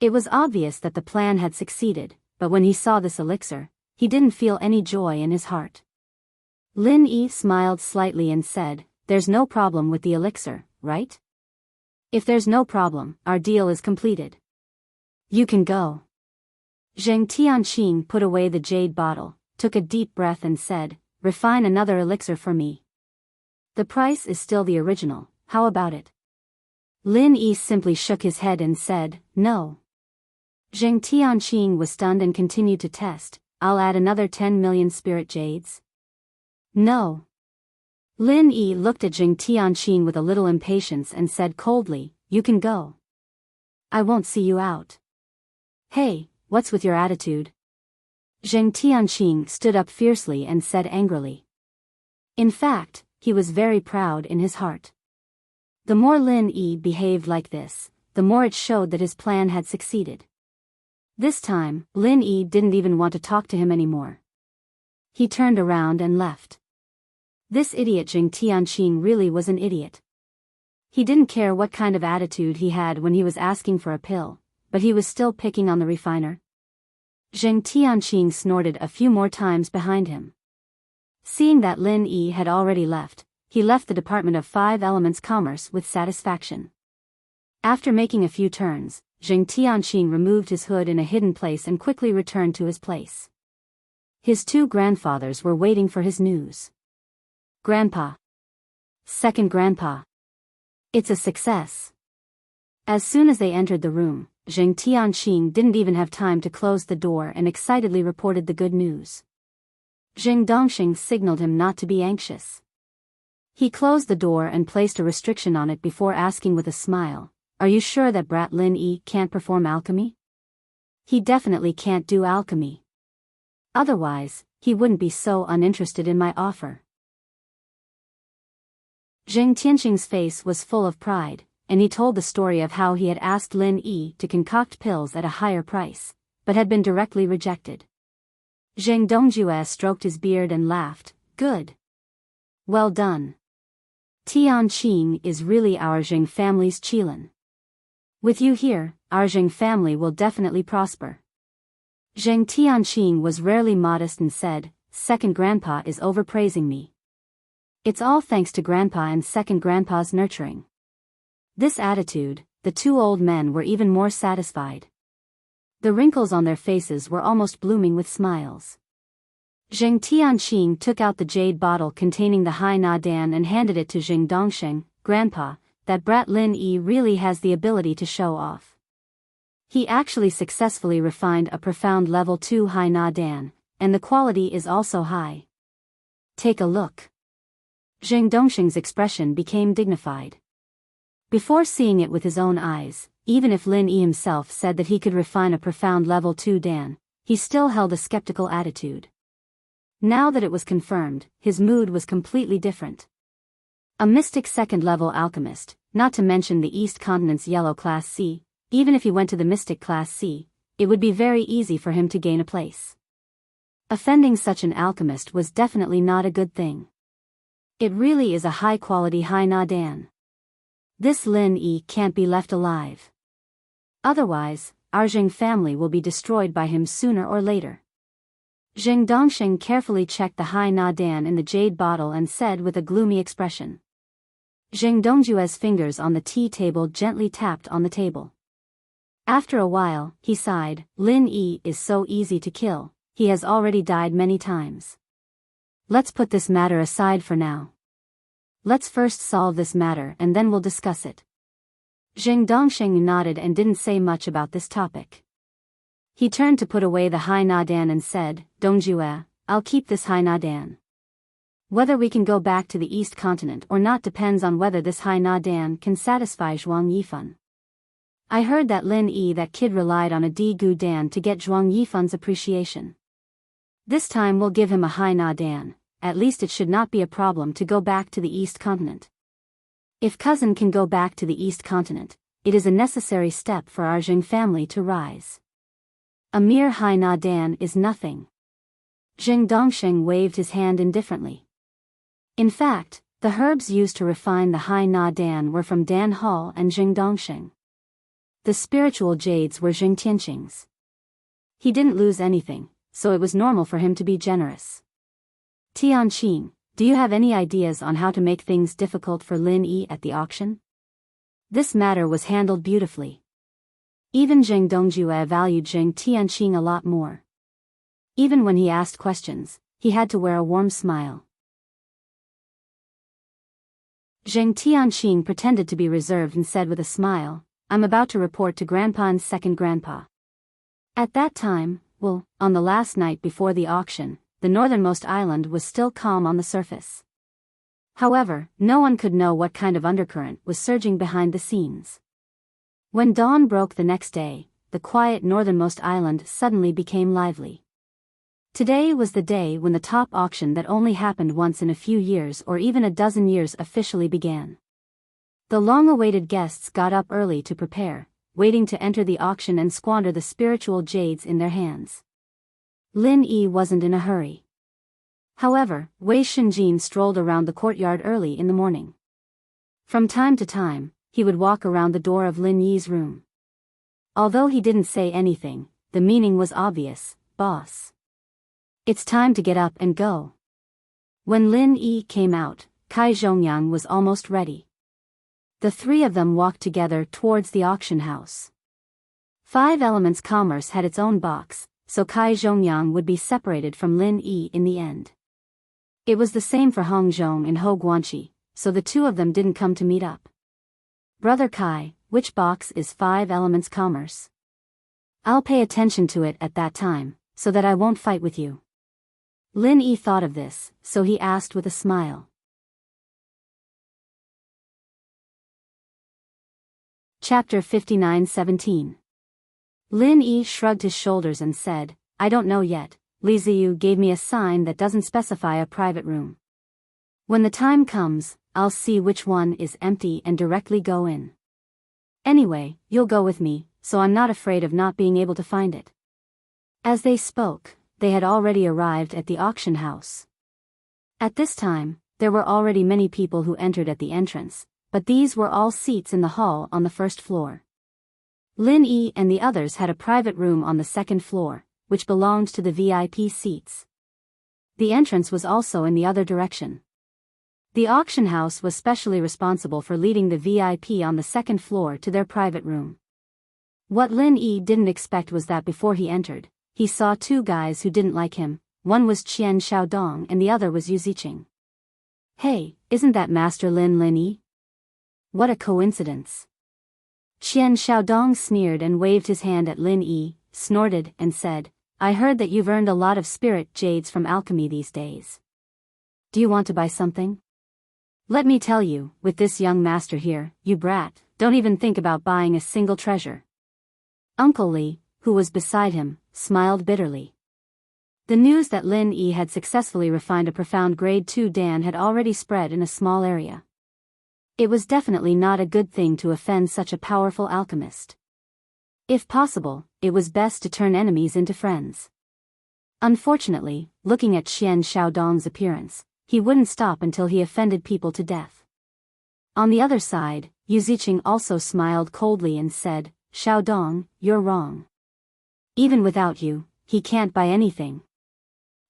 A: It was obvious that the plan had succeeded, but when he saw this elixir, he didn't feel any joy in his heart. Lin Yi smiled slightly and said, "There's no problem with the elixir, right? If there's no problem, our deal is completed. You can go." Zheng Tianqing put away the jade bottle, took a deep breath and said, "Refine another elixir for me. The price is still the original, how about it?" Lin Yi simply shook his head and said, "No." Zheng Tianqing was stunned and continued to test, "I'll add another 10 million spirit jades." "No." Lin Yi looked at Zheng Tianqing with a little impatience and said coldly, "You can go. I won't see you out." "Hey, what's with your attitude?" Zheng Tianqing stood up fiercely and said angrily. In fact, he was very proud in his heart. The more Lin Yi behaved like this, the more it showed that his plan had succeeded. This time, Lin Yi didn't even want to talk to him anymore. He turned around and left. This idiot Zheng Tianqing really was an idiot. He didn't care what kind of attitude he had when he was asking for a pill, but he was still picking on the refiner. Zheng Tianqing snorted a few more times behind him. Seeing that Lin Yi had already left, he left the Department of Five Elements Commerce with satisfaction. After making a few turns, Zheng Tianqing removed his hood in a hidden place and quickly returned to his place. His two grandfathers were waiting for his news. "Grandpa. Second grandpa. It's a success." As soon as they entered the room, Zheng Tianqing didn't even have time to close the door and excitedly reported the good news. Zheng Dongxing signaled him not to be anxious. He closed the door and placed a restriction on it before asking with a smile, "Are you sure that brat Lin Yi can't perform alchemy? He definitely can't do alchemy. Otherwise, he wouldn't be so uninterested in my offer." Zheng Tianqing's face was full of pride, and he told the story of how he had asked Lin Yi to concoct pills at a higher price, but had been directly rejected. Zheng Dongjue stroked his beard and laughed, "Good. Well done. Tianqing is really our Zheng family's Qilin. With you here, our Zheng family will definitely prosper." Zheng Tianqing was rarely modest and said, "Second grandpa is overpraising me. It's all thanks to grandpa and second grandpa's nurturing." This attitude, the two old men were even more satisfied. The wrinkles on their faces were almost blooming with smiles. Zheng Tianqing took out the jade bottle containing the Hai Na Dan and handed it to Zheng Dongxing. "Grandpa, that brat Lin Yi really has the ability to show off. He actually successfully refined a profound level 2 Hai Na Dan, and the quality is also high. Take a look." Zheng Dongxing's expression became dignified. Before seeing it with his own eyes, even if Lin Yi himself said that he could refine a profound level 2 Dan, he still held a skeptical attitude. Now that it was confirmed, his mood was completely different. A mystic second-level alchemist, not to mention the East Continent's yellow Class C, even if he went to the mystic Class C, it would be very easy for him to gain a place. Offending such an alchemist was definitely not a good thing. It really is a high-quality Hai Na Dan. This Lin Yi can't be left alive. Otherwise, our Zheng family will be destroyed by him sooner or later. Zheng Dongxing carefully checked the Hai Na Dan in the jade bottle and said with a gloomy expression. Zheng Dongjue's fingers on the tea table gently tapped on the table. After a while, he sighed, "Lin Yi is so easy to kill, he has already died many times. Let's put this matter aside for now. Let's first solve this matter and then we'll discuss it." Zheng Dongxing nodded and didn't say much about this topic. He turned to put away the Hai Na Dan and said, "Dongjue, I'll keep this Hai Na Dan. Whether we can go back to the East Continent or not depends on whether this Hai Na Dan can satisfy Zhuang Yifan. I heard that Lin Yi, that kid, relied on a Di Gu Dan to get Zhuang Yifan's appreciation. This time we'll give him a Hai Na Dan. At least it should not be a problem to go back to the East Continent. If cousin can go back to the East Continent, it is a necessary step for our Zheng family to rise. A mere Hai Na Dan is nothing." Zheng Dongxing waved his hand indifferently. In fact, The herbs used to refine the Hai Na Dan were from Dan Hall and Jing Dongsheng. The spiritual jades were Jing Tianqing's. He didn't lose anything, so it was normal for him to be generous. Tianqing, do you have any ideas on how to make things difficult for Lin Yi at the auction? This matter was handled beautifully. Even Zheng Dongjue valued Zheng Tianqing a lot more. Even when he asked questions, he had to wear a warm smile. Zheng Tianqing pretended to be reserved and said with a smile, I'm about to report to Grandpa and second Grandpa. At that time, on the last night before the auction, the northernmost island was still calm on the surface. However, no one could know what kind of undercurrent was surging behind the scenes. When dawn broke the next day, the quiet northernmost island suddenly became lively. Today was the day when the top auction that only happened once in a few years or even a dozen years officially began. The long-awaited guests got up early to prepare, waiting to enter the auction and squander the spiritual jades in their hands. Lin Yi wasn't in a hurry. However, Wei Shenjin strolled around the courtyard early in the morning. From time to time, he would walk around the door of Lin Yi's room. Although he didn't say anything, the meaning was obvious, boss. It's time to get up and go. When Lin Yi came out, Kai Zhongyang was almost ready. The three of them walked together towards the auction house. 5 Elements Commerce had its own box, so Kai Zhongyang would be separated from Lin Yi in the end. It was the same for Hong Zhong and Ho Guanqi, so the two of them didn't come to meet up. Brother Kai, which box is 5 Elements Commerce? I'll pay attention to it at that time, so that I won't fight with you. Lin Yi thought of this, so he asked with a smile. Chapter 59:17. Lin Yi shrugged his shoulders and said, I don't know yet. Li Ziyu gave me a sign that doesn't specify a private room. When the time comes, I'll see which one is empty and directly go in. Anyway, you'll go with me, so I'm not afraid of not being able to find it. As they spoke, they had already arrived at the auction house. At this time, there were already many people who entered at the entrance, but these were all seats in the hall on the first floor. Lin Yi and the others had a private room on the second floor, which belonged to the VIP seats. The entrance was also in the other direction. The auction house was specially responsible for leading the VIP on the second floor to their private room. What Lin Yi didn't expect was that before he entered, he saw 2 guys who didn't like him. One was Qian Xiaodong and the other was Yu Ziqing. Hey, isn't that Master Lin Yi? What a coincidence. Qian Xiaodong sneered and waved his hand at Lin Yi, snorted, and said, I heard that you've earned a lot of spirit jades from alchemy these days. Do you want to buy something? Let me tell you, with this young master here, you brat, don't even think about buying a single treasure. Uncle Li, who was beside him, smiled bitterly. The news that Lin Yi had successfully refined a profound grade 2 Dan had already spread in a small area. It was definitely not a good thing to offend such a powerful alchemist. If possible, it was best to turn enemies into friends. Unfortunately, looking at Qian Xiaodong's appearance, he wouldn't stop until he offended people to death. On the other side, Yu Ziqing also smiled coldly and said, Xiaodong, you're wrong. Even without you, he can't buy anything.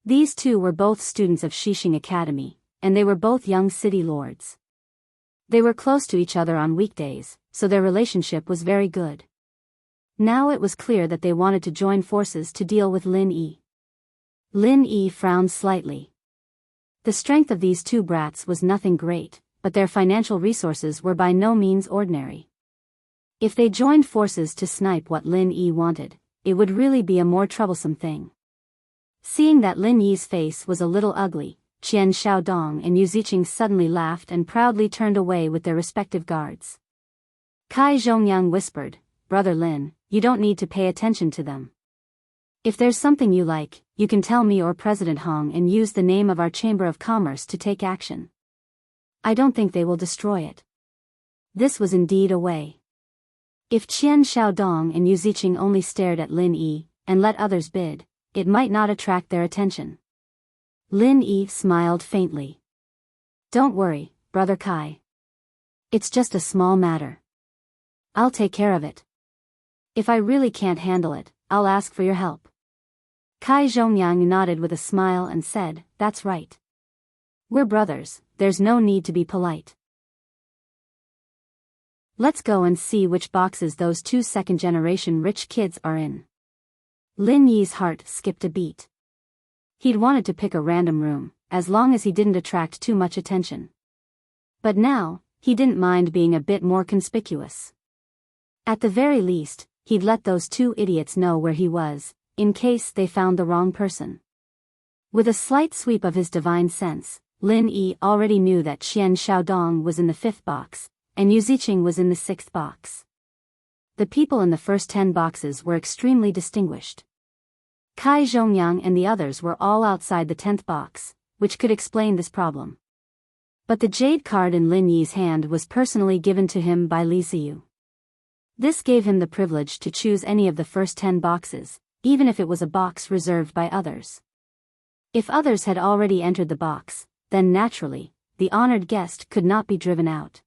A: These two were both students of Xixing Academy, and they were both young city lords. They were close to each other on weekdays, so their relationship was very good. Now it was clear that they wanted to join forces to deal with Lin Yi. Lin Yi frowned slightly. The strength of these 2 brats was nothing great, but their financial resources were by no means ordinary. If they joined forces to snipe what Lin Yi wanted, it would really be a more troublesome thing. Seeing that Lin Yi's face was a little ugly, Qian Xiaodong and Yu Ziqing suddenly laughed and proudly turned away with their respective guards. Kai Zhongyang whispered, Brother Lin, you don't need to pay attention to them. If there's something you like, you can tell me or President Hong and use the name of our Chamber of Commerce to take action. I don't think they will destroy it. This was indeed a way. If Qian Xiaodong and Yu Ziqing only stared at Lin Yi, and let others bid, it might not attract their attention. Lin Yi smiled faintly. Don't worry, Brother Kai. It's just a small matter. I'll take care of it. If I really can't handle it, I'll ask for your help. Kai Zhongyang nodded with a smile and said, that's right. We're brothers, there's no need to be polite. Let's go and see which boxes those two second-generation rich kids are in. Lin Yi's heart skipped a beat. He'd wanted to pick a random room, as long as he didn't attract too much attention. But now, he didn't mind being a bit more conspicuous. At the very least, he'd let those two idiots know where he was, in case they found the wrong person. With a slight sweep of his divine sense, Lin Yi already knew that Qian Xiaodong was in the 5th box, and Yu Ziqing was in the 6th box. The people in the first 10 boxes were extremely distinguished. Kai Zhongyang and the others were all outside the 10th box, which could explain this problem. But the jade card in Lin Yi's hand was personally given to him by Li Ziyu. This gave him the privilege to choose any of the first 10 boxes, even if it was a box reserved by others. If others had already entered the box, then naturally, the honored guest could not be driven out.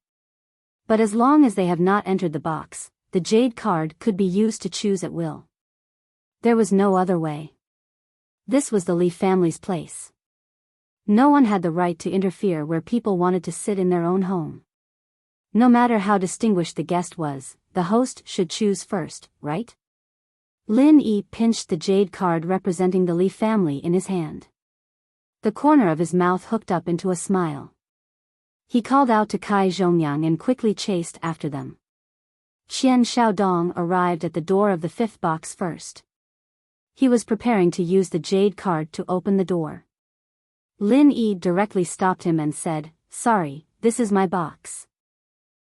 A: But as long as they have not entered the box, the jade card could be used to choose at will. There was no other way. This was the Li family's place. No one had the right to interfere where people wanted to sit in their own home. No matter how distinguished the guest was, the host should choose first, right? Lin Yi pinched the jade card representing the Li family in his hand. The corner of his mouth hooked up into a smile. He called out to Kai Zhongyang and quickly chased after them. Qian Xiaodong arrived at the door of the 5th box first. He was preparing to use the jade card to open the door. Lin Yi directly stopped him and said, sorry, this is my box.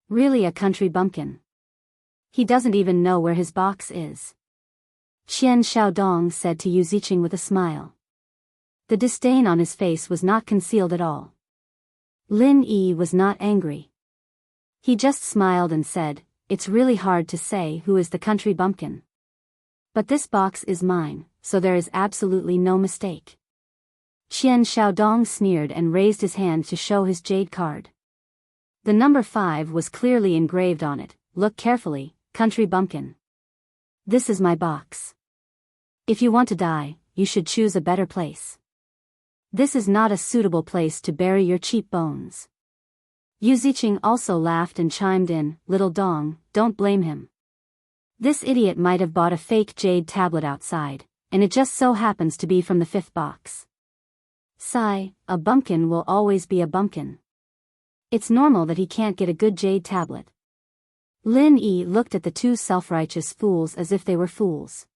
A: Really a country bumpkin. He doesn't even know where his box is. Qian Xiaodong said to Yu Ziqing with a smile. The disdain on his face was not concealed at all. Lin Yi was not angry. He just smiled and said, it's really hard to say who is the country bumpkin. But this box is mine, so there is absolutely no mistake. Qian Xiaodong sneered and raised his hand to show his jade card. The number 5 was clearly engraved on it. Look carefully, country bumpkin. This is my box. If you want to die, you should choose a better place. This is not a suitable place to bury your cheap bones. Yu Ziqing also laughed and chimed in, little Dong, don't blame him. This idiot might have bought a fake jade tablet outside, and it just so happens to be from the 5th box. Sigh, a bumpkin will always be a bumpkin. It's normal that he can't get a good jade tablet. Lin Yi looked at the two self-righteous fools as if they were fools.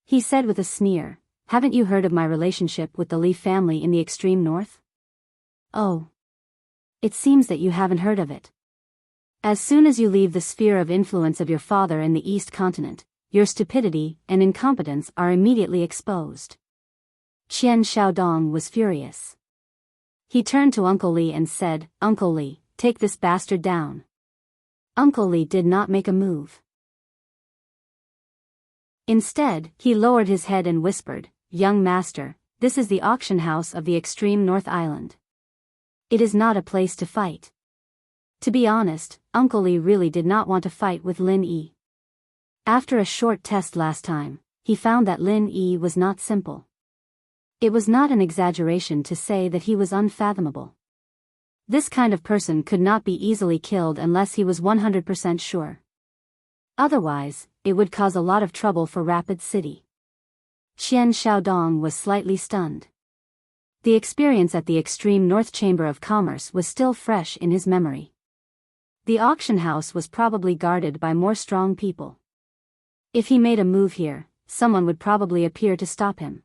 A: He said with a sneer, haven't you heard of my relationship with the Li family in the extreme north? Oh. It seems that you haven't heard of it. As soon as you leave the sphere of influence of your father in the East continent, your stupidity and incompetence are immediately exposed. Qian Xiaodong was furious. He turned to Uncle Li and said, Uncle Li, take this bastard down. Uncle Li did not make a move. Instead, he lowered his head and whispered, young master, this is the auction house of the extreme North Island. It is not a place to fight. To be honest, Uncle Li really did not want to fight with Lin Yi. After a short test last time, he found that Lin Yi was not simple. It was not an exaggeration to say that he was unfathomable. This kind of person could not be easily killed unless he was 100% sure. Otherwise, it would cause a lot of trouble for Rapid City. Qian Xiaodong was slightly stunned. The experience at the extreme North Chamber of Commerce was still fresh in his memory. The auction house was probably guarded by more strong people. If he made a move here, someone would probably appear to stop him.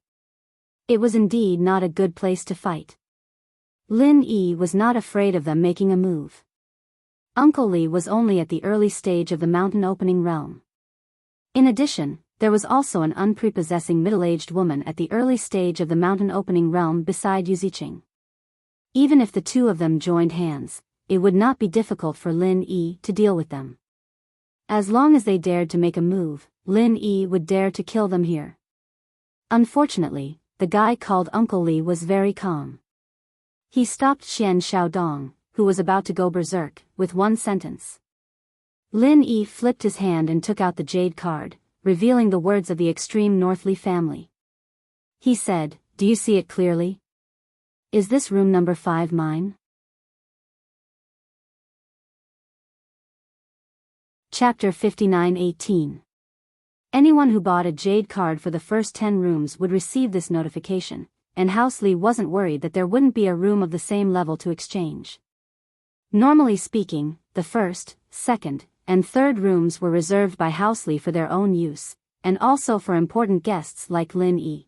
A: It was indeed not a good place to fight. Lin Yi was not afraid of them making a move. Uncle Li was only at the early stage of the mountain opening realm. In addition, there was also an unprepossessing middle-aged woman at the early stage of the mountain opening realm beside Yu Ziqing. Even if the two of them joined hands, it would not be difficult for Lin Yi to deal with them. As long as they dared to make a move, Lin Yi would dare to kill them here. Unfortunately, the guy called Uncle Li was very calm. He stopped Qian Xiaodong, who was about to go berserk, with one sentence. Lin Yi flipped his hand and took out the jade card, revealing the words of the extreme North Li family. He said, "Do you see it clearly? Is this room number 5 mine?" Chapter 59:18. Anyone who bought a jade card for the first 10 rooms would receive this notification, and House Li wasn't worried that there wouldn't be a room of the same level to exchange. Normally speaking, the first, second, and third rooms were reserved by House Li for their own use, and also for important guests like Lin Yi.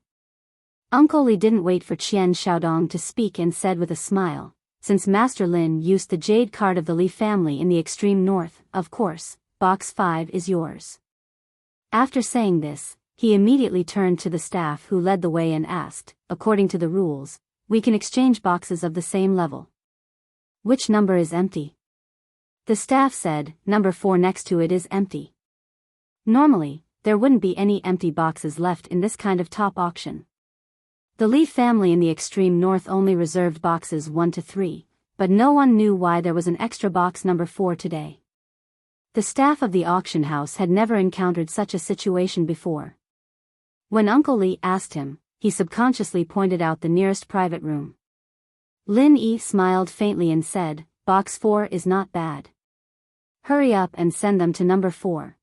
A: Uncle Li didn't wait for Qian Xiaodong to speak and said with a smile, "Since Master Lin used the jade card of the Li family in the extreme north, of course, box 5 is yours." After saying this, he immediately turned to the staff who led the way and asked, "According to the rules, we can exchange boxes of the same level. Which number is empty?" The staff said, "Number 4 next to it is empty." Normally, there wouldn't be any empty boxes left in this kind of top auction. The Li family in the extreme north only reserved boxes 1 to 3, but no one knew why there was an extra box number 4 today. The staff of the auction house had never encountered such a situation before. When Uncle Li asked him, he subconsciously pointed out the nearest private room. Lin Yi smiled faintly and said, "Box 4 is not bad. Hurry up and send them to number 4.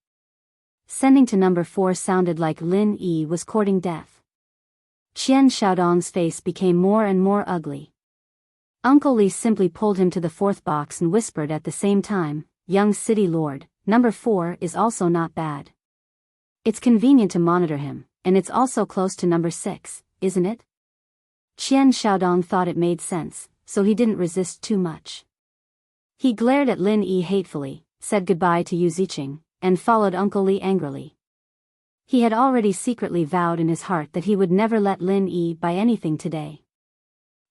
A: Sending to number 4 sounded like Lin Yi was courting death. Qian Xiaodong's face became more and more ugly. Uncle Li simply pulled him to the 4th box and whispered at the same time, "Young city lord, number 4 is also not bad. It's convenient to monitor him, and it's also close to number 6, isn't it?" Qian Xiaodong thought it made sense, so he didn't resist too much. He glared at Lin Yi hatefully, said goodbye to Yu Ziqing, and followed Uncle Li angrily. He had already secretly vowed in his heart that he would never let Lin Yi buy anything today.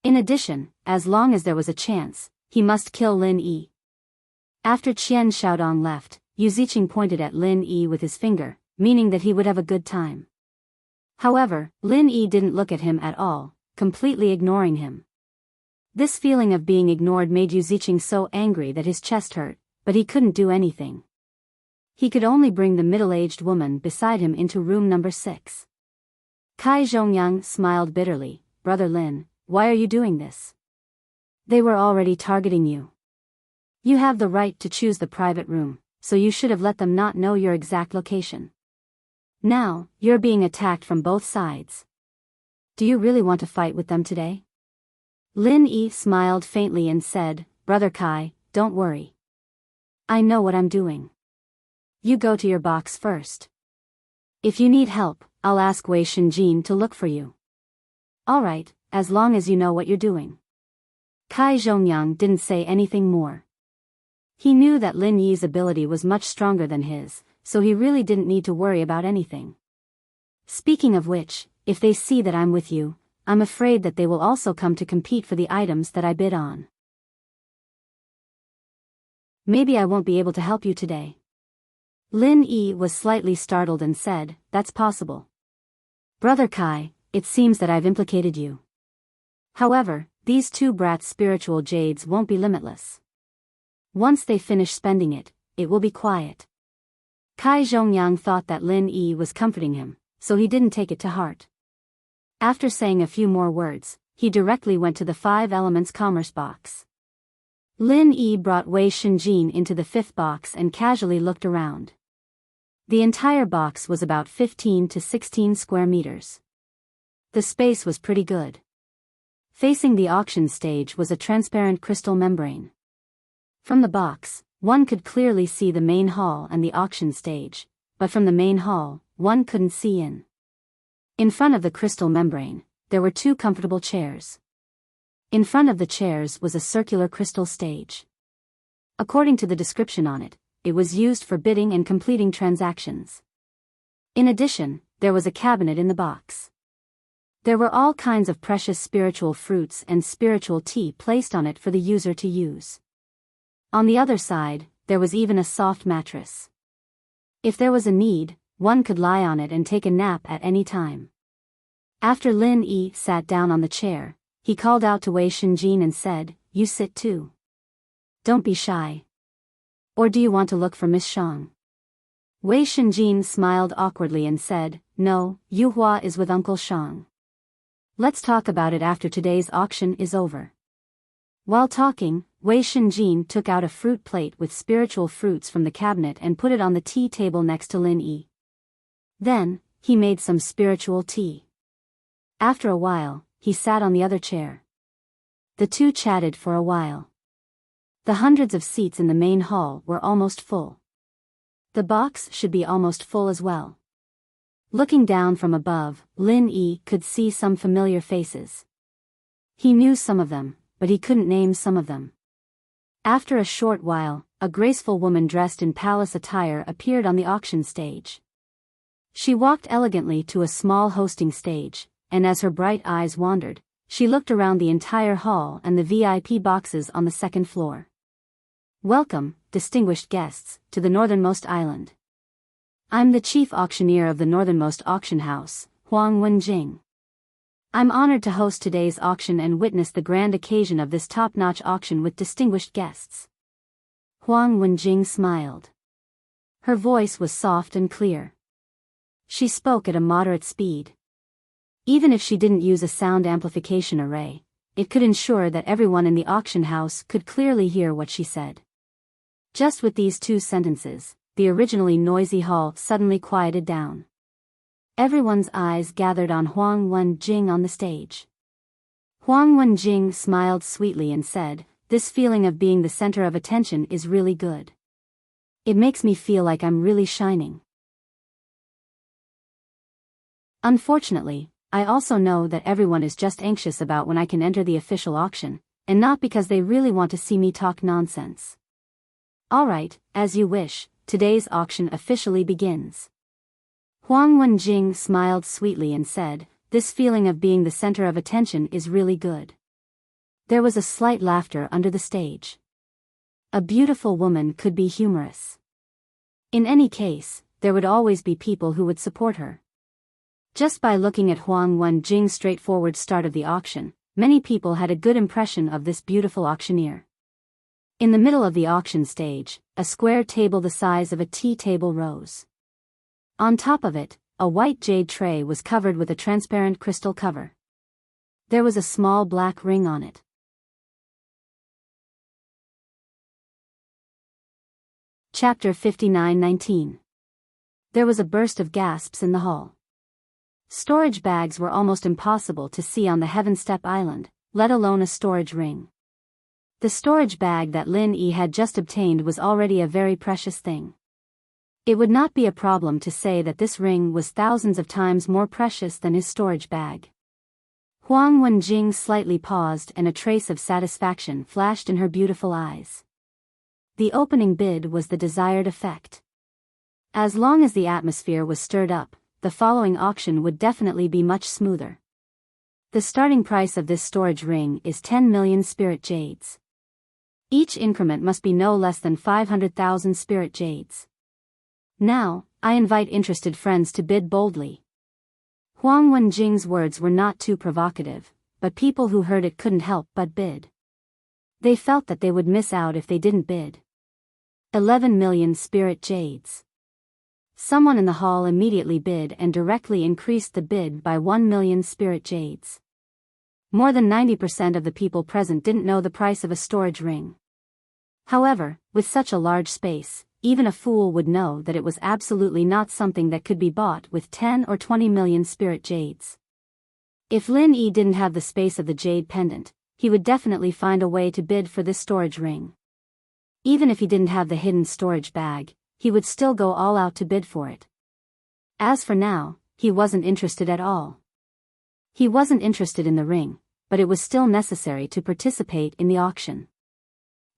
A: In addition, as long as there was a chance, he must kill Lin Yi. After Qian Xiaodong left, Yu Ziqing pointed at Lin Yi with his finger, meaning that he would have a good time. However, Lin Yi didn't look at him at all, completely ignoring him. This feeling of being ignored made Yu Ziqing so angry that his chest hurt, but he couldn't do anything. He could only bring the middle-aged woman beside him into room number 6. Kai Zhongyang smiled bitterly, "Brother Lin, why are you doing this? They were already targeting you. You have the right to choose the private room, so you should have let them not know your exact location. Now, you're being attacked from both sides. Do you really want to fight with them today?" Lin Yi smiled faintly and said, "Brother Kai, don't worry. I know what I'm doing. You go to your box first. If you need help, I'll ask Wei Shinjin to look for you." "Alright, as long as you know what you're doing." Kai Zhongyang didn't say anything more. He knew that Lin Yi's ability was much stronger than his, so he really didn't need to worry about anything. "Speaking of which, if they see that I'm with you, I'm afraid that they will also come to compete for the items that I bid on. Maybe I won't be able to help you today." Lin Yi was slightly startled and said, "That's possible. Brother Kai, it seems that I've implicated you. However, these 2 brats' spiritual jades won't be limitless. Once they finish spending it, it will be quiet." Kai Zhongyang thought that Lin Yi was comforting him, so he didn't take it to heart. After saying a few more words, he directly went to the 5 elements commerce box. Lin Yi brought Wei Shinjin into the 5th box and casually looked around. The entire box was about 15 to 16 square meters. The space was pretty good. Facing the auction stage was a transparent crystal membrane. From the box, one could clearly see the main hall and the auction stage, but from the main hall, one couldn't see in. In front of the crystal membrane, there were 2 comfortable chairs. In front of the chairs was a circular crystal stage. According to the description on it, it was used for bidding and completing transactions. In addition, there was a cabinet in the box. There were all kinds of precious spiritual fruits and spiritual tea placed on it for the user to use. On the other side, there was even a soft mattress. If there was a need, one could lie on it and take a nap at any time. After Lin Yi sat down on the chair, he called out to Wei Shinjin and said, "You sit too." Don't be shy. Or do you want to look for Miss Shang? Wei Shenjin smiled awkwardly and said, No, Yu Hua is with Uncle Shang. Let's talk about it after today's auction is over. While talking, Wei Shenjin took out a fruit plate with spiritual fruits from the cabinet and put it on the tea table next to Lin Yi. Then, he made some spiritual tea. After a while, he sat on the other chair. The two chatted for a while. The hundreds of seats in the main hall were almost full. The box should be almost full as well. Looking down from above, Lin Yi could see some familiar faces. He knew some of them, but he couldn't name some of them. After a short while, a graceful woman dressed in palace attire appeared on the auction stage. She walked elegantly to a small hosting stage, and as her bright eyes wandered, she looked around the entire hall and the VIP boxes on the second floor. Welcome, distinguished guests, to the northernmost island. I'm the chief auctioneer of the northernmost auction house, Huang Wenjing. I'm honored to host today's auction and witness the grand occasion of this top-notch auction with distinguished guests. Huang Wenjing smiled. Her voice was soft and clear. She spoke at a moderate speed. Even if she didn't use a sound amplification array, it could ensure that everyone in the auction house could clearly hear what she said. Just with these two sentences, the originally noisy hall suddenly quieted down. Everyone's eyes gathered on Huang Wenjing on the stage. Huang Wenjing smiled sweetly and said, This feeling of being the center of attention is really good. It makes me feel like I'm really shining. Unfortunately, I also know that everyone is just anxious about when I can enter the official auction, and not because they really want to see me talk nonsense. Alright, as you wish, today's auction officially begins. Huang Wenjing smiled sweetly and said, This feeling of being the center of attention is really good. There was a slight laughter under the stage. A beautiful woman could be humorous. In any case, there would always be people who would support her. Just by looking at Huang Wenjing's straightforward start of the auction, many people had a good impression of this beautiful auctioneer. In the middle of the auction stage, a square table the size of a tea table rose. On top of it, a white jade tray was covered with a transparent crystal cover. There was a small black ring on it. Chapter 59:19. There was a burst of gasps in the hall. Storage bags were almost impossible to see on the Heaven Step Island, let alone a storage ring. The storage bag that Lin Yi had just obtained was already a very precious thing. It would not be a problem to say that this ring was thousands of times more precious than his storage bag. Huang Wenjing slightly paused and a trace of satisfaction flashed in her beautiful eyes. The opening bid was the desired effect. As long as the atmosphere was stirred up, the following auction would definitely be much smoother. The starting price of this storage ring is 10 million spirit jades. Each increment must be no less than 500,000 spirit jades. Now, I invite interested friends to bid boldly. Huang Wenjing's words were not too provocative, but people who heard it couldn't help but bid. They felt that they would miss out if they didn't bid. 11 million spirit jades. Someone in the hall immediately bid and directly increased the bid by 1 million spirit jades. More than 90% of the people present didn't know the price of a storage ring. However, with such a large space, even a fool would know that it was absolutely not something that could be bought with 10 or 20 million spirit jades. If Lin Yi didn't have the space of the jade pendant, he would definitely find a way to bid for this storage ring. Even if he didn't have the hidden storage bag, he would still go all out to bid for it. As for now, he wasn't interested at all. He wasn't interested in the ring, but it was still necessary to participate in the auction.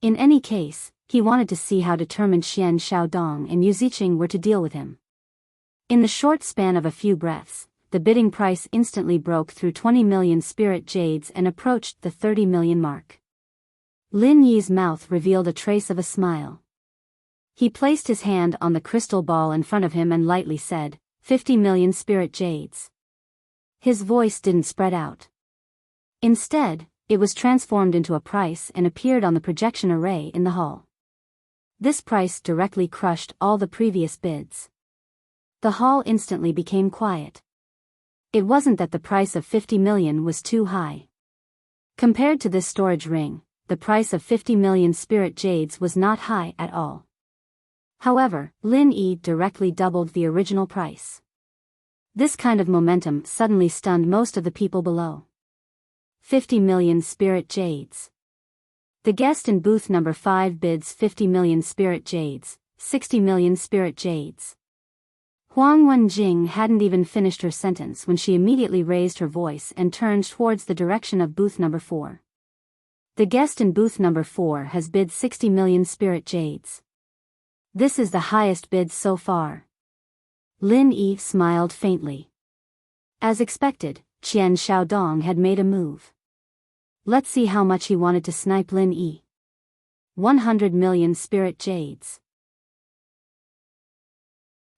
A: In any case, he wanted to see how determined Xian Xiaodong and Yu Ziqing were to deal with him. In the short span of a few breaths, the bidding price instantly broke through 20 million spirit jades and approached the 30 million mark. Lin Yi's mouth revealed a trace of a smile. He placed his hand on the crystal ball in front of him and lightly said, 50 million spirit jades. His voice didn't spread out. Instead, it was transformed into a price and appeared on the projection array in the hall. This price directly crushed all the previous bids. The hall instantly became quiet. It wasn't that the price of 50 million was too high. Compared to this storage ring, the price of 50 million spirit jades was not high at all. However, Lin Yi directly doubled the original price. This kind of momentum suddenly stunned most of the people below. 50 million spirit jades. The guest in booth number 5 bids 50 million spirit jades, 60 million spirit jades. Huang Wenjing hadn't even finished her sentence when she immediately raised her voice and turned towards the direction of booth number 4. The guest in booth number 4 has bid 60 million spirit jades. This is the highest bid so far. Lin Yi smiled faintly. As expected, Qian Xiaodong had made a move. Let's see how much he wanted to snipe Lin Yi. 100 million spirit jades.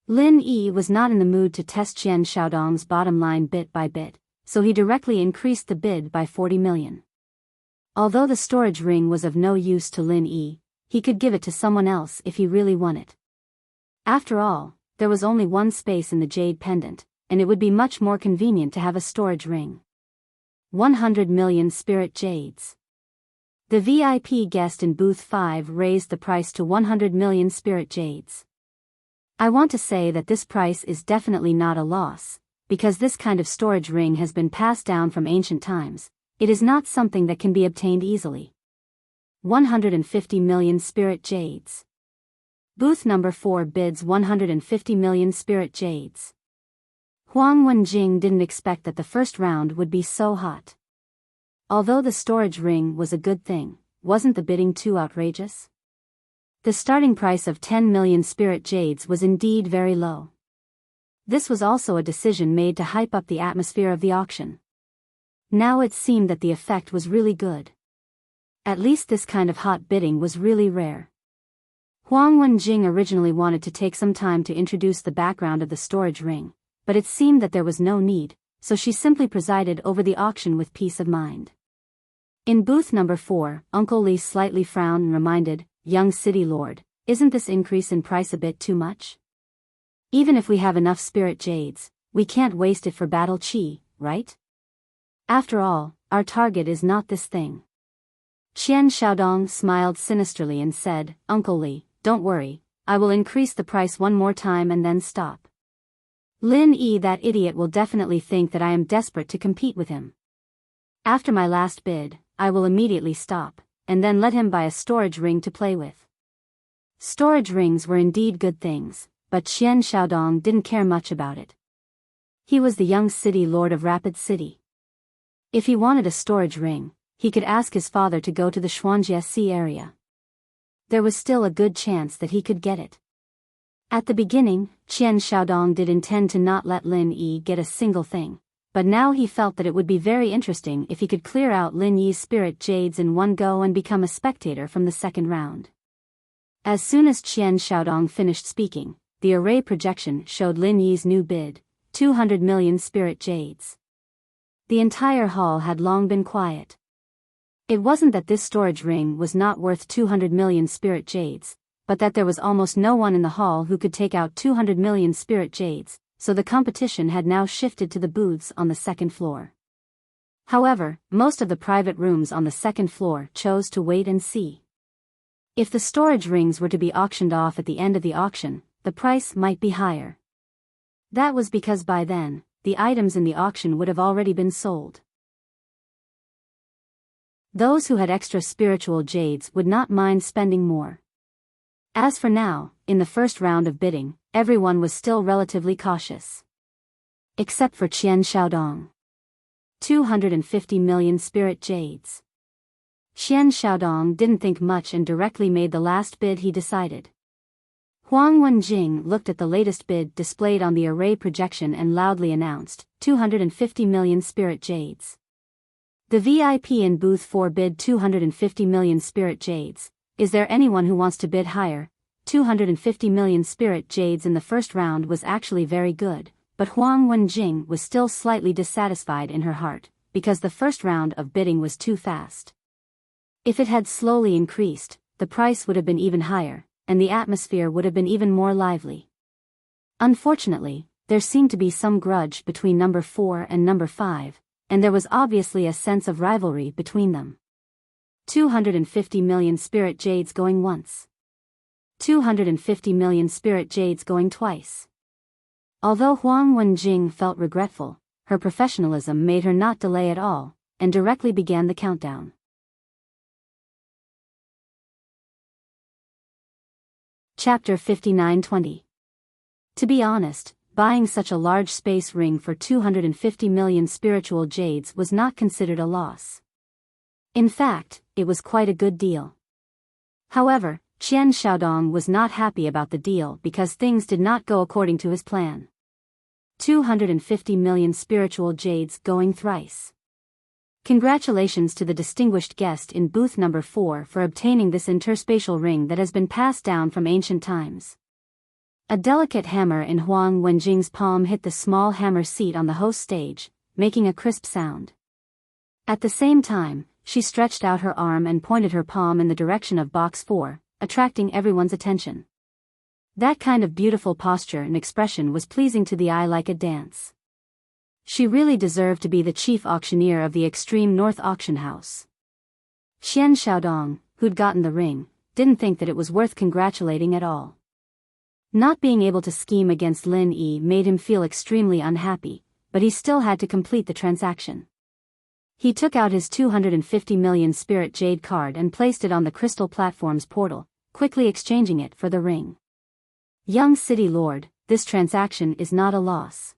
A: Lin Yi was not in the mood to test Qian Xiaodong's bottom line bit by bit, so he directly increased the bid by 40 million. Although the storage ring was of no use to Lin Yi, he could give it to someone else if he really won it. After all, there was only one space in the jade pendant, and it would be much more convenient to have a storage ring. 100 million spirit jades. The VIP guest in booth 5 raised the price to 100 million spirit jades. I want to say that this price is definitely not a loss, because this kind of storage ring has been passed down from ancient times. It is not something that can be obtained easily. 150 million spirit jades. Booth number 4 bids 150 million spirit jades. Huang Wenjing didn't expect that the first round would be so hot. Although the storage ring was a good thing, wasn't the bidding too outrageous? The starting price of 10 million spirit jades was indeed very low. This was also a decision made to hype up the atmosphere of the auction. Now it seemed that the effect was really good. At least this kind of hot bidding was really rare. Huang Wenjing originally wanted to take some time to introduce the background of the storage ring, but it seemed that there was no need, so she simply presided over the auction with peace of mind. In booth number 4, Uncle Li slightly frowned and reminded, "Young city lord, isn't this increase in price a bit too much? Even if we have enough spirit jades, we can't waste it for battle chi, right? After all, our target is not this thing." Qian Xiaodong smiled sinisterly and said, "Uncle Li, don't worry, I will increase the price one more time and then stop. Lin Yi, that idiot, will definitely think that I am desperate to compete with him. After my last bid, I will immediately stop, and then let him buy a storage ring to play with." Storage rings were indeed good things, but Qian Xiaodong didn't care much about it. He was the young city lord of Rapid City. If he wanted a storage ring, he could ask his father to go to the Xuanjie Sea area. There was still a good chance that he could get it. At the beginning, Qian Xiaodong did intend to not let Lin Yi get a single thing, but now he felt that it would be very interesting if he could clear out Lin Yi's spirit jades in one go and become a spectator from the second round. As soon as Qian Xiaodong finished speaking, the array projection showed Lin Yi's new bid, 200 million spirit jades. The entire hall had long been quiet. It wasn't that this storage ring was not worth 200 million spirit jades, but that there was almost no one in the hall who could take out 200 million spirit jades, so the competition had now shifted to the booths on the second floor. However, most of the private rooms on the second floor chose to wait and see. If the storage rings were to be auctioned off at the end of the auction, the price might be higher. That was because by then, the items in the auction would have already been sold. Those who had extra spiritual jades would not mind spending more. As for now, in the first round of bidding, everyone was still relatively cautious. Except for Qian Xiaodong. 250 million spirit jades. Qian Xiaodong didn't think much and directly made the last bid he decided. Huang Wenjing looked at the latest bid displayed on the array projection and loudly announced, 250 million spirit jades. The VIP in booth 4 bid 250 million spirit jades. Is there anyone who wants to bid higher? 250 million spirit jades in the first round was actually very good, but Huang Wenjing was still slightly dissatisfied in her heart. because the first round of bidding was too fast. If it had slowly increased, the price would have been even higher, and the atmosphere would have been even more lively. Unfortunately, there seemed to be some grudge between number 4 and number 5, and there was obviously a sense of rivalry between them. 250 million spirit jades going once. 250 million spirit jades going twice. Although Huang Wenjing felt regretful, her professionalism made her not delay at all, and directly began the countdown. Chapter 59:20. To be honest, buying such a large space ring for 250 million spiritual jades was not considered a loss. In fact, it was quite a good deal. However, Qian Xiaodong was not happy about the deal because things did not go according to his plan. 250 million spiritual jades going thrice. Congratulations to the distinguished guest in booth number 4 for obtaining this interspatial ring that has been passed down from ancient times. A delicate hammer in Huang Wenjing's palm hit the small hammer seat on the host stage, making a crisp sound. At the same time, she stretched out her arm and pointed her palm in the direction of box 4, attracting everyone's attention. That kind of beautiful posture and expression was pleasing to the eye like a dance. She really deserved to be the chief auctioneer of the extreme North Auction House. Qian Xiaodong, who'd gotten the ring, didn't think that it was worth congratulating at all. Not being able to scheme against Lin Yi made him feel extremely unhappy, but he still had to complete the transaction. He took out his 250 million spirit jade card and placed it on the crystal platform's portal, quickly exchanging it for the ring. Young city lord, this transaction is not a loss.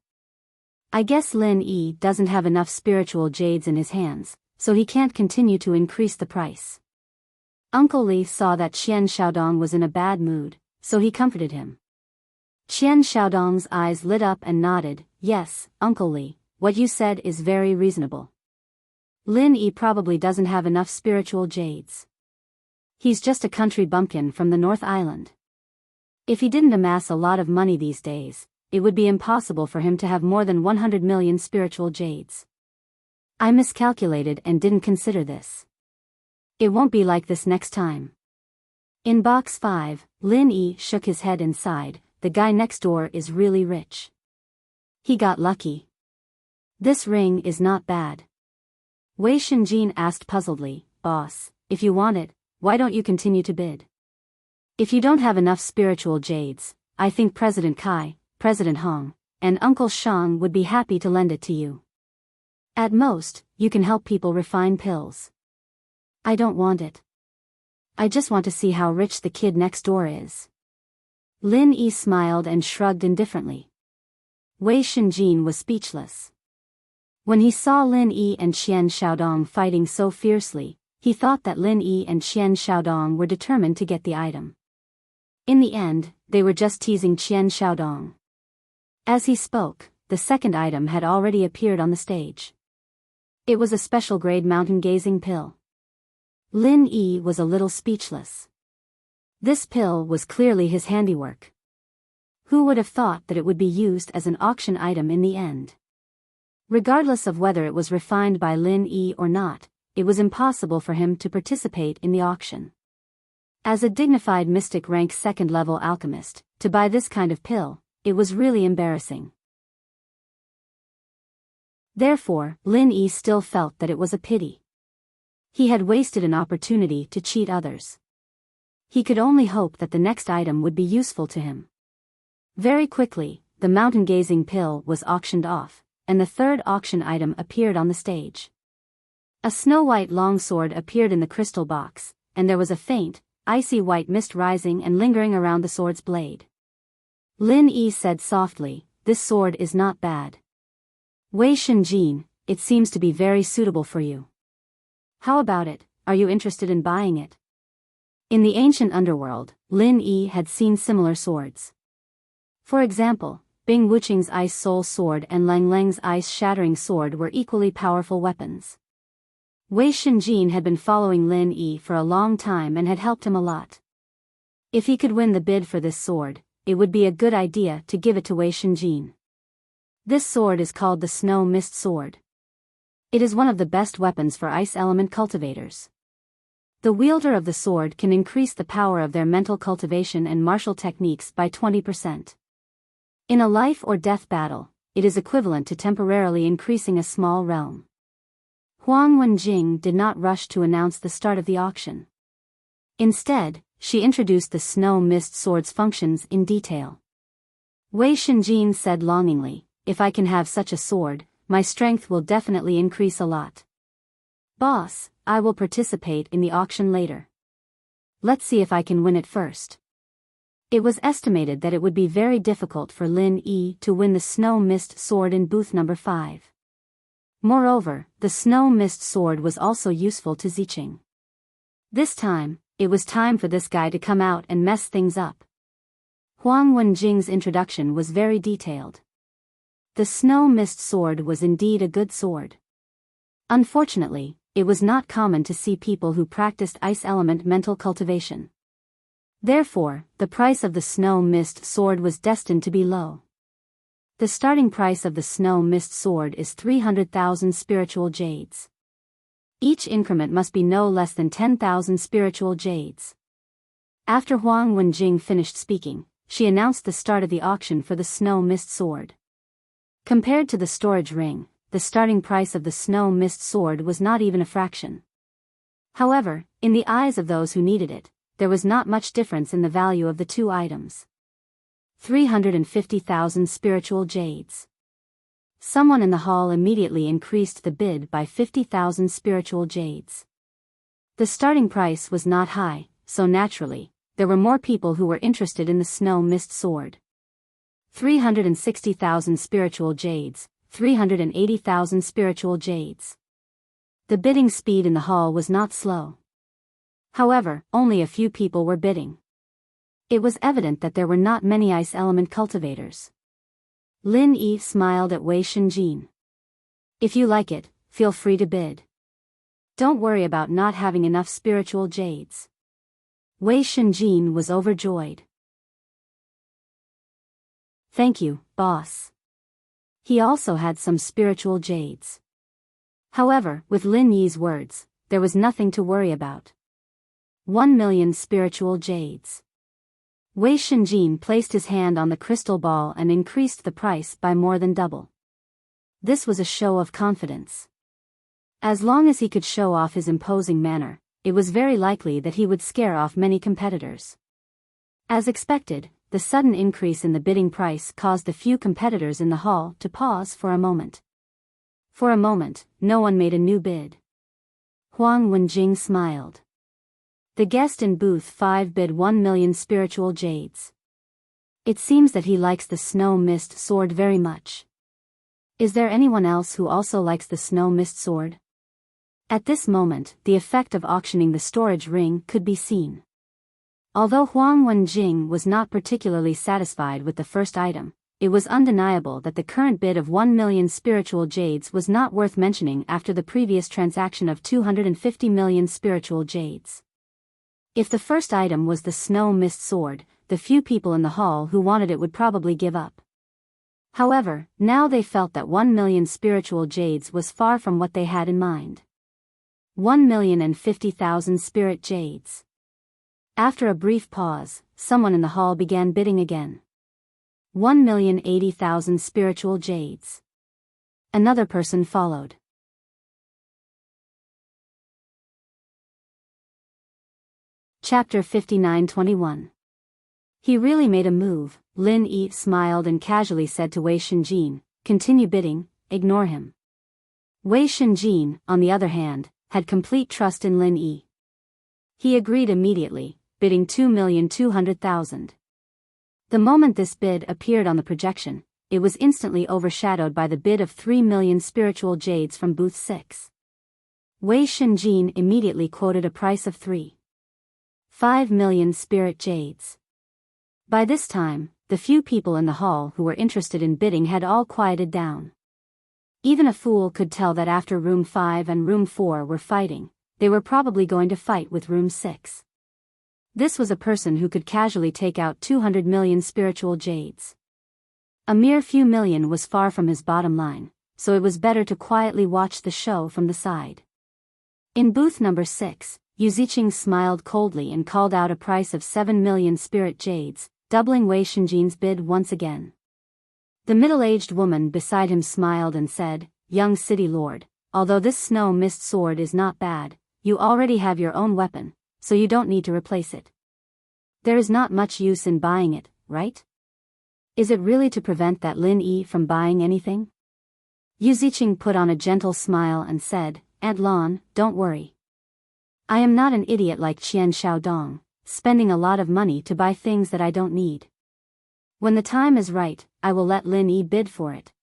A: I guess Lin Yi doesn't have enough spiritual jades in his hands, so he can't continue to increase the price. Uncle Li saw that Qian Xiaodong was in a bad mood, so he comforted him. Qian Xiaodong's eyes lit up and nodded, "Yes, Uncle Li, what you said is very reasonable. Lin Yi probably doesn't have enough spiritual jades. He's just a country bumpkin from the North Island. If he didn't amass a lot of money these days, it would be impossible for him to have more than 100 million spiritual jades. I miscalculated and didn't consider this. It won't be like this next time." In box 5, Lin Yi shook his head and sighed, "The guy next door is really rich. He got lucky. This ring is not bad." Wei Shenjin asked puzzledly, "Boss, if you want it, why don't you continue to bid? If you don't have enough spiritual jades, I think President Kai, President Hong, and Uncle Shang would be happy to lend it to you. At most, you can help people refine pills." "I don't want it. I just want to see how rich the kid next door is." Lin Yi smiled and shrugged indifferently. Wei Shenjin was speechless. When he saw Lin Yi and Qian Xiaodong fighting so fiercely, he thought that Lin Yi and Qian Xiaodong were determined to get the item. In the end, they were just teasing Qian Xiaodong. As he spoke, the second item had already appeared on the stage. It was a special grade mountain gazing pill. Lin Yi was a little speechless. This pill was clearly his handiwork. Who would have thought that it would be used as an auction item in the end? Regardless of whether it was refined by Lin Yi or not, it was impossible for him to participate in the auction. As a dignified mystic rank second-level alchemist, to buy this kind of pill, it was really embarrassing. Therefore, Lin Yi still felt that it was a pity. He had wasted an opportunity to cheat others. He could only hope that the next item would be useful to him. Very quickly, the mountain-gazing pill was auctioned off, and the third auction item appeared on the stage. A snow-white longsword appeared in the crystal box, and there was a faint, icy white mist rising and lingering around the sword's blade. Lin Yi said softly, "This sword is not bad. Wei Shenjin, it seems to be very suitable for you. How about it, are you interested in buying it?" In the ancient underworld, Lin Yi had seen similar swords. For example, Bing Wuqing's Ice Soul Sword and Lang Lang's Ice Shattering Sword were equally powerful weapons. Wei Shenjin had been following Lin Yi for a long time and had helped him a lot. If he could win the bid for this sword, it would be a good idea to give it to Wei Shenjin. This sword is called the Snow Mist Sword. It is one of the best weapons for ice element cultivators. The wielder of the sword can increase the power of their mental cultivation and martial techniques by 20%. In a life or death battle, it is equivalent to temporarily increasing a small realm. Huang Wenjing did not rush to announce the start of the auction. Instead, she introduced the snow mist sword's functions in detail. Wei Shenjin said longingly, "If I can have such a sword, my strength will definitely increase a lot. Boss, I will participate in the auction later. Let's see if I can win it first." It was estimated that it would be very difficult for Lin Yi to win the snow mist sword in booth number 5. Moreover, the snow mist sword was also useful to Ziqing. This time, it was time for this guy to come out and mess things up. Huang Wenjing's introduction was very detailed. The snow mist sword was indeed a good sword. Unfortunately, it was not common to see people who practiced ice element mental cultivation. Therefore, the price of the snow mist sword was destined to be low. The starting price of the snow mist sword is 300,000 spiritual jades. Each increment must be no less than 10,000 spiritual jades. After Huang Wenjing finished speaking, she announced the start of the auction for the snow mist sword. Compared to the storage ring, the starting price of the snow mist sword was not even a fraction. However, in the eyes of those who needed it, there was not much difference in the value of the two items. 350,000 spiritual jades. Someone in the hall immediately increased the bid by 50,000 spiritual jades. The starting price was not high, so naturally, there were more people who were interested in the snow mist sword. 360,000 spiritual jades, 380,000 spiritual jades. The bidding speed in the hall was not slow. However, only a few people were bidding. It was evident that there were not many ice element cultivators. Lin Yi smiled at Wei Shenjin. "If you like it, feel free to bid. Don't worry about not having enough spiritual jades." Wei Shenjin was overjoyed. "Thank you, boss." He also had some spiritual jades. However, with Lin Yi's words, there was nothing to worry about. 1,000,000 spiritual jades. Wei Shenjin placed his hand on the crystal ball and increased the price by more than double. This was a show of confidence. As long as he could show off his imposing manner, it was very likely that he would scare off many competitors. As expected, the sudden increase in the bidding price caused the few competitors in the hall to pause for a moment. For a moment, no one made a new bid. Huang Wenjing smiled. The guest in booth 5 bid 1,000,000 spiritual jades. It seems that he likes the snow mist sword very much. Is there anyone else who also likes the snow mist sword? At this moment, the effect of auctioning the storage ring could be seen. Although Huang Wenjing was not particularly satisfied with the first item, it was undeniable that the current bid of 1,000,000 spiritual jades was not worth mentioning after the previous transaction of 250 million spiritual jades. If the first item was the snow mist sword, the few people in the hall who wanted it would probably give up. However, now they felt that 1,000,000 spiritual jades was far from what they had in mind. 1,050,000 spirit jades. After a brief pause, someone in the hall began bidding again. 1,080,000 spiritual jades. Another person followed. Chapter 59-21. He really made a move. Lin Yi smiled and casually said to Wei Shenjin, "Continue bidding, ignore him." Wei Shenjin, on the other hand, had complete trust in Lin Yi. He agreed immediately, bidding 2,200,000. The moment this bid appeared on the projection, it was instantly overshadowed by the bid of 3,000,000 spiritual jades from booth 6. Wei Shenjin immediately quoted a price of 3.5 million spirit jades. By this time, the few people in the hall who were interested in bidding had all quieted down. Even a fool could tell that after room 5 and room 4 were fighting, they were probably going to fight with room 6. This was a person who could casually take out 200 million spiritual jades. A mere few million was far from his bottom line, so it was better to quietly watch the show from the side. In booth number 6, Yu Ziqing smiled coldly and called out a price of 7 million spirit jades, doubling Wei Shenjin's bid once again. The middle-aged woman beside him smiled and said, "Young city lord, although this snow mist sword is not bad, you already have your own weapon, so you don't need to replace it. There is not much use in buying it, right? Is it really to prevent that Lin Yi from buying anything?" Yu Ziqing put on a gentle smile and said, "Aunt Lan, don't worry. I am not an idiot like Qian Xiaodong, spending a lot of money to buy things that I don't need. When the time is right, I will let Lin Yi bid for it.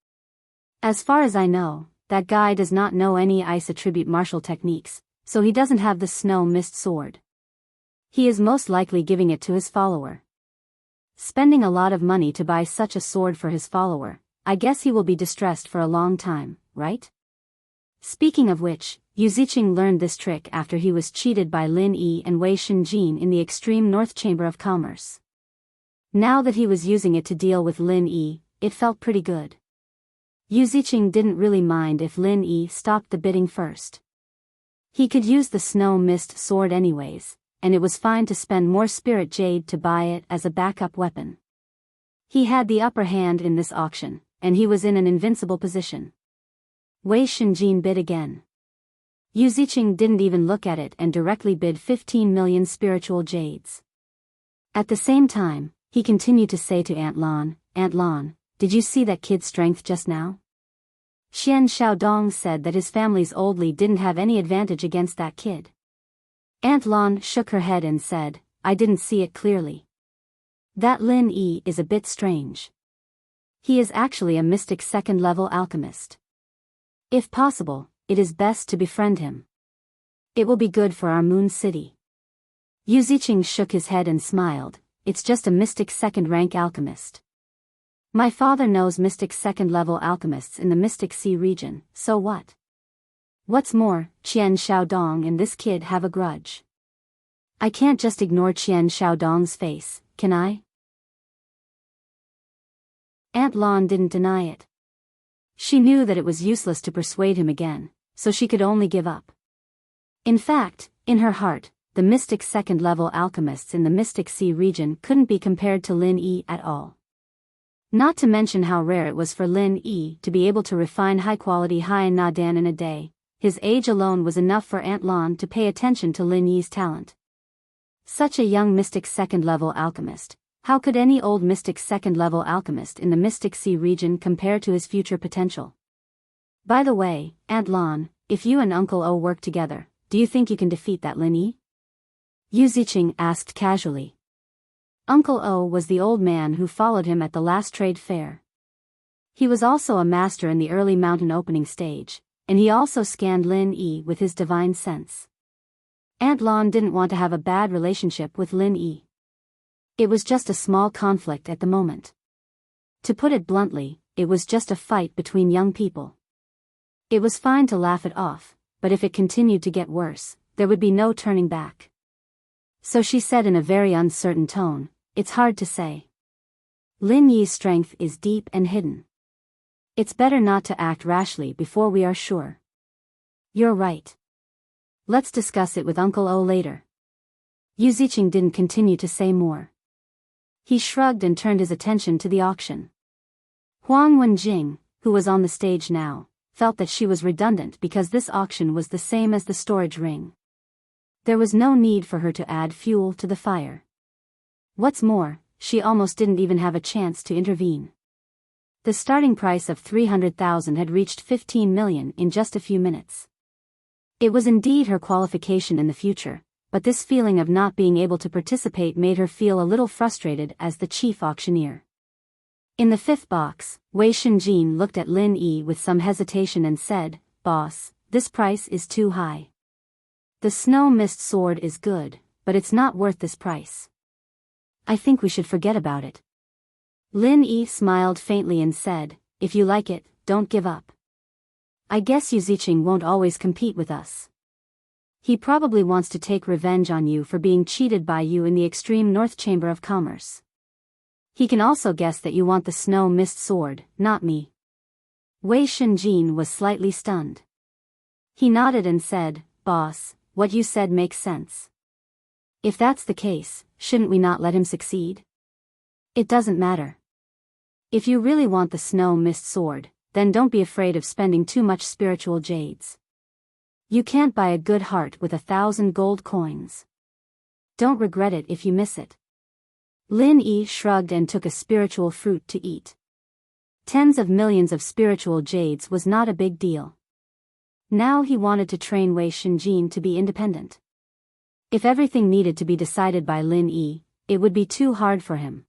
A: As far as I know, that guy does not know any ice attribute martial techniques, so he doesn't have the snow mist sword. He is most likely giving it to his follower. Spending a lot of money to buy such a sword for his follower, I guess he will be distressed for a long time, right?" Speaking of which, Yu Ziqing learned this trick after he was cheated by Lin Yi and Wei Shenjin in the extreme North Chamber of Commerce. Now that he was using it to deal with Lin Yi, it felt pretty good. Yu Ziqing didn't really mind if Lin Yi stopped the bidding first. He could use the snow mist sword anyways, and it was fine to spend more spirit jade to buy it as a backup weapon. He had the upper hand in this auction, and he was in an invincible position. Wei Shenjin bid again. Yu Ziqing didn't even look at it and directly bid 15 million spiritual jades. At the same time, he continued to say to Aunt Lan, "Aunt Lan, did you see that kid's strength just now? Qian Xiaodong said that his family's old Li didn't have any advantage against that kid." Aunt Lan shook her head and said, "I didn't see it clearly. That Lin Yi is a bit strange. He is actually a mystic second-level alchemist. If possible, it is best to befriend him. It will be good for our moon city." Yu Ziqing shook his head and smiled, "It's just a mystic second-rank alchemist. My father knows mystic second-level alchemists in the Mystic Sea region, so what? What's more, Qian Xiaodong and this kid have a grudge. I can't just ignore Qian Xiaodong's face, can I?" Aunt Lan didn't deny it. She knew that it was useless to persuade him again, so she could only give up. In fact, in her heart, the mystic second-level alchemists in the Mystic Sea region couldn't be compared to Lin Yi at all. Not to mention how rare it was for Lin Yi to be able to refine high-quality Haiyan Nadan in a day. His age alone was enough for Aunt Lan to pay attention to Lin Yi's talent. Such a young mystic second-level alchemist, how could any old mystic second-level alchemist in the Mystic Sea region compare to his future potential? By the way, Aunt Lan, if you and Uncle O work together, do you think you can defeat that Lin Yi? Yu Ziqing asked casually. Uncle O was the old man who followed him at the last trade fair. He was also a master in the early mountain opening stage, and he also scanned Lin Yi with his divine sense. Aunt Lan didn't want to have a bad relationship with Lin Yi. It was just a small conflict at the moment. To put it bluntly, it was just a fight between young people. It was fine to laugh it off, but if it continued to get worse, there would be no turning back. So she said in a very uncertain tone, "It's hard to say. Lin Yi's strength is deep and hidden. It's better not to act rashly before we are sure." "You're right. Let's discuss it with Uncle O later." Yu Ziqing didn't continue to say more. He shrugged and turned his attention to the auction. Huang Wenjing, who was on the stage now, felt that she was redundant because this auction was the same as the storage ring. There was no need for her to add fuel to the fire. What's more, she almost didn't even have a chance to intervene. The starting price of 300,000 had reached 15 million in just a few minutes. It was indeed her qualification in the future, but this feeling of not being able to participate made her feel a little frustrated as the chief auctioneer. In the fifth box, Wei Shenjin looked at Lin Yi with some hesitation and said, "Boss, this price is too high. The snow mist sword is good, but it's not worth this price. I think we should forget about it." Lin Yi smiled faintly and said, "If you like it, don't give up. I guess Yu Ziqing won't always compete with us. He probably wants to take revenge on you for being cheated by you in the extreme North Chamber of Commerce. He can also guess that you want the snow mist sword, not me. Wei Shenjin was slightly stunned. He nodded and said, "Boss, what you said makes sense. If that's the case, shouldn't we not let him succeed? It doesn't matter. If you really want the snow mist sword, then don't be afraid of spending too much spiritual jades. You can't buy a good heart with 1,000 gold coins. Don't regret it if you miss it." Lin Yi shrugged and took a spiritual fruit to eat. Tens of millions of spiritual jades was not a big deal. Now he wanted to train Wei Shenjin to be independent. If everything needed to be decided by Lin Yi, it would be too hard for him.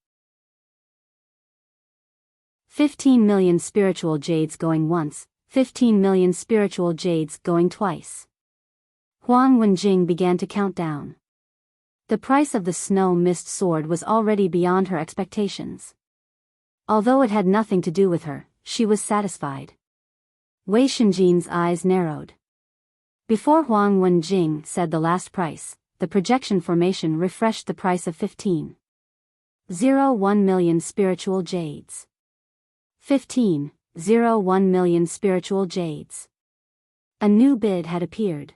A: 15 million spiritual jades going once, 15 million spiritual jades going twice. Huang Wenjing began to count down. The price of the snow mist sword was already beyond her expectations. Although it had nothing to do with her, she was satisfied. Wei Shenjin's eyes narrowed. Before Huang Wenjing said the last price, the projection formation refreshed the price of 15.01 million spiritual jades. 15.01 million spiritual jades. A new bid had appeared.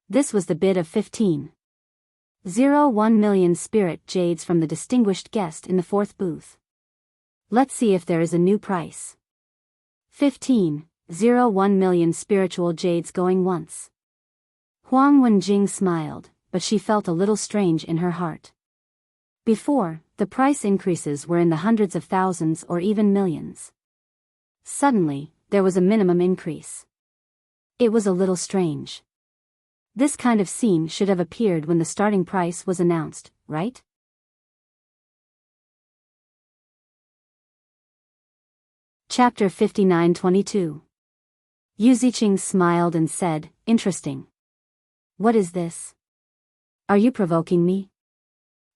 A: This was the bid of 15.01 million spirit jades from the distinguished guest in the fourth booth. Let's see if there is a new price. 15.01 million spiritual jades going once. Huang Wenjing smiled, but she felt a little strange in her heart. Before, the price increases were in the hundreds of thousands or even millions. Suddenly, there was a minimum increase. It was a little strange. This kind of scene should have appeared when the starting price was announced, right? Chapter 59-22. Yu Ziqing smiled and said, "Interesting. What is this? Are you provoking me?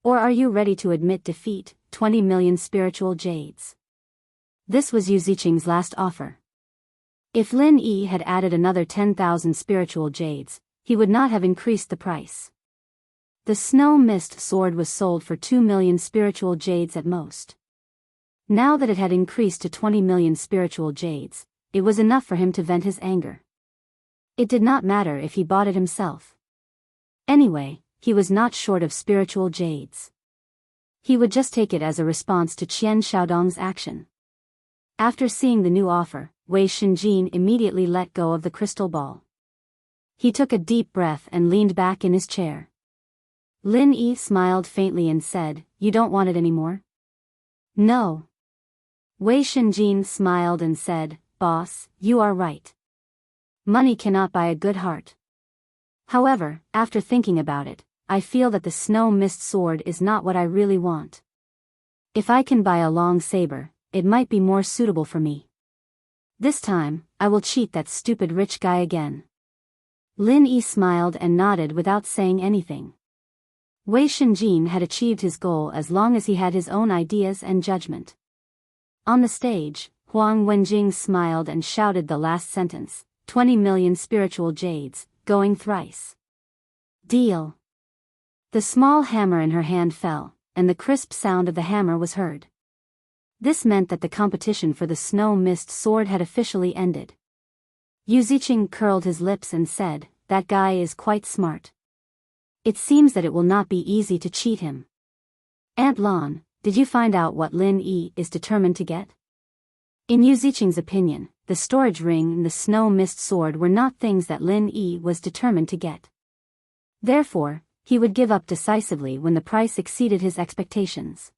A: Or are you ready to admit defeat, 20 million spiritual jades?" This was Yu Ziqing's last offer. If Lin Yi had added another 10,000 spiritual jades, he would not have increased the price. The snow mist sword was sold for 2 million spiritual jades at most. Now that it had increased to 20 million spiritual jades, it was enough for him to vent his anger. It did not matter if he bought it himself. Anyway, he was not short of spiritual jades. He would just take it as a response to Qian Xiaodong's action. After seeing the new offer, Wei Shenjin immediately let go of the crystal ball. He took a deep breath and leaned back in his chair. Lin Yi smiled faintly and said, "You don't want it anymore?" "No." Wei Shenjin smiled and said, "Boss, you are right. Money cannot buy a good heart. However, after thinking about it, I feel that the snow mist sword is not what I really want. If I can buy a long saber, it might be more suitable for me. This time, I will cheat that stupid rich guy again." Lin Yi smiled and nodded without saying anything. Wei Shenjin had achieved his goal as long as he had his own ideas and judgment. On the stage, Huang Wenjing smiled and shouted the last sentence, 20 million spiritual jades, going thrice. Deal. The small hammer in her hand fell, and the crisp sound of the hammer was heard. This meant that the competition for the snow mist sword had officially ended. Yu Ziqing curled his lips and said, "That guy is quite smart. It seems that it will not be easy to cheat him." "Aunt Lan, did you find out what Lin Yi is determined to get?" In Yu Ziqing's opinion, the storage ring and the snow mist sword were not things that Lin Yi was determined to get. Therefore, he would give up decisively when the price exceeded his expectations.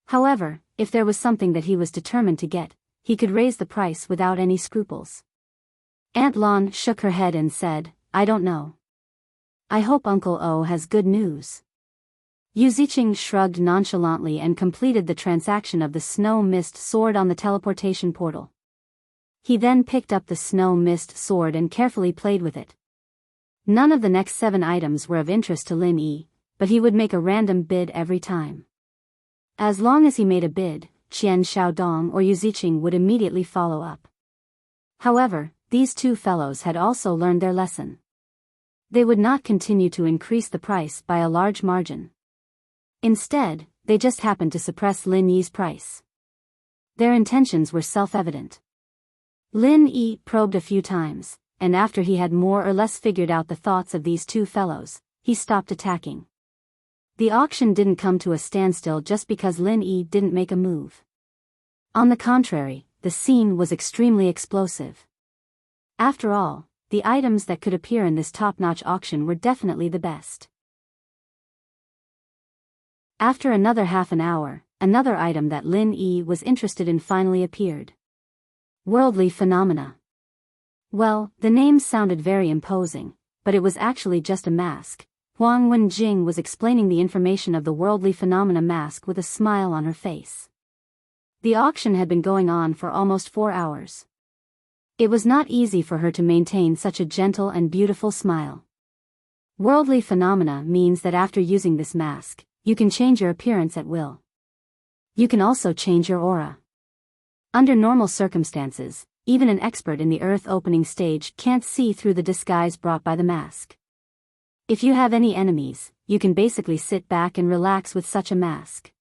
A: However, if there was something that he was determined to get, he could raise the price without any scruples. Aunt Lan shook her head and said, "I don't know. I hope Uncle O has good news." Yu Ziqing shrugged nonchalantly and completed the transaction of the snow mist sword on the teleportation portal. He then picked up the snow mist sword and carefully played with it. None of the next 7 items were of interest to Lin Yi, but he would make a random bid every time. As long as he made a bid, Qian Xiaodong or Yu Ziqing would immediately follow up. However, these two fellows had also learned their lesson. They would not continue to increase the price by a large margin. Instead, they just happened to suppress Lin Yi's price. Their intentions were self-evident. Lin Yi probed a few times, and after he had more or less figured out the thoughts of these two fellows, he stopped attacking. The auction didn't come to a standstill just because Lin Yi didn't make a move. On the contrary, the scene was extremely explosive. After all, the items that could appear in this top-notch auction were definitely the best. After another half an hour, another item that Lin Yi was interested in finally appeared. Worldly phenomena. Well, the name sounded very imposing, but it was actually just a mask. Huang Wenjing was explaining the information of the worldly phenomena mask with a smile on her face. The auction had been going on for almost 4 hours. It was not easy for her to maintain such a gentle and beautiful smile. Worldly phenomena means that after using this mask, you can change your appearance at will. You can also change your aura. Under normal circumstances, even an expert in the earth opening stage can't see through the disguise brought by the mask. If you have any enemies, you can basically sit back and relax with such a mask.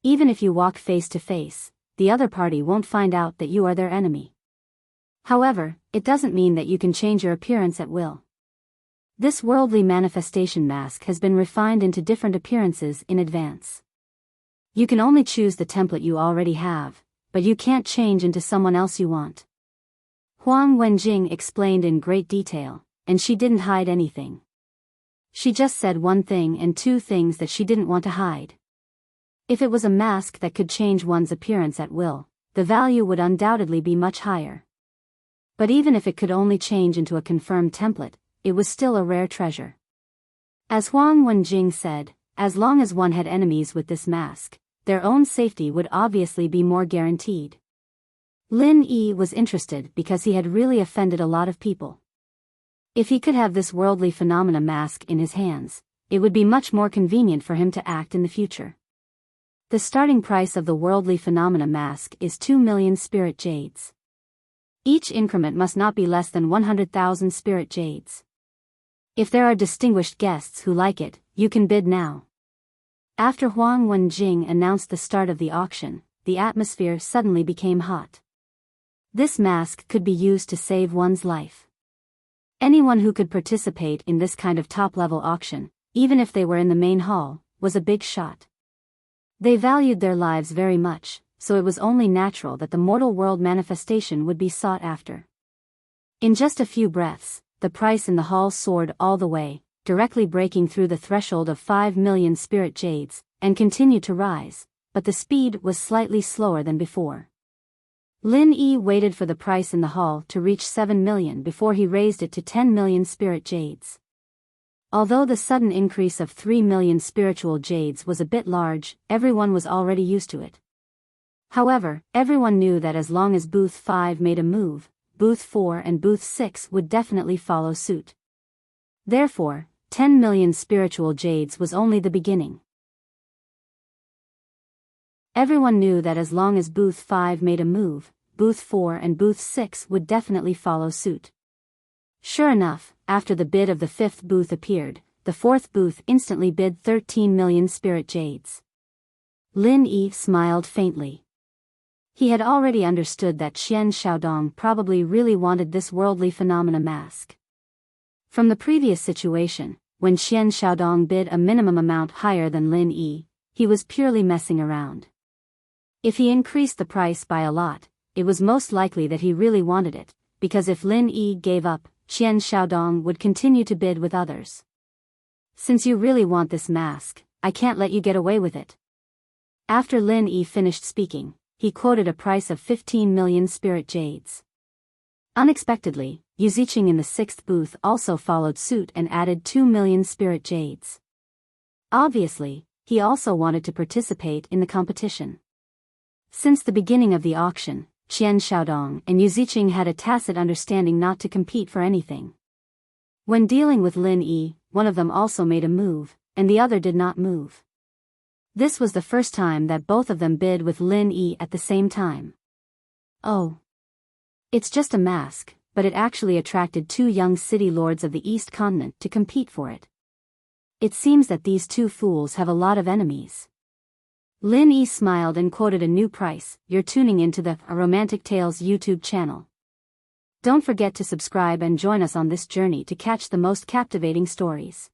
A: Even if you walk face to face, the other party won't find out that you are their enemy. However, it doesn't mean that you can change your appearance at will. This worldly manifestation mask has been refined into different appearances in advance. You can only choose the template you already have, but you can't change into someone else you want. Huang Wenjing explained in great detail, and she didn't hide anything. She just said one thing and two things that she didn't want to hide. If it was a mask that could change one's appearance at will, the value would undoubtedly be much higher. But even if it could only change into a confirmed template, it was still a rare treasure. As Huang Wenjing said, as long as one had enemies with this mask, their own safety would obviously be more guaranteed. Lin Yi was interested because he had really offended a lot of people. If he could have this worldly phenomena mask in his hands, it would be much more convenient for him to act in the future. The starting price of the worldly phenomena mask is 2 million spirit jades. Each increment must not be less than 100,000 spirit jades. If there are distinguished guests who like it, you can bid now. After Huang Wenjing announced the start of the auction, the atmosphere suddenly became hot. This mask could be used to save one's life. Anyone who could participate in this kind of top-level auction, even if they were in the main hall, was a big shot. They valued their lives very much, so it was only natural that the mortal world manifestation would be sought after. In just a few breaths, the price in the hall soared all the way, directly breaking through the threshold of 5 million spirit jades, and continued to rise, but the speed was slightly slower than before. Lin Yi waited for the price in the hall to reach 7 million before he raised it to 10 million spirit jades. Although the sudden increase of 3 million spiritual jades was a bit large, everyone was already used to it. However, everyone knew that as long as Booth 5 made a move, Booth 4 and Booth 6 would definitely follow suit. Therefore, 10 million spiritual jades was only the beginning. Everyone knew that as long as Booth 5 made a move, Booth 4 and Booth 6 would definitely follow suit. Sure enough, after the bid of the fifth booth appeared, the fourth booth instantly bid 13 million spirit jades. Lin Yi smiled faintly. He had already understood that Qian Xiaodong probably really wanted this worldly phenomena mask. From the previous situation, when Qian Xiaodong bid a minimum amount higher than Lin Yi, he was purely messing around. If he increased the price by a lot, it was most likely that he really wanted it, because if Lin Yi gave up, Qian Xiaodong would continue to bid with others. Since you really want this mask, I can't let you get away with it. After Lin Yi finished speaking, he quoted a price of 15 million spirit jades. Unexpectedly, Yu Ziqing in the sixth booth also followed suit and added 2 million spirit jades. Obviously, he also wanted to participate in the competition. Since the beginning of the auction, Qian Xiaodong and Yu Ziqing had a tacit understanding not to compete for anything. When dealing with Lin Yi, one of them also made a move, and the other did not move. This was the first time that both of them bid with Lin Yi at the same time. Oh. It's just a mask, but it actually attracted 2 young city lords of the East Continent to compete for it. It seems that these 2 fools have a lot of enemies. Lin Yi smiled and quoted a new price. You're tuning into the Romantic Tales YouTube channel. Don't forget to subscribe and join us on this journey to catch the most captivating stories.